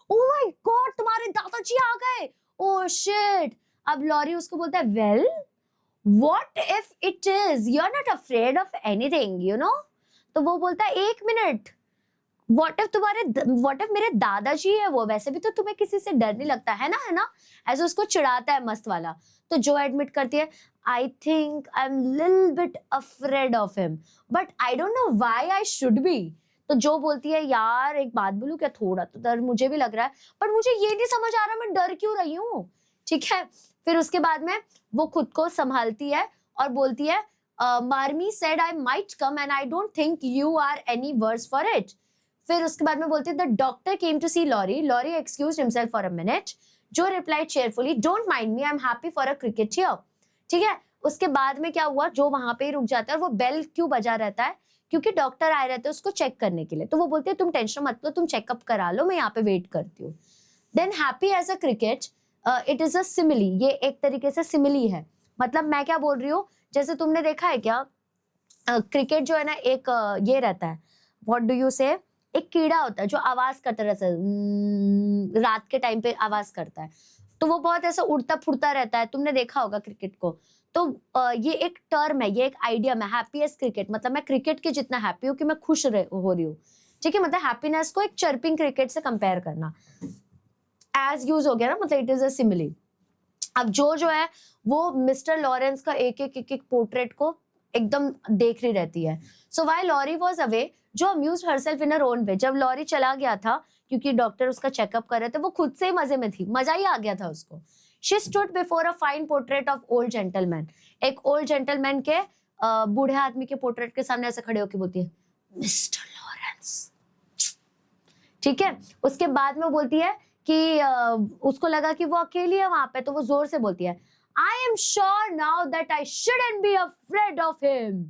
Speaker 1: oh my God तुम्हारे दादाजी आ गए, ओह शिट। अब लॉरी उसको बोलता है, well what if it is, you are not afraid of anything you know. तो वो बोलता है, एक मिनट, व्हाट इफ मेरे दादाजी है वो, वैसे भी तो तुम्हें किसी से डर नहीं लगता है ना, है ना, ऐसे उसको चिढ़ाता है मस्त वाला। तो जो एडमिट करती है, I think I am little bit afraid of him, but I don't know why I should be. तो जो बोलती है, यार एक बात बोलूं क्या, थोड़ा तो डर मुझे भी लग रहा है, पर मुझे ये नहीं समझ आ रहा मैं डर क्यों रही हूँ। ठीक है, फिर उसके बाद में वो खुद को संभालती है और बोलती है, Marmee said I might come and I don't think you are any worse for it. फिर उसके बाद में बोलती है, the doctor came to see Laurie, Laurie excused himself for a minute, Jo replied cheerfully, don't mind me, I am happy for a cricket here. ठीक है, उसके बाद में क्या हुआ, जो वहां पे ही रुक जाता है, और वो बेल क्यों बजा रहता है, क्योंकि डॉक्टर आए रहते हैं उसको चेक करने के लिए। तो वो बोलते हैं, तुम टेंशन मत लो, तुम चेकअप करा लो, मैं यहाँ पे वेट करती हूँ। Then happy as a cricket, it is a simile, ये एक तरीके से सिमिली है। मतलब मैं क्या बोल रही हूँ, जैसे तुमने देखा है क्या, क्रिकेट जो है ना, एक ये रहता है, व्हाट डू यू से, एक कीड़ा होता है जो आवाज करता रहता है, रात के टाइम पे आवाज करता है, तो वो बहुत ऐसा उड़ता फुड़ता रहता है, तुमने देखा होगा क्रिकेट को। तो ये एक टर्म है, ये एक आइडिया है, हैप्पीएस्ट क्रिकेट, मतलब मैं क्रिकेट के जितना हैप्पी हूँ कि मैं खुश हो रही हूँ। ठीक है, मतलब हैप्पीनेस को एक चर्पिंग क्रिकेट से कंपेयर करना, एज यूज हो गया ना, मतलब इट इज अ सिमिली। अब जो है वो मिस्टर लॉरेंस का एक एक पोर्ट्रेट को एकदम देख रही रहती है। So while Laurie was away, Jo amused herself in her own way, जब लॉरी चला गया था क्योंकि डॉक्टर उसका चेकअप कर रहे थे, वो खुद से ही मजे में थी, मजा ही आ गया था उसको। She stood before a fine portrait of old gentleman, एक ओल्ड जेंटलमैन के बूढ़े आदमी के पोर्ट्रेट के सामने ऐसे खड़े होकर बोलती है, मिस्टर लॉरेंस। ठीक है। उसके बाद में वो बोलती है कि उसको लगा कि वो अकेली है वहां पे, तो वो जोर से बोलती है I am sure now that I shouldn't be afraid of him,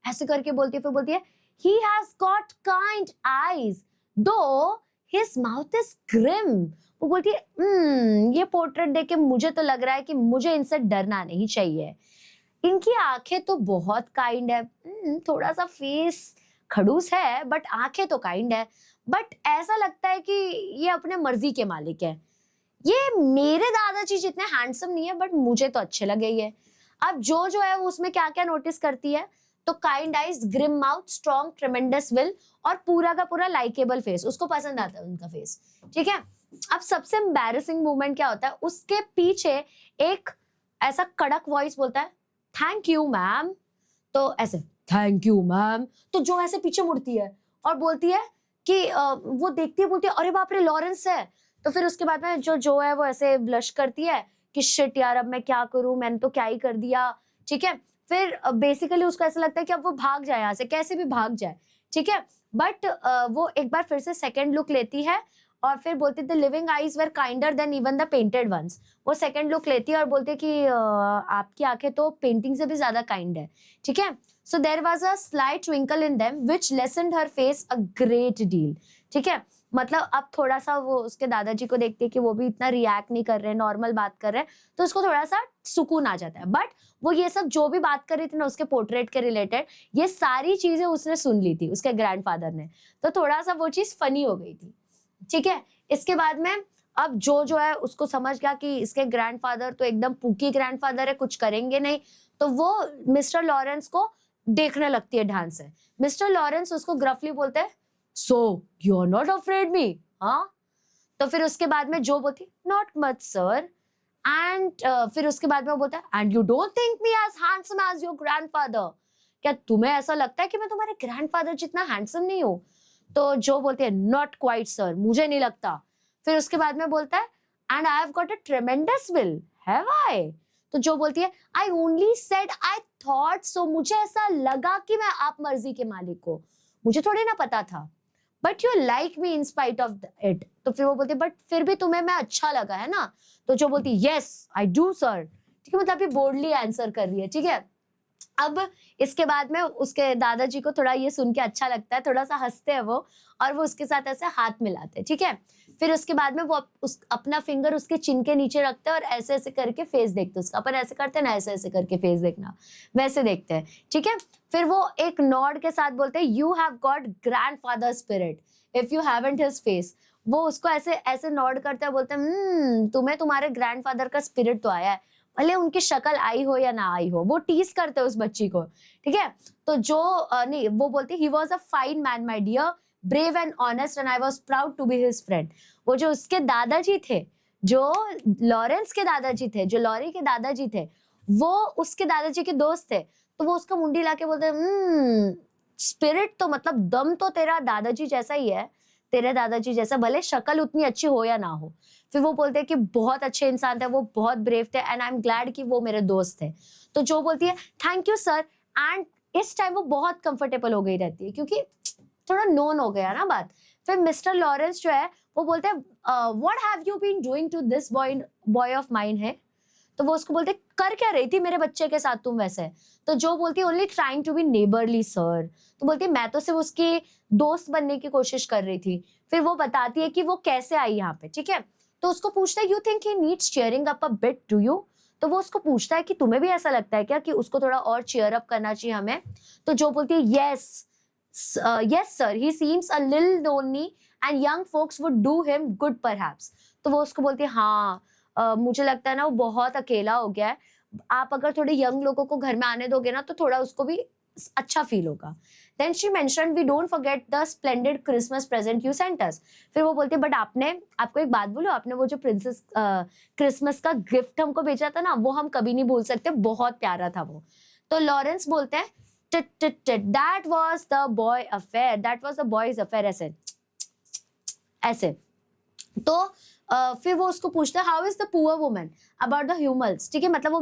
Speaker 1: ऐसे करके बोलती है। फिर बोलती है he has got kind eyes दो हिज माउथ इज ग्रिम। वो बोलती है ये पोर्ट्रेट देख के मुझे तो लग रहा है कि मुझे इनसे डरना नहीं चाहिए, इनकी आंखें तो बहुत काइंड है, थोड़ा सा फेस खड़ूस है बट आंखें तो काइंड है, बट ऐसा लगता है कि ये अपने मर्जी के मालिक है। ये मेरे दादाजी जितने हैंडसम नहीं है बट मुझे तो अच्छे लगे ये। अब जो है वो उसमें क्या क्या नोटिस करती है, तो kind eyes, grim mouth, strong tremendous will और पूरा का पूरा लाइकेबल फेस, उसको पसंद आता है उनका फेस। ठीक है। अब सबसे एम्बैरेसिंग मोमेंट क्या होता है, उसके पीछे एक ऐसा कड़क वॉइस बोलता है थैंक यू मैम, तो ऐसे थैंक यू मैम, तो जो ऐसे पीछे मुड़ती है और बोलती है कि वो देखती है, बोलती है अरे बाप रे लॉरेंस है। तो फिर उसके बाद में जो है वो ऐसे ब्लश करती है कि शिट यार अब मैं क्या करूं, मैंने तो क्या ही कर दिया। ठीक है। फिर बेसिकली उसको ऐसा लगता है कि अब वो भाग जाए यहाँ से, कैसे भी भाग जाए। ठीक है। बट वो एक बार फिर से सेकेंड लुक लेती है और फिर बोलती है the living eyes were kinder than even the painted ones. वो सेकेंड लुक लेती है और बोलती है कि आपकी आंखें तो पेंटिंग से भी ज्यादा काइंड है। ठीक है। So there was a slight twinkle in them which lessened her face a great deal. ठीक है। मतलब अब थोड़ा सा वो उसके दादाजी को देखती है कि वो भी इतना रिएक्ट नहीं कर रहे, नॉर्मल बात कर रहे हैं, तो उसको थोड़ा सा सुकून आ जाता है। बट वो ये सब जो भी बात कर रही थी ना उसके पोर्ट्रेट के रिलेटेड, ये सारी चीजें उसने सुन ली थी उसके ग्रैंडफादर ने, तो थोड़ा सा वो चीज फनी हो गई थी। ठीक है। इसके बाद में अब जो है उसको समझ गया कि इसके ग्रैंडफादर तो एकदम पूकी ग्रैंडफादर है, कुछ करेंगे नहीं, तो वो मिस्टर लॉरेंस को देखने लगती है ध्यान से। मिस्टर लॉरेंस उसको ग्रफली बोलते हैं so you are not afraid me, हाँ। तो फिर उसके बाद में जो बोलती नॉट मच सर, एंड फिर उसके बाद में वो बोलता है and you don't think me as handsome as your grandfather, क्या तुम्हें ऐसा लगता है कि मैं तुम्हारे ग्रैंडफादर जितना हैंडसम नहीं हूँ। तो जो बोलती है नॉट क्वाइट सर, मुझे नहीं लगता। फिर उसके बाद में बोलता है and I have got a ट्रेमेंडस will, have I. तो जो बोलती है I only said I thought so, मुझे ऐसा लगा कि मैं आप मर्जी के मालिक हो, मुझे थोड़ी ना पता था, but you like me in spite of it. तो फिर वो बोलती है बट फिर भी तुम्हें मैं अच्छा लगा है ना। तो जो बोलती है यस आई डू सर। ठीक है। मतलब ये बोल्डली आंसर कर रही है। ठीक है। अब इसके बाद में उसके दादाजी को थोड़ा ये सुन के अच्छा लगता है, थोड़ा सा हंसते हैं वो, और वो उसके साथ ऐसे हाथ मिलाते हैं। ठीक है। फिर उसके बाद में वो अपना फिंगर उसके चिन के नीचे रखते हैं और ऐसे ऐसे करके फेस देखते हैं उसका। अपन ऐसे करते हैं ना, ऐसे ऐसे करके फेस देखना, वैसे देखते हैं। ठीक है। फिर वो एक नॉड के साथ बोलते हैं you have got grandfather spirit if you haven't his face. वो उसको ऐसे ऐसे नॉड करते हैं, बोलते हैं तुम्हें तुम्हारे ग्रैंडफादर का स्पिरिट तो आया है, भले उनकी शक्ल आई हो या ना आई हो। वो टीज करते हैं उस बच्ची को। ठीक है। तो जो नहीं, वो बोलती he was a fine man my dear, brave and honest and I was proud to be his friend. वो जो उसके दादाजी थे, जो लॉरेंस के दादाजी थे, जो लॉरी के दादाजी थे, वो उसके दादाजी के दोस्त थे। तो वो उसका मुंडी लाके बोलते स्पिरिट तो मतलब दम तो तेरा दादाजी जैसा ही है, तेरे दादाजी जैसा, भले शक्ल उतनी अच्छी हो या ना हो। फिर वो बोलते हैं कि बहुत अच्छे इंसान थे, वो बहुत ब्रेव थे एंड आई एम ग्लैड कि वो मेरे दोस्त थे। तो जो बोलती है थैंक यू सर, एंड इस टाइम वो बहुत कंफर्टेबल हो गई रहती है क्योंकि थोड़ा नोन हो गया ना बात। फिर मिस्टर लॉरेंस जो है वो बोलते हैं what have you been doing to this boy of mine है। तो वो उसको बोलते कर क्या रही थी मेरे बच्चे के साथ तुम वैसे। तो जो बोलती है only trying to be neighbourly sir. तो बोलती है मैं तो सिर्फ उसके दोस्त बनने की कोशिश कर रही थी। फिर वो बताती है कि वो कैसे आई यहाँ पे। ठीक है। तो उसको पूछता है you think he needs cheering up a bit do you. तो वो उसको पूछता है कि तुम्हें भी ऐसा लगता है क्या कि उसको थोड़ा और चीयर अप करना चाहिए हमें। तो जो बोलती है yes yes sir, he seems a little lonely and young folks would do him good perhaps. तो वो उसको बोलती है हाँ मुझे लगता है ना वो बहुत अकेला हो गया है, आप अगर थोड़े यंग लोगों को घर में आने दोगे ना तो थोड़ा उसको भी अच्छा फील होगा। Then she mentioned we don't forget the splendid Christmas present you sent us. फिर वो बोलती है बट आपने, आपको एक बात बोलो, आपने वो जो प्रिंसेस क्रिसमस का गिफ्ट हमको भेजा था ना वो हम कभी नहीं भूल सकते, बहुत प्यारा था वो। तो लॉरेंस बोलते हैं that was the boy affair, that was the boys affair, ऐसे ऐसे। तो फिर वो उसको पूछता है how is the poor woman about the humans, ठीक है, मतलब वो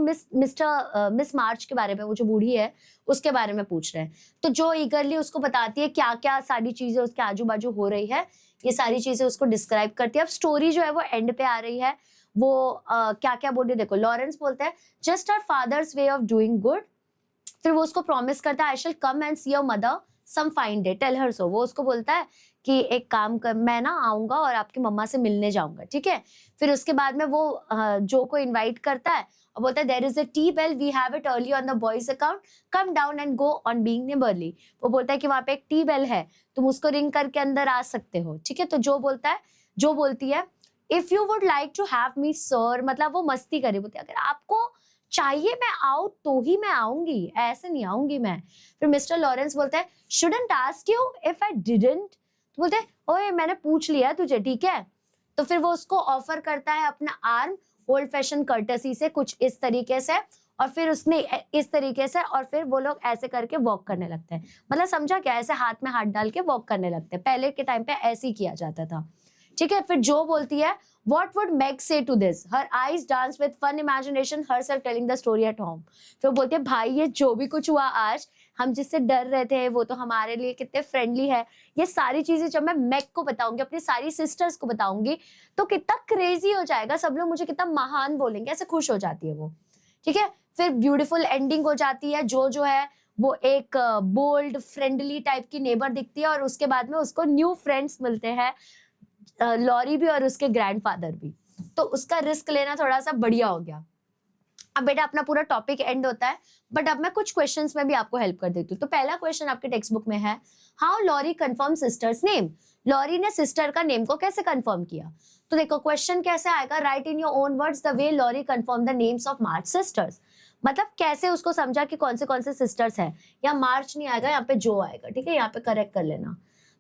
Speaker 1: मिस मार्च के बारे में, वो जो बूढ़ी है उसके बारे में पूछ रहे हैं। तो जो ईगरली उसको बताती है क्या क्या सारी चीजें उसके आजू बाजू हो रही है, ये सारी चीजें उसको डिस्क्राइब करती है। अब स्टोरी जो है वो एंड पे आ रही है। वो क्या क्या बोल रही है देखो, लॉरेंस बोलता है just our father's way of doing good. फिर वो उसको प्रॉमिस करता है I shall come and see your mother some fine day, tell her so. वो उसको बोलता है कि एक काम कर, मैं ना आऊंगा और आपकी मम्मा से मिलने जाऊंगा, ठीक है। फिर उसके बाद में वो जो को इनवाइट करता है और बोलता है there is a tea bell, we have it early on the boys account, come down and go on being neighbourly. वो बोलता है कि वहां पे एक टी बेल है, तुम उसको रिंग करके अंदर आ सकते हो, ठीक है। तो जो बोलती है if you would like to have me sir, मतलब वो मस्ती करे, बोलती है अगर आपको चाहिए मैं आऊं तो ही मैं आऊंगी, ऐसे नहीं आऊंगी मैं। फिर मिस्टर लॉरेंस बोलता है shouldn't ask you if I didn't, तो बोलते हैं ओए मैंने पूछ लिया तुझे, ठीक है। तो फिर वो उसको ऑफर करता है अपना आर्म ओल्ड फैशन कर्टसी से, कुछ इस तरीके से, और फिर उसने इस तरीके से, और फिर वो लोग ऐसे करके वॉक करने लगते हैं। मतलब समझा क्या, ऐसे हाथ में हाथ डाल के वॉक करने लगते हैं, पहले के टाइम पे ऐसे ही किया जाता था, ठीक है। फिर जो बोलती है What would Meg say to this? Her eyes danced with fun imagination, herself telling the story at home. तो बोलते हैं भाई ये जो भी कुछ हुआ आज, हम जिससे डर रहे थे वो तो हमारे लिए कितने फ्रेंडली है, ये सारी चीजें जब मैं मैग को बताऊंगी, अपनी सारी सिस्टर्स को बताऊंगी, तो कितना क्रेजी हो जाएगा, सब लोग मुझे कितना महान बोलेंगे, ऐसे खुश हो जाती है वो, ठीक है। फिर ब्यूटीफुल एंडिंग हो जाती है। जो है वो एक बोल्ड फ्रेंडली टाइप की नेबर दिखती है, और उसके बाद में उसको न्यू फ्रेंड्स मिलते हैं, लॉरी भी और उसके ग्रैंडफादर भी। तो उसका रिस्क लेना थोड़ा सा बढ़िया हो गया। अब बेटा अपना पूरा टॉपिक एंड होता है, बट अब मैं कुछ क्वेश्चंस में भी आपको हेल्प कर देती हूँ। तो पहला क्वेश्चन आपके टेक्स्ट बुक में है how Laurie confirm sisters name. लॉरी ने सिस्टर का नेम को कैसे कंफर्म किया। तो देखो क्वेश्चन कैसे आएगा, write in your own words the way Laurie confirm the names of March sisters. मतलब कैसे उसको समझा कि कौन से सिस्टर्स है। यहाँ मार्च नहीं आएगा, यहाँ पे जो आएगा, ठीक है, यहाँ पे करेक्ट कर लेना।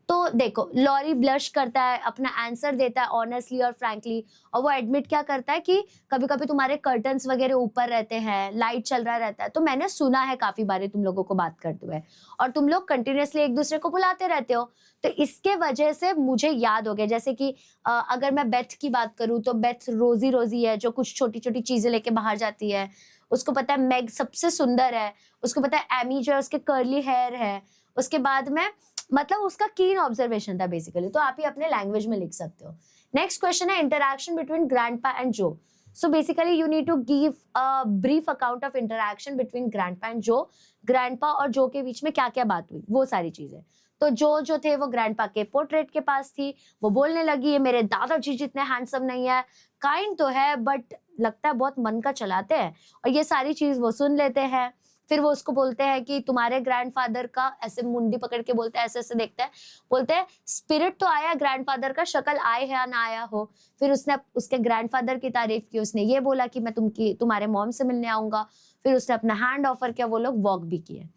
Speaker 1: तो देखो लॉरी ब्लश करता है, अपना आंसर देता है ऑनेस्टली और फ्रैंकली, और वो एडमिट क्या करता है कि कभी कभी तुम्हारे कर्टन्स वगैरह ऊपर रहते हैं, लाइट चल रहा रहता है, तो मैंने सुना है काफी बार तुम लोगों को बात करते हुए, और तुम लोग कंटिन्यूअसली एक दूसरे को बुलाते रहते हो, तो इसके वजह से मुझे याद हो गया। जैसे कि अगर मैं बेथ की बात करूं तो बेथ रोजी रोजी है जो कुछ छोटी छोटी चीजें लेके बाहर जाती है, उसको पता है मैग सबसे सुंदर है, उसको पता है एमी जो है उसके कर्ली हेयर है, उसके बाद में मतलब उसका कीन ऑब्जर्वेशन था बेसिकली। तो आप ही अपने लैंग्वेज में लिख सकते हो। नेक्स्ट क्वेश्चन है interaction between grandpa and Jo. So basically you need to give a brief account of interaction between grandpa and Jo. Grandpa और जो के बीच में क्या क्या बात हुई, वो सारी चीजें। तो जो थे वो ग्रैंडपा के पोर्ट्रेट के पास थी, वो बोलने लगी ये मेरे दादाजी जितने हैंडसम नहीं है, काइंड तो है बट लगता है बहुत मन का चलाते हैं, और ये सारी चीज वो सुन लेते हैं। फिर वो उसको बोलते हैं कि तुम्हारे ग्रैंडफादर का, ऐसे मुंडी पकड़ के बोलते हैं, ऐसे ऐसे देखते हैं, बोलते हैं स्पिरिट तो आया ग्रैंडफादर का, शक्ल आए है या ना आया हो। फिर उसने उसके ग्रैंडफादर की तारीफ की, उसने ये बोला कि मैं तुम्हारे मॉम से मिलने आऊंगा। फिर उसने अपना हैंड ऑफर किया, वो लोग वॉक भी किए,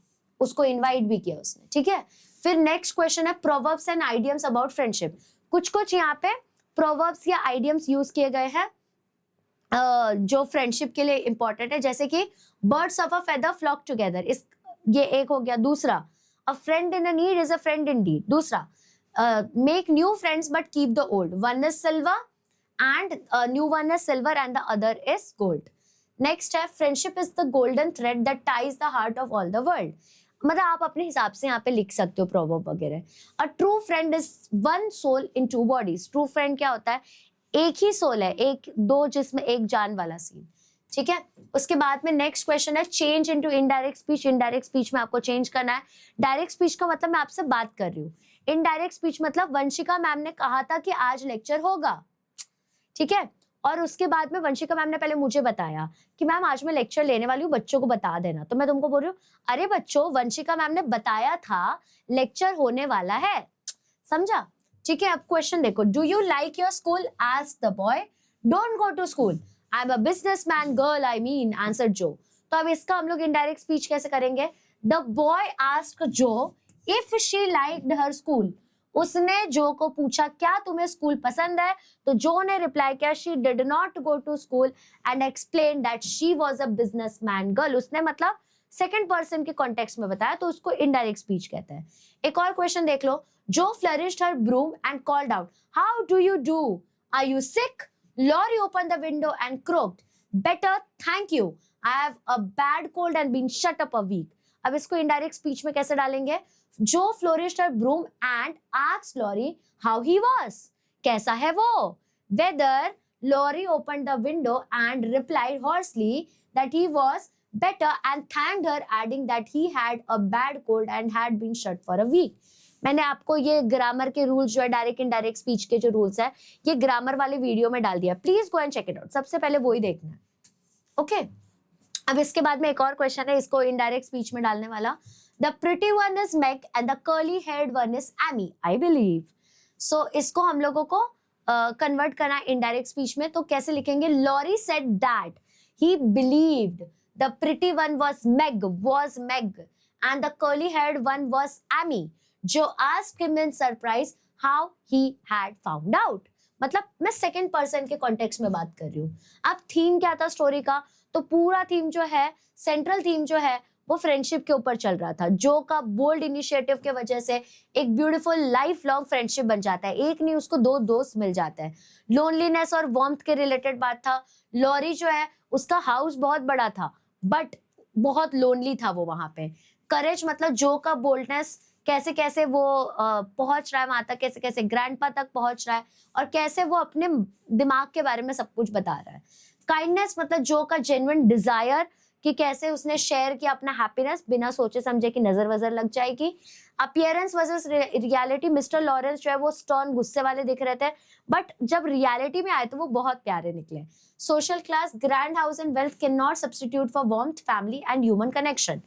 Speaker 1: उसको इन्वाइट भी किया उसने, ठीक है। फिर नेक्स्ट क्वेश्चन है proverbs and idioms about friendship. कुछ यहाँ पे प्रोवर्ब्स या आइडियम्स यूज किए गए हैं जो फ्रेंडशिप के लिए इंपॉर्टेंट है, जैसे कि birds of a feather flock together, इस ये एक हो गया। दूसरा a friend in a need is a friend in deed. दूसरा make new friends but keep the old, one is silver and new one is silver and the other is gold. Next है friendship is the golden thread that ties the heart of all the world. मतलब आप अपने हिसाब से यहाँ पे लिख सकते हो प्रोवर्ब वगैरह। A true friend is one soul in two bodies. True friend क्या होता है, एक ही सोल है, एक दो जिसमें एक जान वाला सीन, ठीक है। उसके बाद में नेक्स्ट क्वेश्चन है change into indirect speech. Indirect speech में आपको चेंज करना है। डायरेक्ट स्पीच का मतलब मैं आपसे बात कर रही हूँ, इनडायरेक्ट स्पीच मतलब वंशिका मैम ने कहा था कि आज लेक्चर होगा, ठीक है। और उसके बाद में वंशिका मैम ने पहले मुझे बताया कि मैम आज मैं लेक्चर लेने वाली हूँ, बच्चों को बता देना। तो मैं तुमको बोल रही हूँ अरे बच्चों वंशिका मैम ने बताया था लेक्चर होने वाला है, समझा, ठीक है। अब क्वेश्चन देखो, do you like your school, asked the boy. Don't go to school, I am a businessman girl, I mean, answer Jo. तो अब इसका हम लोग इनडायरेक्ट स्पीच कैसे करेंगे, द बॉय आस्क्ड जो if she liked her school. उसने जो को पूछा क्या तुम्हें स्कूल पसंद है, तो जो ने रिप्लाई किया she did not go to school and explain that she was a businessman girl. उसने मतलब सेकंड पर्सन के कॉन्टेक्स्ट में बताया, तो उसको इनडायरेक्ट स्पीच कहते हैं। एक और क्वेश्चन देख लो, Jo flourished her broom and called out, how do you do, are you sick, Laurie opened the window and croaked, "Better, thank you. I have a bad cold and been shut up a week." अब इसको indirect speech में कैसे डालेंगे? Joe flourished her broom and asked Laurie how he was. कैसा है वो? Whether Laurie opened the window and replied hoarsely that he was better and thanked her, adding that he had a bad cold and had been shut for a week. मैंने आपको ये ग्रामर के रूल्स जो है डायरेक्ट इनडायरेक्ट स्पीच के जो रूल्स है ये ग्रामर वाले वीडियो में डाल दिया, please go and check it out, सबसे पहले वो ही देखना है। ओके अब इसके बाद में एक और क्वेश्चन है इसको इनडायरेक्ट स्पीच में डालने वाला। The pretty one is Meg and the curly haired one is Amy, I believe. So इसको हम लोगों को कन्वर्ट करना इनडायरेक्ट स्पीच में, तो कैसे लिखेंगे? Laurie said that he believed the pretty one was Meg and the curly haired one was Amy. Joe asked him in surprise how he had found out. मतलब मैं सेकेंड पर्सन के कॉन्टेक्स्ट में बात कर रही हूँ। अब थीम क्या था स्टोरी का? तो पूरा थीम जो है, सेंट्रल थीम जो है वो फ्रेंडशिप के ऊपर चल रहा था। जो का बोल्ड इनिशिएटिव के वजह से एक ब्यूटीफुल लाइफ लॉन्ग फ्रेंडशिप बन जाता है, एक नहीं उसको दो दोस्त मिल जाते हैं। लोनलीनेस और वार्मथ के रिलेटेड बात था। लॉरी जो है उसका हाउस बहुत बड़ा था बट बहुत लोनली था वो वहां पे। करेज मतलब जो का बोल्डनेस, कैसे कैसे वो पहुंच रहा है वहां तक, कैसे कैसे ग्रैंडपा तक पहुंच रहा है और कैसे वो अपने दिमाग के बारे में सब कुछ बता रहा है। काइंडनेस मतलब जो का जेन्युइन डिजायर कि कैसे उसने शेयर किया अपना हैप्पीनेस बिना सोचे समझे कि नजर वजर लग जाएगी। Appearance versus reality, mister Lawrence जो है वो स्टर्न गुस्से वाले दिख रहे थे बट जब रियलिटी में आए तो वो बहुत प्यारे निकले। Social class, grand house and wealth can not substitute for warmth, family and human connection.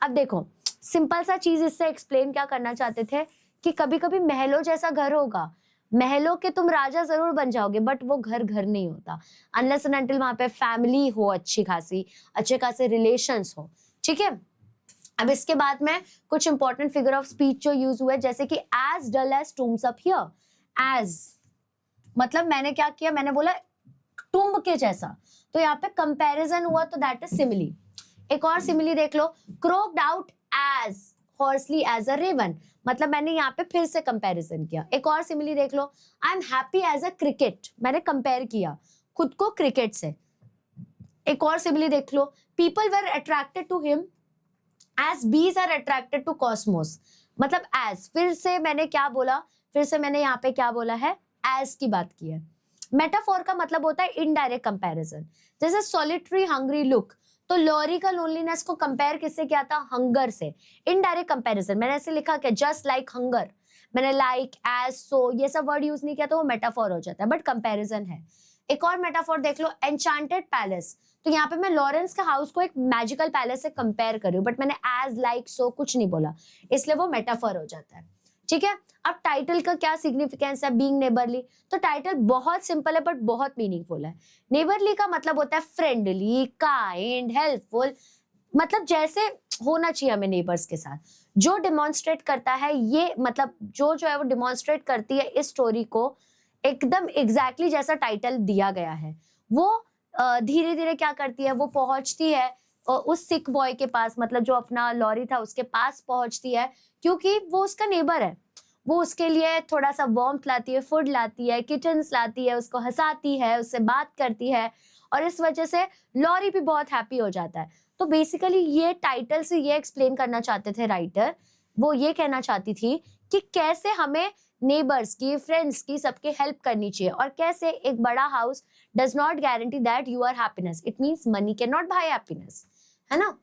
Speaker 1: अब देखो सिंपल सा चीज इससे एक्सप्लेन क्या करना चाहते थे कि कभी कभी महलों जैसा घर होगा, महलों के तुम राजा जरूर बन जाओगे बट वो घर घर नहीं होता अनलेस एंड अनटिल वहां पे फैमिली हो अच्छी खासी, अच्छे खासे रिलेशंस हो। ठीक है अब इसके बाद में कुछ इंपॉर्टेंट फिगर ऑफ स्पीच जो यूज हुए जैसे कि as dull as tombs up here. As मतलब मैंने क्या किया, मैंने बोला टुम्ब के जैसा, तो यहाँ पे कंपैरिजन हुआ तो दैट इज सिमिली। एक और सिमिली देख लो, croaked out as hoarsely as a raven, मतलब मैंने यहाँ पे फिर से कंपैरिजन किया। एक और सिमिली देख लो, I am happy as a cricket, मैंने कंपेयर किया खुद को क्रिकेट से। एक और सिमिली देख लो, people were attracted to him as bees are attracted to cosmos, मतलब एज, फिर से मैंने क्या बोला, फिर से मैंने यहाँ पे क्या बोला है, एज की बात की है। मेटाफोर का मतलब होता है इनडायरेक्ट कंपैरिजन, जैसे सॉलिटरी हंग्री लुक, तो लॉरी का लोनलीनेस को कंपेयर किससे किया था, हंगर से। इनडायरेक्ट कंपैरिजन मैंने ऐसे लिखा क्या, जस्ट लाइक हंगर, मैंने लाइक एज सो ये सब वर्ड यूज नहीं किया तो वो मेटाफोर हो जाता है बट कंपैरिजन है। एक और मेटाफोर देख लो, एन्चांटेड पैलेस, तो यहाँ पे मैं लॉरेंस का हाउस को एक मैजिकल पैलेस से कंपेयर कर रही हूँ बट मैंने एज लाइक सो कुछ नहीं बोला इसलिए वो मेटाफोर हो जाता है। ठीक है अब टाइटल का क्या सिग्निफिकेंस है, बीइंग नेबरली, तो टाइटल बहुत सिंपल है बट बहुत मीनिंगफुल है। नेबरली का मतलब होता है फ्रेंडली, काइंड, हेल्पफुल, मतलब जैसे होना चाहिए हमें नेबर्स के साथ। जो डिमॉन्स्ट्रेट करता है ये, मतलब जो है वो डिमॉन्स्ट्रेट करती है इस स्टोरी को एकदम एग्जैक्टली जैसा टाइटल दिया गया है। वो धीरे धीरे क्या करती है, वो पहुंचती है उस सिक बॉय के पास, मतलब जो अपना लॉरी था उसके पास पहुंचती है क्योंकि वो उसका नेबर है। वो उसके लिए थोड़ा सा वार्मथ लाती है, फूड लाती है, किचन्स लाती है, उसको हंसाती है, उससे बात करती है और इस वजह से लॉरी भी बहुत हैप्पी हो जाता है। तो बेसिकली ये टाइटल से ये एक्सप्लेन करना चाहते थे राइटर, वो ये कहना चाहती थी कि कैसे हमें नेबर्स की, फ्रेंड्स की, सबके हेल्प करनी चाहिए और कैसे एक बड़ा house does not guarantee that you are happiness, it means money can not buy happiness, है ना।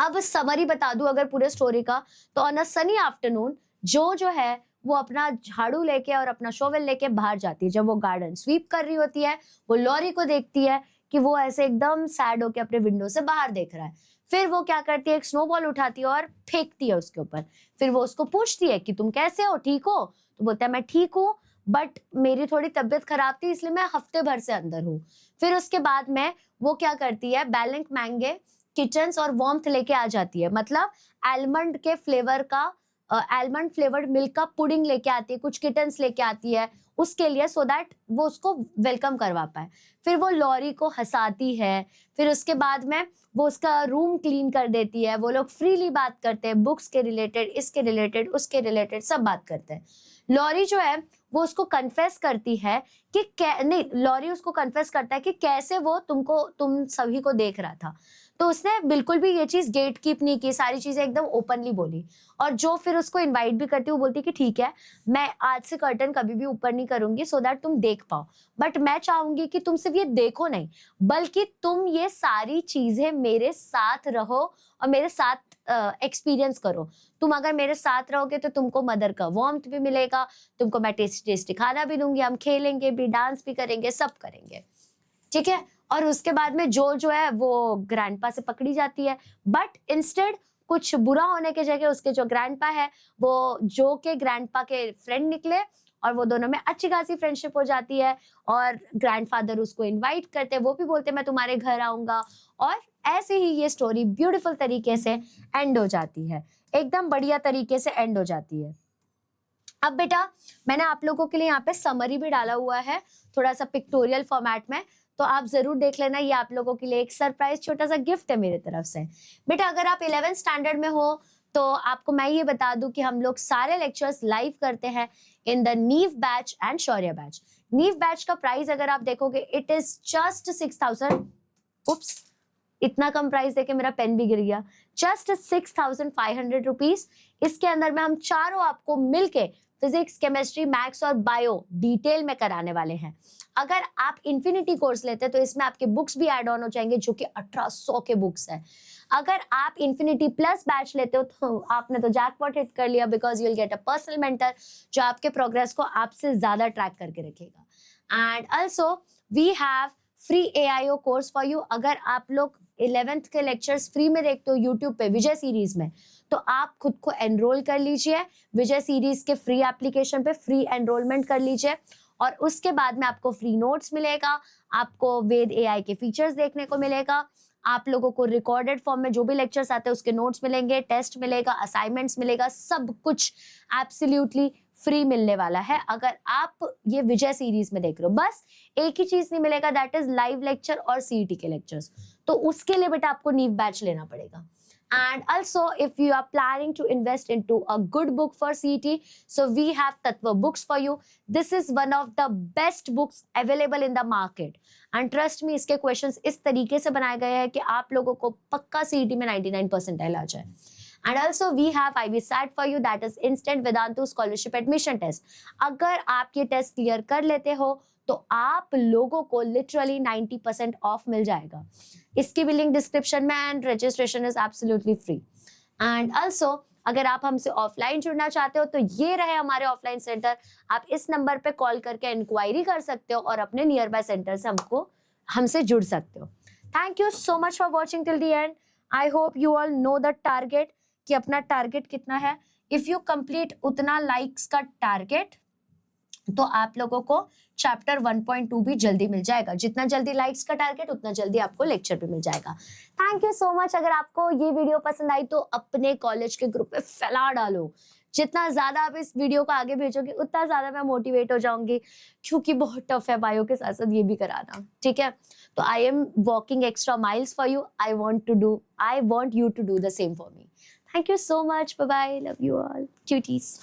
Speaker 1: अब समरी बता दूं अगर पूरे स्टोरी का, तो ऑन अ सनी आफ्टरनून जो है वो अपना झाड़ू लेके और अपना शोवेल लेके बाहर जाती है। जब वो गार्डन स्वीप कर रही होती है वो लॉरी को देखती है कि वो ऐसे एकदम सैड होके अपने विंडो से बाहर देख रहा है। फिर वो क्या करती है, एक स्नोबॉल उठाती है और फेंकती है उसके ऊपर। फिर वो उसको पूछती है कि तुम कैसे हो, ठीक हो? तो बोलता है मैं ठीक हूँ बट मेरी थोड़ी तबीयत खराब थी इसलिए मैं हफ्ते भर से अंदर हूँ। फिर उसके बाद में वो क्या करती है, बैलेंक मैंगे किचन्स और वार्मथ लेके आ जाती है, मतलब आलमंड के फ्लेवर का आलमंड फ्लेवर्ड मिल्क का पुडिंग लेके आती है, कुछ किटन्स लेके आती है उसके लिए, सो दैट वो उसको वेलकम करवा पाए। फिर वो लॉरी को हंसाती है, फिर उसके बाद में वो उसका रूम क्लीन कर देती है। वो लोग फ्रीली बात करते हैं, बुक्स के रिलेटेड, इसके रिलेटेड, उसके रिलेटेड सब बात करते हैं। लॉरी जो है वो उसको कन्फेस करती है कि नहीं, लॉरी उसको कन्फेस करता है कि कैसे वो तुम सभी को देख रहा था। तो उसने बिल्कुल भी ये चीज गेट कीप नहीं की, सारी चीजें एकदम ओपनली बोली। और जो फिर उसको इनवाइट भी करती, वो बोलती कि ठीक है, मैं आज से कर्टन कभी भी ऊपर नहीं करूंगी सो दैट तुम देख पाओ, बट मैं चाहूंगी कि तुम सिर्फ ये देखो नहीं, बल्कि तुम ये सारी चीजें मेरे साथ रहो और मेरे साथ एक्सपीरियंस करो। तुम अगर मेरे साथ रहोगे तो तुमको मदर का वार्मथ भी मिलेगा, तुमको मैं टेस्टी टेस्टी खाना भी दूंगी, हम खेलेंगे भी, डांस भी करेंगे, सब करेंगे, ठीक है। और उसके बाद में जो है वो ग्रैंडपा से पकड़ी जाती है, बट इंस्टेड कुछ बुरा होने के जगह उसके जो ग्रैंडपा है वो जो के ग्रैंडपा के फ्रेंड निकले और वो दोनों में अच्छी खासी फ्रेंडशिप हो जाती है। और ग्रैंडफादर उसको इनवाइट करते हैं, वो भी बोलते हैं मैं तुम्हारे घर आऊंगा। और ऐसे ही ये स्टोरी ब्यूटीफुल तरीके से एंड हो जाती है, एकदम बढ़िया तरीके से एंड हो जाती है। अब बेटा मैंने आप लोगों के लिए यहाँ पे समरी भी डाला हुआ है, थोड़ा सा पिक्टोरियल फॉर्मेट में, तो आप जरूर देख लेना। ये आप लोगों के लिए एक सरप्राइज छोटा सा गिफ्ट है मेरे तरफ से। बेटा अगर आप 11th स्टैंडर्ड में हो तो आपको मैं ये बता दूं कि हम लोग सारे लेक्चर्स लाइव करते हैं इन द नीव बैच एंड शौर्य बैच। नीव बैच का प्राइस अगर आप देखोगे इट इज जस्ट 6000। उप्स, इतना कम प्राइस देके मेरा पेन भी गिर गया। Just 6500 rupees. इसके अंदर में हम चारों आपको मिलके फिजिक्स, केमिस्ट्री, मैथ्स और बायो डिटेल में कराने वाले हैं। अगर आप इन्फिनिटी कोर्स लेते हैं तो इसमें आपके बुक्स भी ऐड ऑन हो जाएंगे जो कि 1800 के बुक्स हैं। अगर आप इन्फिनिटी प्लस बैच लेते हो तो आपने तो जैकपॉट हिट कर लिया, because you will get a personal mentor जो आपके प्रोग्रेस को आपसे ज्यादा ट्रैक करके रखेगा। And also we have free AIO course for you. अगर आप लोग 11th के लेक्चर्स फ्री में देखते हो यूट्यूब पे विजय सीरीज में, तो आप खुद को एनरोल कर लीजिए विजय सीरीज के फ्री एप्लीकेशन पे, फ्री एनरोलमेंट कर लीजिए। और उसके बाद में आपको फ्री नोट्स मिलेगा, आपको वेद AI के फीचर्स देखने को मिलेगा, आप लोगों को रिकॉर्डेड फॉर्म में जो भी लेक्चर्स आते हैं उसके नोट्स मिलेंगे, टेस्ट मिलेगा, असाइनमेंट्स मिलेगा, सब कुछ एब्सोल्युटली फ्री मिलने वाला है अगर आप ये विजय सीरीज में देख रहे हो। बस एक ही चीज नहीं मिलेगा, दैट इज लाइव लेक्चर और CET के लेक्चर्स। तो उसके लिए बेटा आपको नीव बैच लेना पड़ेगा। And also, if you are planning to invest into a good book for CET, so we have Tattva books for you. This is one of the best books available in the market. And trust me, इसके questions इस तरीके से बनाए गए हैं कि आप लोगों को पक्का CET में 99 percentile आ जाए। And also we have IB-SAT for you, that is Instant Vedantu Scholarship Admission Test. अगर आप ये टेस्ट क्लियर कर लेते हो तो आप लोगों को लिटरली 90% ऑफ मिल जाएगा। इसकी भी लिंक डिस्क्रिप्शन में, and registration is absolutely free. And also अगर आप हमसे ऑफलाइन जुड़ना चाहते हो तो ये रहे हमारे ऑफलाइन सेंटर, आप इस नंबर पे कॉल करके इंक्वायरी कर सकते हो और अपने नियर बाय सेंटर से हमसे जुड़ सकते हो। Thank you so much for watching till the end. I hope you all know the target, कि अपना टारगेट कितना है। इफ यू कंप्लीट उतना लाइक्स का टारगेट तो आप लोगों को चैप्टर 1.2 भी जल्दी मिल जाएगा। जितना जल्दी लाइक्स का टारगेट उतना जल्दी आपको लेक्चर भी मिल जाएगा। Thank you so much. अगर आपको ये वीडियो पसंद आई तो अपने कॉलेज के ग्रुप में फैला डालो। जितना ज्यादा आप इस वीडियो को आगे भेजोगे उतना ज्यादा मैं मोटिवेट हो जाऊंगी, क्योंकि बहुत टफ है बायो के साथ साथ ये भी कराना, ठीक है। तो I am walking extra miles for you. I want you to do the same for me. Thank you so much. Bye bye. Love you all cuties.